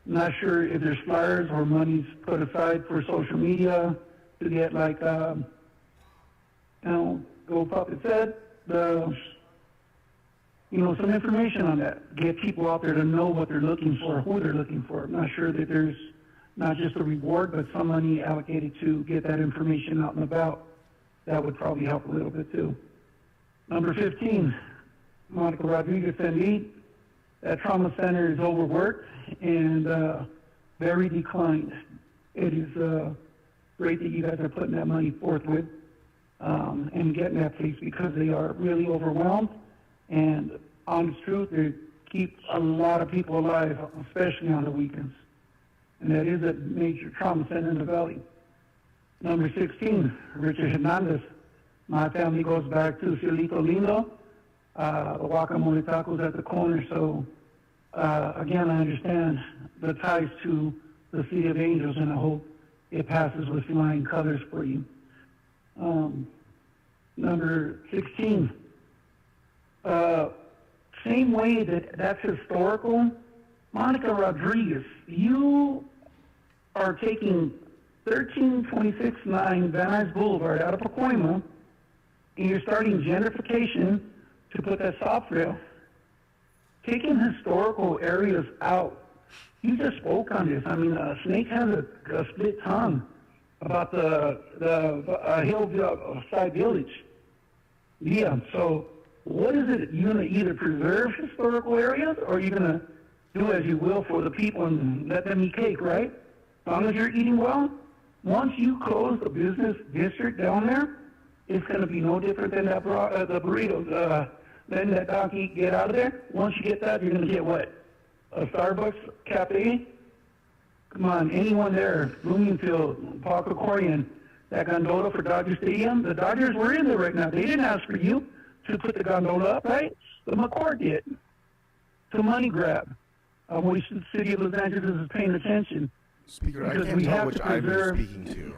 Not sure if there's flyers or money's put aside for social media to get like, Go Puppet said, some information on that. Get people out there to know what they're looking for, who they're looking for. I'm not sure that there's not just a reward, but some money allocated to get that information out and about. That would probably help a little bit too. Number 15, Monica Rodriguez said, that trauma center is overworked and very declined. It is great that you guys are putting that money forth with and getting that place because they are really overwhelmed. And honest truth, they keep a lot of people alive, especially on the weekends. And that is a major trauma center in the valley. Number 16, Richard Hernandez. My family goes back to Cielito Lindo, the guacamole tacos at the corner. So, again, I understand the ties to the City of Angels, and I hope it passes with flying colors for you. Number 16, same way that's historical. Monica Rodriguez, you are taking 13269 Van Nuys Boulevard out of Pacoima, and you're starting gentrification to put that soft rail. Taking historical areas out. You just spoke on this. I mean, Snake has a split tongue about the hillside village. Yeah, so what is it? You're going to either preserve historical areas or you're going to do as you will for the people and let them eat cake, right? As long as you're eating well, once you close the business district down there, it's going to be no different than that the burritos. Letting that donkey get out of there. Once you get that, you're going to get what? A Starbucks cafe? Come on, anyone there, Bloomingfield, Paul Corcoran, that gondola for Dodger Stadium, the Dodgers were in there right now. They didn't ask for you to put the gondola up, right? The McCord did. It's a money grab. I wish the city of Los Angeles is paying attention. Speaker, I can't tell which item you're speaking to.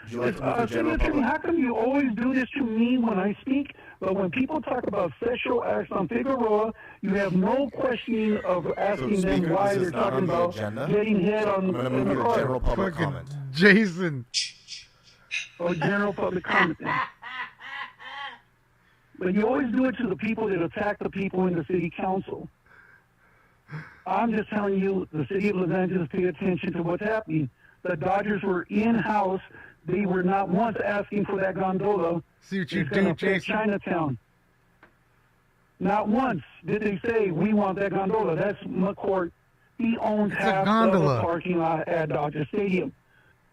Would you like to move to general public? How come you always do this to me when I speak, but when people talk about sexual acts on Figueroa, you have no questioning of asking them why they're talking about getting head on I'm going to move you to general public comment. Jason. Oh, general public comment then. But you always do it to the people that attack the people in the city council. I'm just telling you, the city of Los Angeles, pay attention to what's happening. The Dodgers were in-house. They were not once asking for that gondola. See what you do, Jason. Chinatown. Not once did they say, we want that gondola. That's McCourt. He owns half of the parking lot at Dodger Stadium.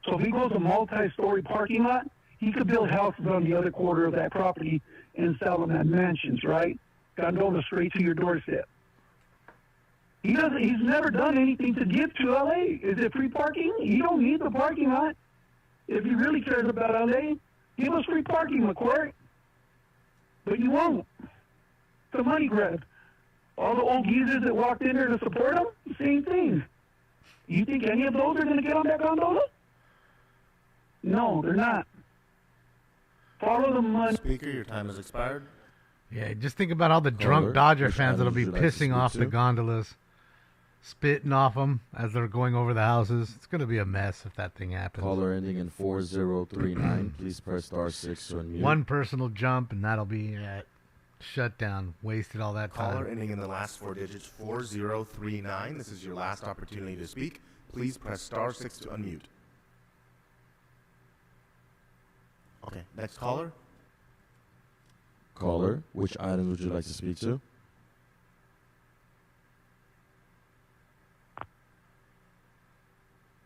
So if he goes a multi-story parking lot, he could build houses on the other quarter of that property and sell them as mansions, right? Gondola straight to your doorstep. He's never done anything to give to LA. Is it free parking? You don't need the parking lot. If he really cares about LA, give us free parking, McCourt. But you won't. It's a money grab. All the old geezers that walked in there to support him, same thing. You think any of those are going to get on that gondola? No, they're not. Follow the money. Speaker, your time has expired. Yeah, just think about all the drunk Dodger fans that'll be pissing off the gondolas, spitting off them as they're going over the houses. It's going to be a mess if that thing happens. Caller ending in 4039. Please press *6 to unmute. One person will jump, and that'll be shut down. Wasted all that time. Caller ending in the last four digits, 4039. This is your last opportunity to speak. Please press *6 to unmute. Okay, next caller. Caller, which items would you like to speak to?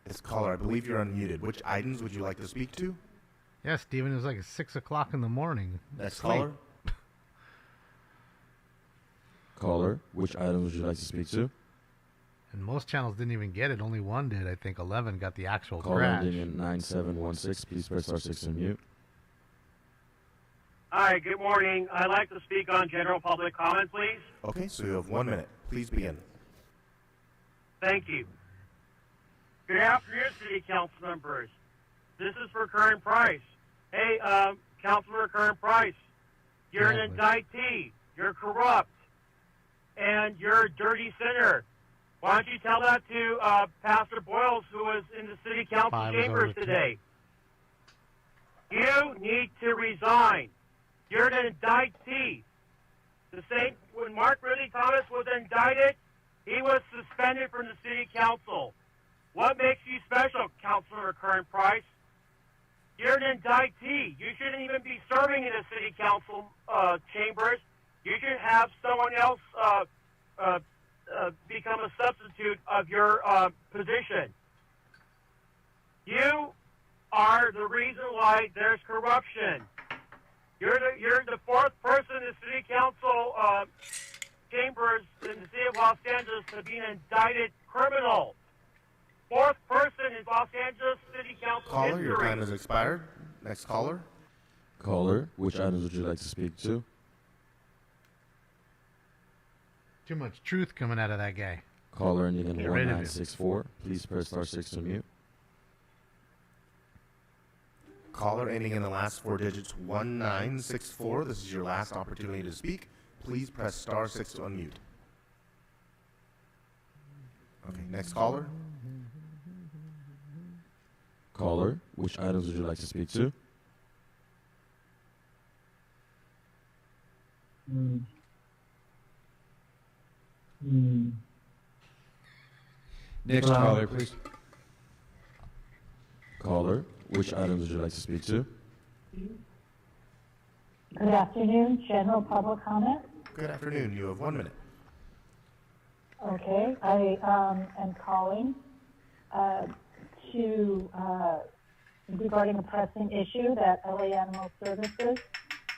Yes, caller, I believe you're unmuted. Which items would you like to speak to? Yeah, Steven, it was like 6 o'clock in the morning. Next caller. Caller, which items would you like to speak to? And most channels didn't even get it. Only one did. I think 11 got the actual Caller crash. ending in 9716. Please press *6 to unmute. Hi, good morning. I'd like to speak on general public comment, please. Okay, so you have 1 minute. Please begin. Thank you. Good afternoon, City Council members. This is for Current Price. Hey, Councilor Current Price, you're an indictee. You're corrupt. And you're a dirty sinner. Why don't you tell that to Pastor Boyles, who was in the city council chambers today? You need to resign. You're an indictee. The same when Mark Ridley Thomas was indicted, he was suspended from the city council. What makes you special, Councilor Kern-Price? You're an indictee. You shouldn't even be serving in the city council chambers. You should have someone else become a substitute of your position. You are the reason why there's corruption. You're the fourth person in the city council chambers in the city of Los Angeles to be an indicted criminal. Fourth person in Los Angeles City Council Caller, history. your time has expired. Next caller. Caller, which items would you like to speak to? Too much truth coming out of that guy. Caller ending in Get rid of him. 1964. Please press *6 to mute. Caller ending in the last 4 digits 1964. This is your last opportunity to speak. Please press *6 to unmute. Okay, next caller. Caller, which items would you like to speak to? Next caller, please. Caller, which items would you like to speak to? Good afternoon, general public comment. Good afternoon. You have 1 minute. Okay, I am calling regarding a pressing issue that LA Animal Services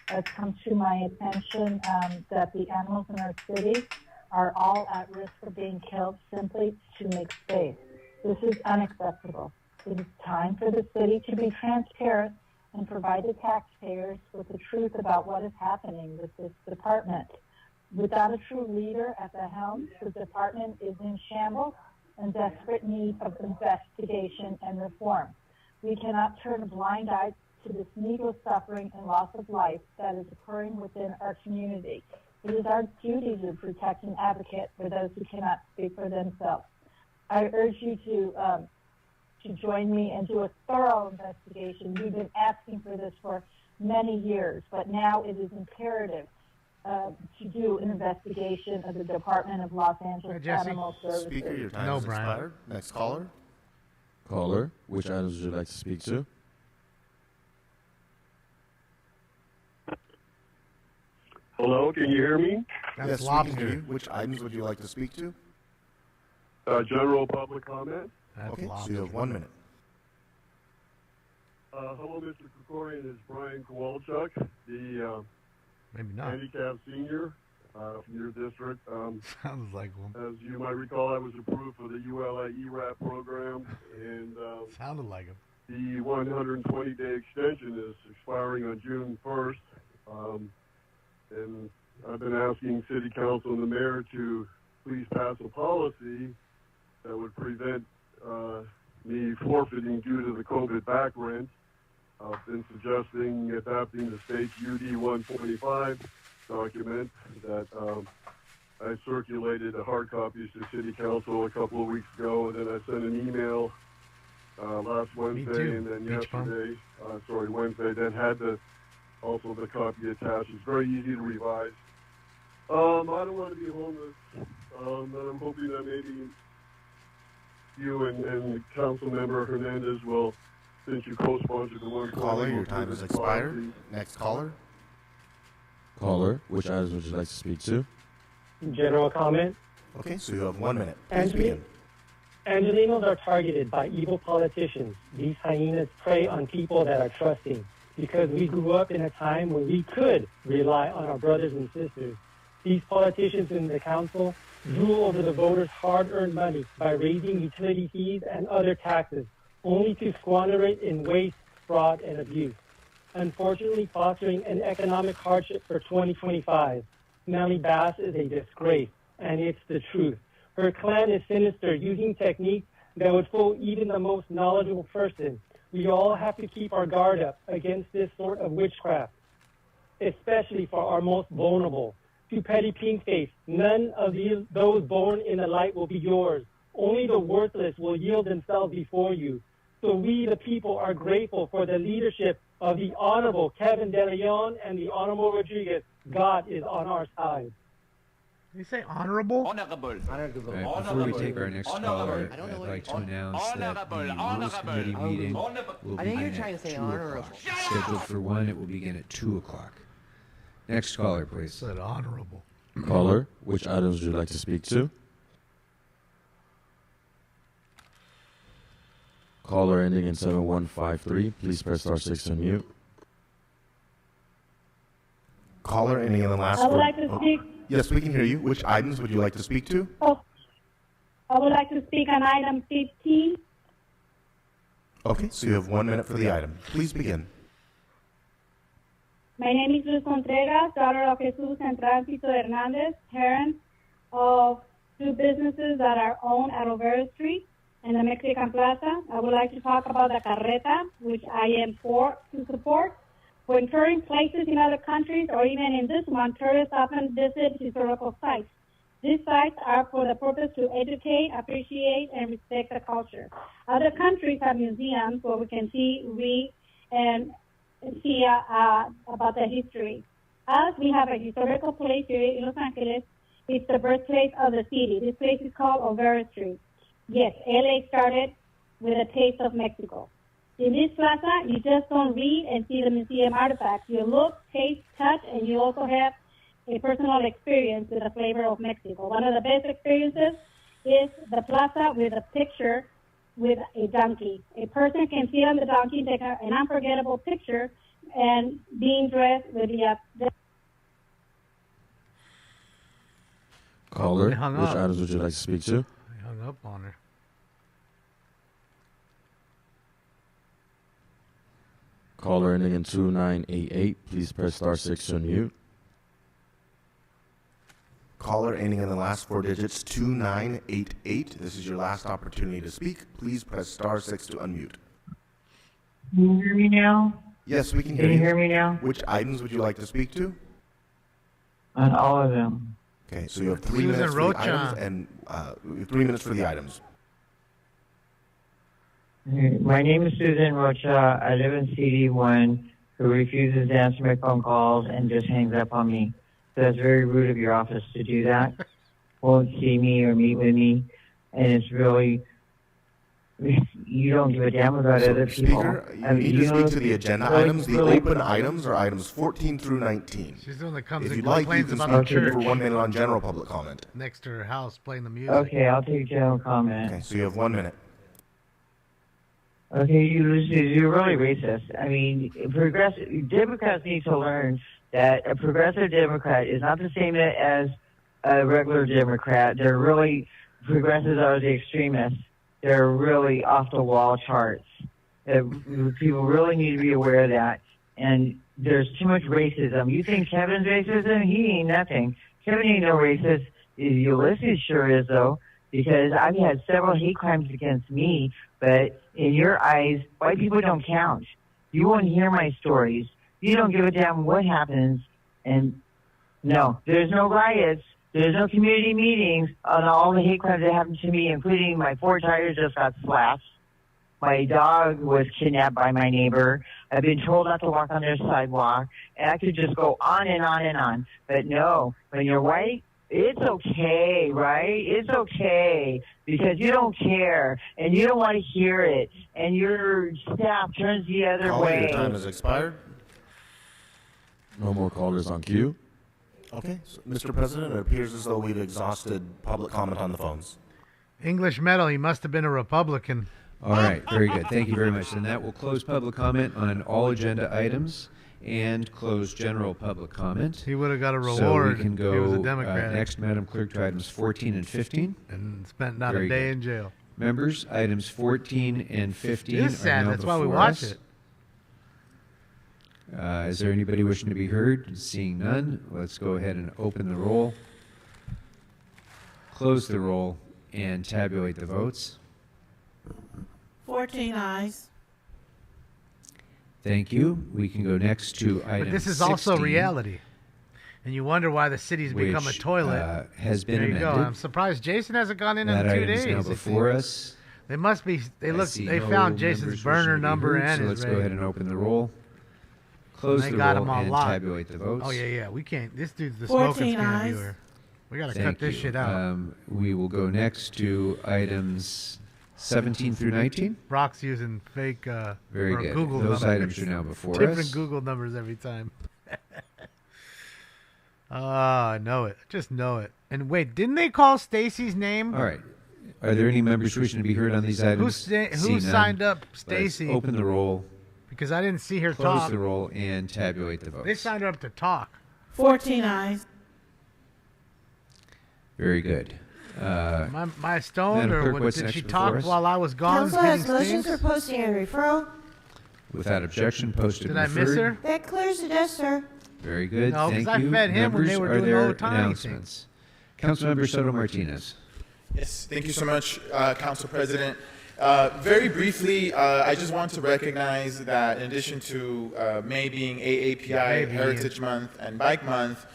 has come to my attention that the animals in our city are all at risk of being killed simply to make space. This is unacceptable. It is time for the city to be transparent and provide the taxpayers with the truth about what is happening with this department. Without a true leader at the helm, the department is in shambles and desperate need of investigation and reform. We cannot turn a blind eye to this needless suffering and loss of life that is occurring within our community. It is our duty to protect and advocate for those who cannot speak for themselves. I urge you to join me and do a thorough investigation. We've been asking for this for many years, but now it is imperative to do an investigation of the Department of Los Angeles Animal Services. Speaker, your time has expired. Next caller. Caller, which items would you like to speak to? Hello, can you hear me? Yes, we can hear you. Which items would you like to speak to? General public comment. Okay, so you have 1 minute. Hello, Mr. Krikorian. It's Brian Kowalchuk, the handicapped senior from your district. Sounds like one. As you might recall, I was approved for the ULA ERAP program, and sounded like him. The 120-day extension is expiring on June 1st. And I've been asking City Council and the Mayor to please pass a policy that would prevent me forfeiting due to the COVID back rent. I've been suggesting adopting the state's UD 125 document that I circulated a hard copies to City Council a couple of weeks ago, and then I sent an email last Wednesday, and then yesterday, Wednesday, then had also the copy attached. It's very easy to revise. I don't want to be homeless, but I'm hoping that maybe you and Council Member Hernandez will, since you co-sponsored the one. Caller, your time has expired. Next caller. Caller, which items would you like to speak to? General comment. Okay, so you have 1 minute. Please begin. Angelenos are targeted by evil politicians. These hyenas prey on people that are trusting because we grew up in a time when we could rely on our brothers and sisters. These politicians in the council rule over the voters' hard-earned money by raising utility fees and other taxes, only to squander it in waste, fraud, and abuse. Unfortunately, fostering an economic hardship for 2025. Melanie Bass is a disgrace, and it's the truth. Her clan is sinister, using techniques that would fool even the most knowledgeable person. We all have to keep our guard up against this sort of witchcraft, especially for our most vulnerable. to petty pink face. None of those born in the light will be yours. Only the worthless will yield themselves before you. So we, the people, are grateful for the leadership of the Honorable Kevin De Leon and the Honorable Rodriguez. God is on our side. Did you say honorable? Honorable. Right, before we take our next caller, I'd like to announce that the Rules Committee meeting will I think you're begin trying at to say 2 honorable. o'clock. Scheduled for 1, it will begin at 2 o'clock. Next caller, please. Said honorable. Caller, which items would you like to speak to? Caller ending in 7153, please press star 6 to unmute. Caller ending in the last I would four. like to speak. Yes, we can hear you. Which items would you like to speak to? Oh, I would like to speak on item 15. Okay, so you have 1 minute for the item. Please begin. My name is Luz Contreras, daughter of Jesus and Tránsito Hernandez, parents of 2 businesses that are owned at Olvera Street and the Mexican Plaza. I would like to talk about the carreta, which I am to support. When touring places in other countries or even in this one, tourists often visit historical sites. These sites are for the purpose to educate, appreciate, and respect the culture. Other countries have museums where we can see, read, and see about the history. Us, we have a historical place here in Los Angeles. It's the birthplace of the city. This place is called Olvera Street. Yes, LA started with a taste of Mexico. In this plaza, you just don't read and see the museum artifacts. You look, taste, touch, and you also have a personal experience with the flavor of Mexico. One of the best experiences is the plaza with a picture with a donkey. A person can sit on the donkey and take an unforgettable picture and being dressed with the Caller, They hung which up. items would you like to speak to? I hung up on her. Caller ending in 2988, please press star 6 to unmute. Caller ending in the last 4 digits, 2988. This is your last opportunity to speak. Please press star 6 to unmute. Can you hear me now? Yes, we can hear Can you. you hear me now? Which items would you like to speak to? On all of them. Okay, so you have 3 Susan minutes for the Rocha. items and 3 minutes for the items. My name is Susan Rocha. I live in CD1, who refuses to answer my phone calls and just hangs up on me. So that's very rude of your office to do that. Won't see me or meet with me. And it's really, you don't give a damn about other people. Speaker, you need to speak to the agenda items, the open items are items 14 through 19. She's the one that comes If and you'd like, you complains can about the speak church for 1 minute on general public comment. next to her house playing the music. Okay, I'll take general comment. Okay, so you have 1 minute. Okay, you're really racist. I mean, Democrats need to learn that a progressive Democrat is not the same as a regular Democrat. They're really, progressives are the extremists. They're really off the wall charts. People really need to be aware of that. And there's too much racism. You think Kevin's racism? He ain't nothing. Kevin ain't no racist. Ulysses sure is, though, because I've had several hate crimes against me, but in your eyes, white people don't count. You won't hear my stories. You don't give a damn what happens. And no, there's no riots. There's no community meetings on all the hate crimes that happened to me, including my 4 tires just got slashed. My dog was kidnapped by my neighbor. I've been told not to walk on their sidewalk. And I could just go on and on and on. But no, when you're white, it's okay, right? It's okay because you don't care and you don't want to hear it, and your staff turns the other Caller, way. your time has expired. No more callers on queue. Okay, so, Mr. President, it appears as though we've exhausted public comment on the phones. English medal, he must have been a Republican. All right, very good. Thank you very much. And that will close public comment on all agenda items and close general public comment. He would have got a So reward we can if he was a go Democrat. next, Madam Clerk, to items 14 and 15. And spent not Very a day good. in jail. Members, items 14 and 15 It is are sad. now That's why we before watch us. it. Is there anybody wishing to be heard? Seeing none, let's go ahead and open the roll, close the roll, and tabulate the votes. 14 eyes. Thank you. We can go next to item But this is 16. also reality. And you wonder why the city's become a which, toilet. has been there you go. amended. I'm surprised Jason hasn't gone in That 2 item days. is now before us. They must be. I They see found no Jason's members burner wishing to be number heard, and so his let's go rate. ahead and open the roll. Close They the got roll him all and locked. tabulate the votes. Oh yeah. We can't. This dude's the 14 smoking scare eyes. viewer. We gotta Thank cut this you. shit out. We will go next to items 17 through 19. Brock's using fake Very or good. Google Those numbers. items are now before Different us. Google numbers every time. I know it. Just know it. And wait, didn't they call Stacy's name? All right. Are there any members wishing to be heard on these items? Who signed up Stacy? Let's open the roll, Because I didn't see her close talk. the roll, and tabulate the votes. They signed her up to talk. 14 eyes. Very good. Am I stoned, Madam or Clerk, what, what's did next she before talk us? while I was gone? Council has hitting motions stings? for posting a referral. Without objection, posted Did and I miss referred. her? That clears the desk, sir. Very good. No, 'cause Thank I you. fed him when Members, they were are doing the there Otani thing. announcements? Councilmember Soto Martinez. Yes, thank you so much, Council President. Very briefly, I just want to recognize that in addition to May being AAPI Heritage Month and Bike Month,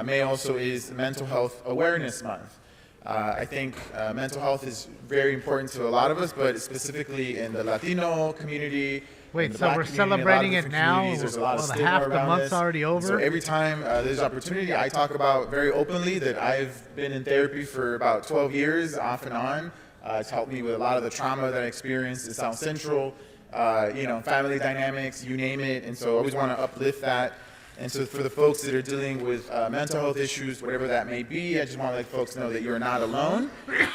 May also is Mental Health Awareness Month. I think mental health is very important to a lot of us, but specifically in the Latino community. Wait, in the so Black we're community, in a lot of celebrating it different now? communities, There's a lot of Well, stigma half the around month's this. already over? So every time there's opportunity, I talk about very openly that I've been in therapy for about 12 years, off and on. It's helped me with a lot of the trauma that I experienced in South Central, family dynamics, you name it. And so I always want to uplift that. And so for the folks that are dealing with mental health issues, whatever that may be, I just want to let folks know that you're not alone.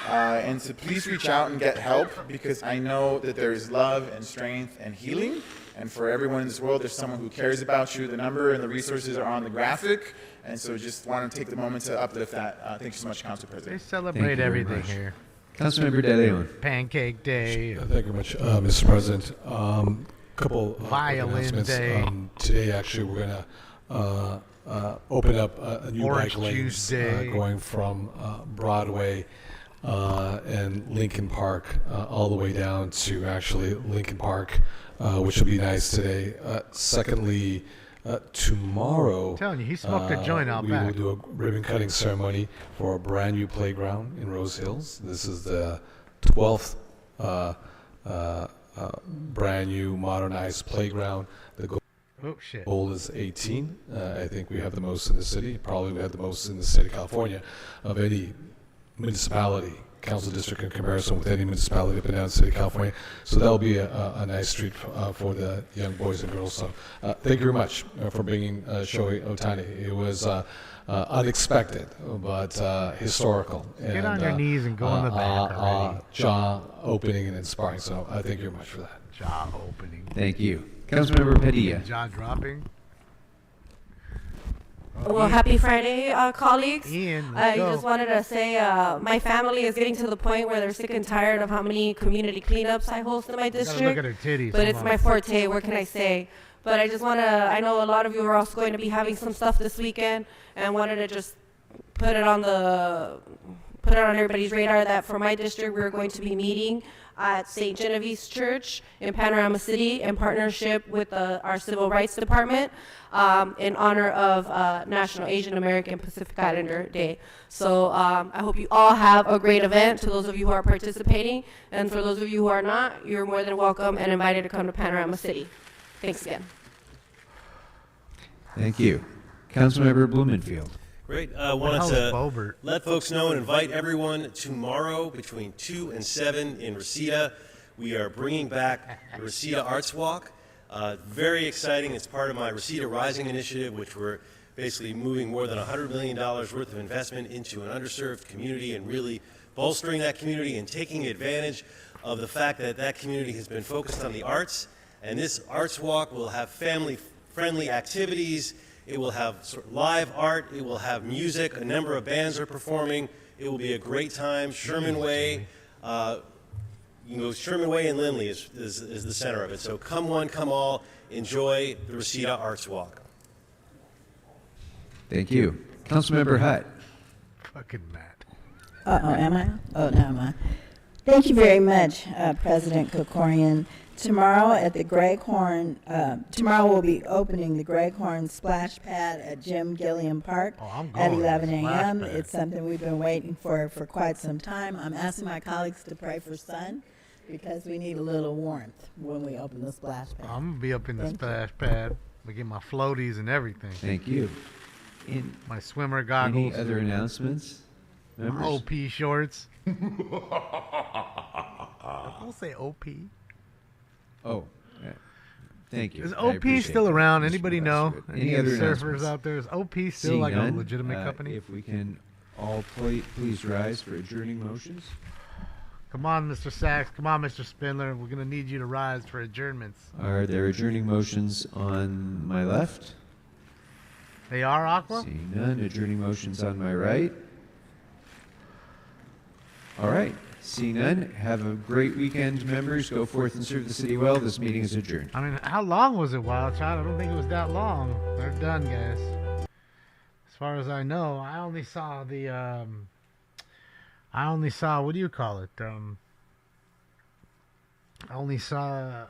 And so please reach out and get help, because I know that there is love and strength and healing. And for everyone in this world, there's someone who cares about you. The number and the resources are on the graphic. And so just want to take the moment to uplift that. Thank you so much, Council President. They celebrate everything here. Councilmember De Leon. Pancake Day. Thank you very much, Mr. President. Couple Violin announcements. Day. Today, actually, we're going to open up a new Orange bike lanes Juice Day. going from Broadway and Lincoln Park all the way down to actually Lincoln Park, which will be nice today. Secondly, tomorrow, I'm telling you, he smoked a joint out we back. will do a ribbon cutting ceremony for a brand new playground in Rose Hills. This is the 12th brand new modernized playground. The goal is 18. I think we have the most in the city. Probably we have the most in the state of California of any municipality, council district in comparison with any municipality up and down the state of California. So that'll be a nice treat for the young boys and girls. So thank you very much for bringing Shohei Otani. It was unexpected, but historical. Get on your knees and go in the back already. Jaw opening and inspiring. So I thank you very much for that. Jaw opening. Thank you. Councilmember Padilla. Jaw dropping. Well, happy Friday, colleagues. Ian, I let's go. just wanted to say my family is getting to the point where they're sick and tired of how many community cleanups I host in my district. look at her titties, But hold it's on. my forte. What can I say? But I just want to, I know a lot of you are also going to be having some stuff this weekend, and wanted to just put it on everybody's radar that for my district, we're going to be meeting at St. Genevieve's Church in Panorama City in partnership with our Civil Rights Department in honor of National Asian American Pacific Islander Day. So I hope you all have a great event. To those of you who are participating, and for those of you who are not, you're more than welcome and invited to come to Panorama City. Thanks again. Thank you. Councilmember Blumenfield. Great. I wanted to let folks know and invite everyone tomorrow between 2 and 7 in Reseda. We are bringing back the Reseda Arts Walk. Very exciting. It's part of my Reseda Rising initiative, which we're basically moving more than $100 million worth of investment into an underserved community and really bolstering that community and taking advantage of the fact that that community has been focused on the arts. And this Arts Walk will have family-friendly activities. It will have sort of live art. It will have music. A number of bands are performing. It will be a great time. Sherman Way, Sherman Way and Lindley is the center of it. So come one, come all. Enjoy the Reseda Arts Walk. Thank you. Councilmember Hutt. Fucking Matt. Am I? Oh, never mind. Thank you very much, President Kokorian. Tomorrow at the tomorrow we'll be opening the Greg Horn Splash Pad at Jim Gilliam Park at 11 a.m. It's something we've been waiting for quite some time. I'm asking my colleagues to pray for sun because we need a little warmth when we open the splash pad. I'm going to be up in the splash pad. We get my floaties and everything. Thank you. My swimmer goggles. Any other announcements? My OP shorts. Don't say OP. Oh, thank you. Is OP still around? Anybody know? Any other surfers out there? Is OP still like a legitimate company? If we can all please rise for adjourning motions. Come on, Mr. Sachs. Come on, Mr. Spindler. We're going to need you to rise for adjournments. Are there adjourning motions on my left? They are, Aqua? Seeing none. Adjourning motions on my right. All right. Seeing none, have a great weekend, members. Go forth and serve the city well. This meeting is adjourned. I mean, how long was it, Wild Child? I don't think it was that long. They're done, guys. As far as I know, I only saw the, what do you call it? I only saw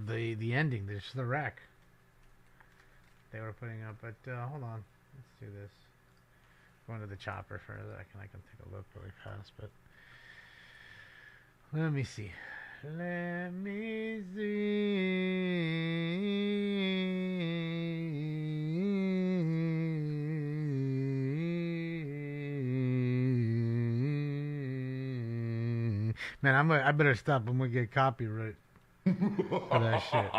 the ending, the wreck they were putting up. But hold on, let's do this. Going to the chopper for a second. I can take a look really fast, but. Let me see. Let me see. Man, I better stop. I'm gonna get copyright for that shit.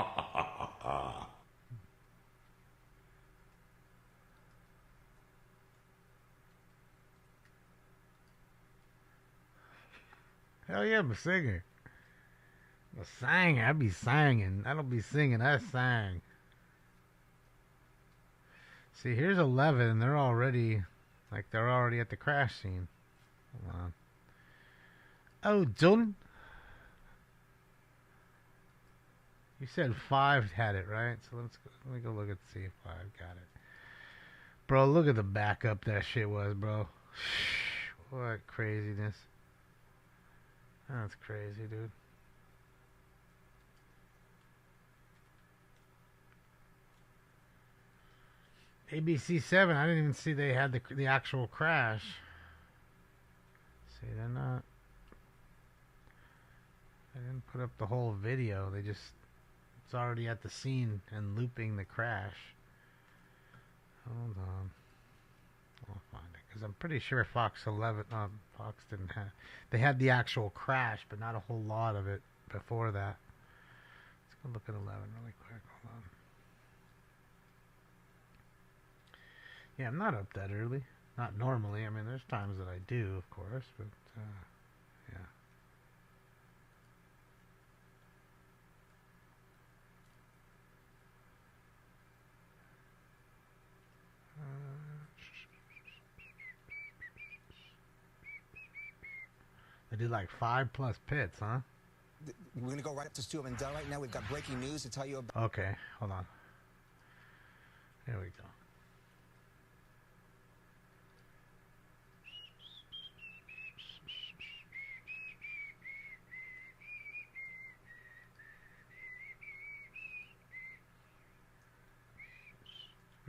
Hell yeah, I'm a singer. I'm a singer. I be singing. I don't be singing. I sang. See, here's 11, and they're already at the crash scene. Hold on. Oh, done. You said 5 had it, right? So let me go look and see if 5 got it. Bro, look at the backup that shit was, bro. What craziness. That's crazy, dude. ABC 7, I didn't even see they had the actual crash. See, they're not. They didn't put up the whole video. It's already at the scene and looping the crash. Hold on. I'll find it. Because I'm pretty sure Fox 11, Fox didn't have. They had the actual crash, but not a whole lot of it before that. Let's go look at 11 really quick. Hold on. Yeah, I'm not up that early. Not normally. I mean, there's times that I do, of course, but yeah. They did like 5+ pits, huh? We're going to go right up to Stu and Dell right now. We've got breaking news to tell you about. Okay, hold on. Here we go.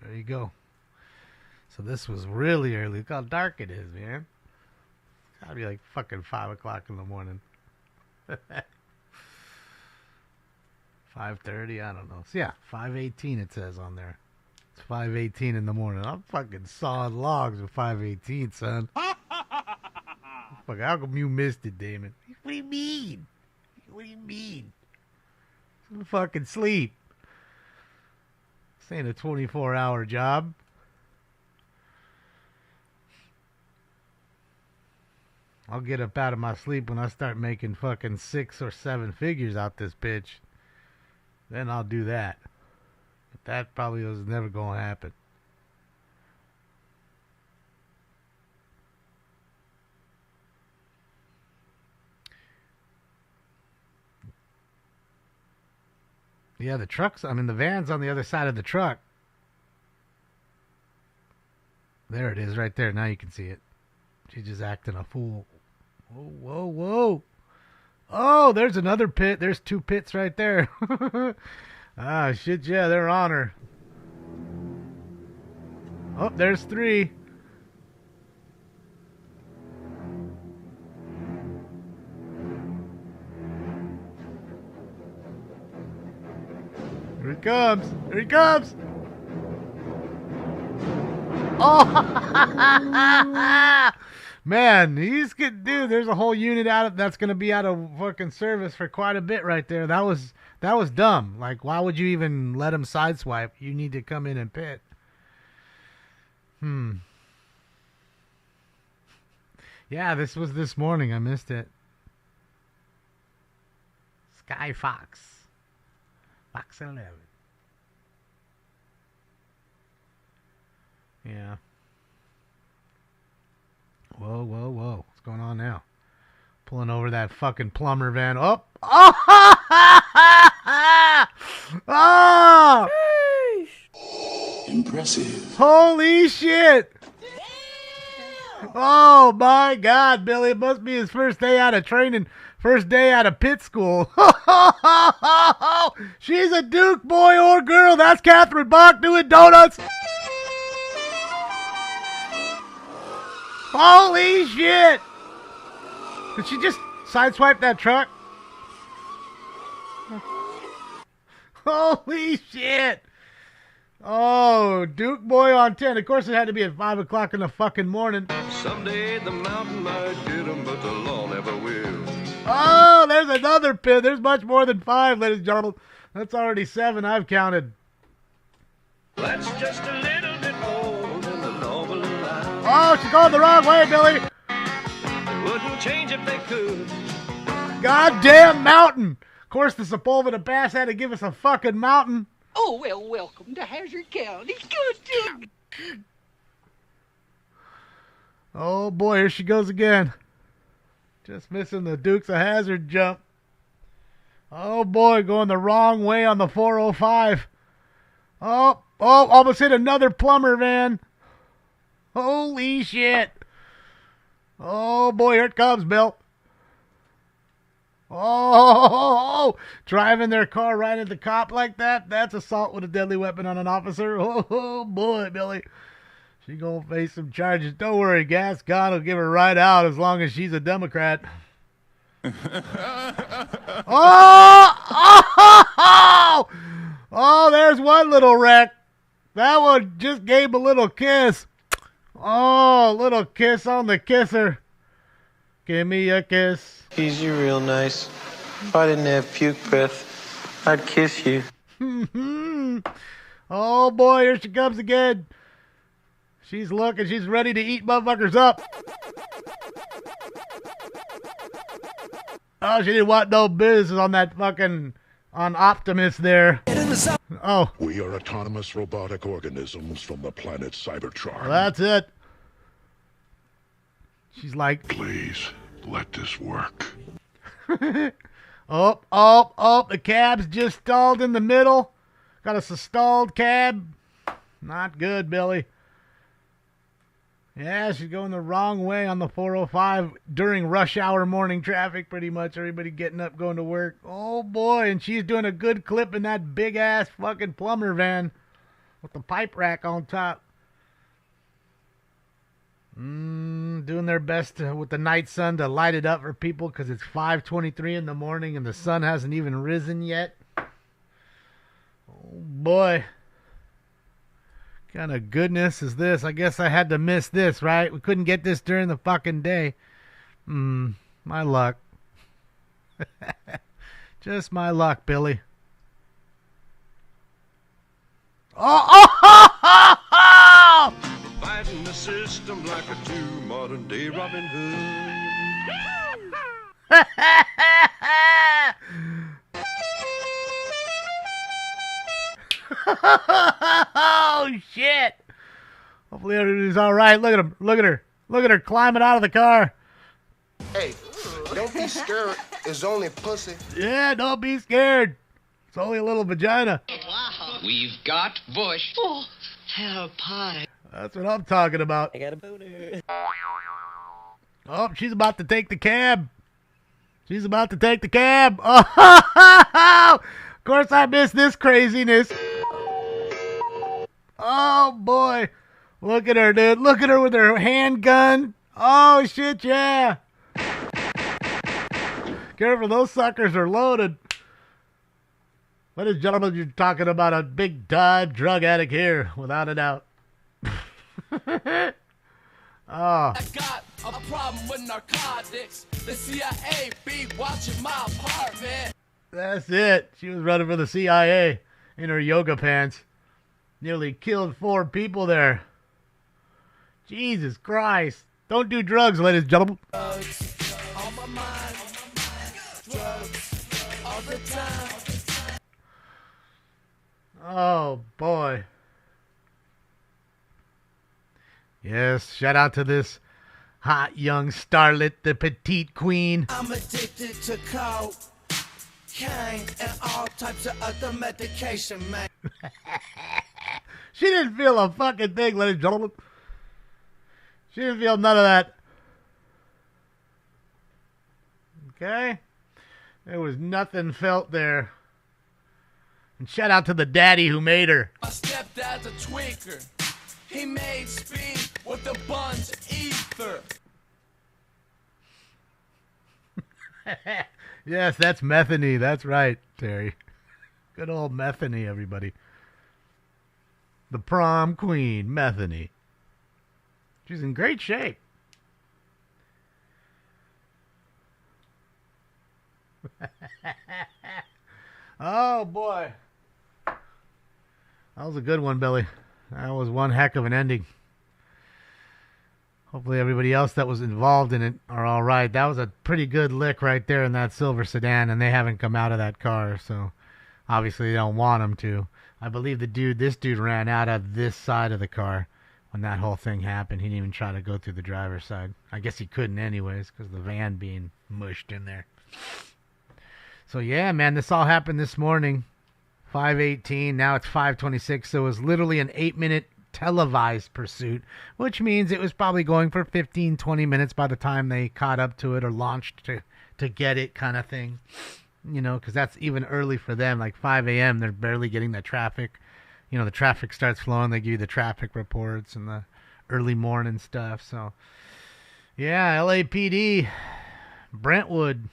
There you go. So this was really early. Look how dark it is, man. It's gotta be like fucking 5 o'clock in the morning. 5:30, I don't know. So yeah, 5:18 it says on there. It's 5:18 in the morning. I'm fucking sawing logs at 5:18, son. Fuck, how come you missed it, Damon? What do you mean? What do you mean? I'm fucking sleep. This ain't a 24-hour job. I'll get up out of my sleep when I start making fucking 6 or 7 figures out this bitch. Then I'll do that. But that probably was never going to happen. Yeah, the truck's, I mean, the van's on the other side of the truck. There it is right there. Now you can see it. She's just acting a fool. Whoa, whoa, whoa. Oh, there's another pit. There's 2 pits right there. Ah, shit, yeah, they're on her. Oh, there's 3. Here he comes. Here he comes. Oh, man, he's good, dude. There's a whole unit that's gonna be out of fucking service for quite a bit right there. That was dumb. Like, why would you even let him sideswipe? You need to come in and pit. Yeah, this was this morning. I missed it. Sky Fox. Fox 11. Yeah. Whoa, whoa, whoa. What's going on now? Pulling over that fucking plumber van. Oh! Oh! Impressive. Holy shit! Oh my God, Billy. It must be his first day out of training. First day out of pit school. She's a Duke boy or girl. That's Catherine Bach doing donuts. Holy shit! Did she just sideswipe that truck? Holy shit! Oh, Duke boy on 10. Of course it had to be at 5 o'clock in the fucking morning. Someday the mountain might get 'em, but the law never will. Oh, there's another pin. There's much more than 5, ladies and gentlemen. That's already 7 I've counted. That's just a little bit more than the law will allow. Oh, she's going the wrong way, Billy. It wouldn't change if they could. Goddamn mountain. Of course, the Sepulveda Bass had to give us a fucking mountain. Oh, well, welcome to Hazard County. Good. Oh, boy, here she goes again. Just missing the Dukes of Hazzard jump. Oh, boy, going the wrong way on the 405. Oh, almost hit another plumber van. Holy shit. Oh, boy, here it comes, Bill. Oh, driving their car right at the cop like that? That's assault with a deadly weapon on an officer. Oh, boy, Billy. She gonna face some charges. Don't worry, Gas God will give her right out as long as she's a Democrat. Oh, there's one little wreck. That one just gave a little kiss. Oh, little kiss on the kisser. Give me a kiss. Easy, real nice. If I didn't have puke breath, I'd kiss you. Oh, boy, here she comes again. She's looking. She's ready to eat motherfuckers up. Oh, she didn't want no business on that fucking... on Optimus there. Oh. We are autonomous robotic organisms from the planet Cybertron. Well, that's it. She's like... Please, let this work. Oh, the cab's just stalled in the middle. Got us a stalled cab. Not good, Billy. Yeah, she's going the wrong way on the 405 during rush hour morning traffic, pretty much. Everybody getting up, going to work. Oh, boy, and she's doing a good clip in that big-ass fucking plumber van with the pipe rack on top. Doing their best with the night sun to light it up for people because it's 5:23 in the morning and the sun hasn't even risen yet. Oh, boy. Kind of goodness is this? I guess I had to miss this, right? We couldn't get this during the fucking day. My luck. Just my luck, Billy. Oh! Fighting the system like a true modern day Robin Hood. Oh, shit. Hopefully everybody's all right. Look at him. Look at her. Look at her climbing out of the car. Hey, don't be scared. It's only pussy. Yeah, don't be scared. It's only a little vagina. Wow. We've got Bush. Oh, hell pie. That's what I'm talking about. I got a boner. Oh, she's about to take the cab. She's about to take the cab. Oh, of course I missed this craziness. Oh, boy. Look at her, dude. Look at her with her handgun. Oh, shit, yeah. Careful, those suckers are loaded. Ladies and gentlemen, you're talking about a big time drug addict here, without a doubt. Oh. I got a problem with narcotics. The CIA be watching my apartment. That's it. She was running for the CIA in her yoga pants. Nearly killed 4 people there. Jesus Christ. Don't do drugs, ladies and gentlemen. Drugs on my mind. Drugs all the time. Oh, boy. Yes, shout out to this hot young starlet, the petite queen. I'm addicted to cocaine and all types of other medication, man. She didn't feel a fucking thing, ladies and gentlemen. She didn't feel none of that. Okay? There was nothing felt there. And shout out to the daddy who made her. My stepdad's a tweaker. He made speed with a bunch of ether. Yes, that's Methany. That's right, Terry. Good old Methany, everybody. The prom queen, Methany. She's in great shape. Oh, boy. That was a good one, Billy. That was one heck of an ending. Hopefully everybody else that was involved in it are all right. That was a pretty good lick right there in that silver sedan, and they haven't come out of that car, so obviously they don't want them to. I believe this dude ran out of this side of the car when that whole thing happened. He didn't even try to go through the driver's side. I guess he couldn't anyways because the van being mushed in there. So yeah, man, this all happened this morning. 5:18, now it's 5:26, so it was literally an 8-minute televised pursuit, which means it was probably going for 15-20 minutes by the time they caught up to it or launched to get it, kind of thing. You know, because that's even early for them, like 5 a.m., they're barely getting the traffic. You know, the traffic starts flowing, they give you the traffic reports and the early morning stuff. So, yeah, LAPD, Brentwood,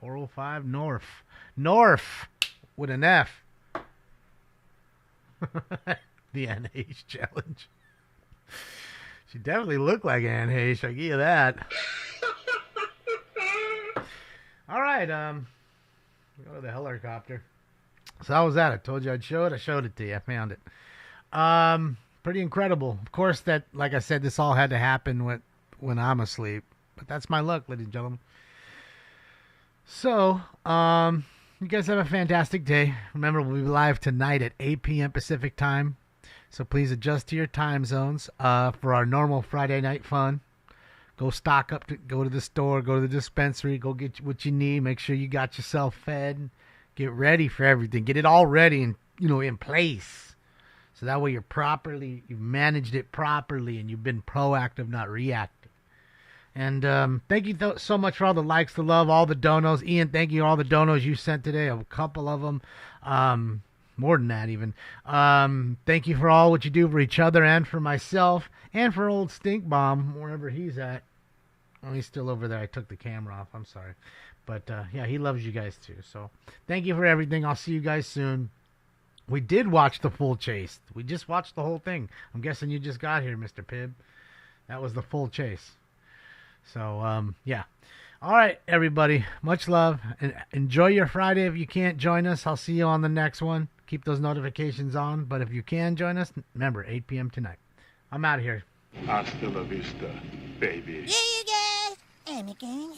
405 North, with an F. The Anne Hayes challenge. She definitely looked like Anne Hayes, I give you that. All right, go to the helicopter. So how was that? I told you I'd show it. I showed it to you. I found it. Pretty incredible. Of course, that, like I said, this all had to happen when I'm asleep. But that's my luck, ladies and gentlemen. So, you guys have a fantastic day. Remember, we'll be live tonight at 8 p.m. Pacific time. So please adjust to your time zones for our normal Friday night fun. Go stock up, go to the store, go to the dispensary, go get what you need. Make sure you got yourself fed. Get ready for everything. Get it all ready and, in place. So that way you've managed it properly and you've been proactive, not reactive. And thank you so much for all the likes, the love, all the donos. Ian, thank you for all the donos you sent today. A couple of them. More than that even. Thank you for all what you do for each other and for myself and for old Stink Bomb, wherever he's at. Oh, he's still over there. I took the camera off. I'm sorry. But, yeah, he loves you guys too. So thank you for everything. I'll see you guys soon. We did watch the full chase. We just watched the whole thing. I'm guessing you just got here, Mr. Pibb. That was the full chase. So, yeah. All right, everybody. Much love. And enjoy your Friday. If you can't join us, I'll see you on the next one. Keep those notifications on. But if you can join us, remember, 8 p.m. tonight. I'm out of here. Hasta la vista, baby. Yeah, you guys. And again.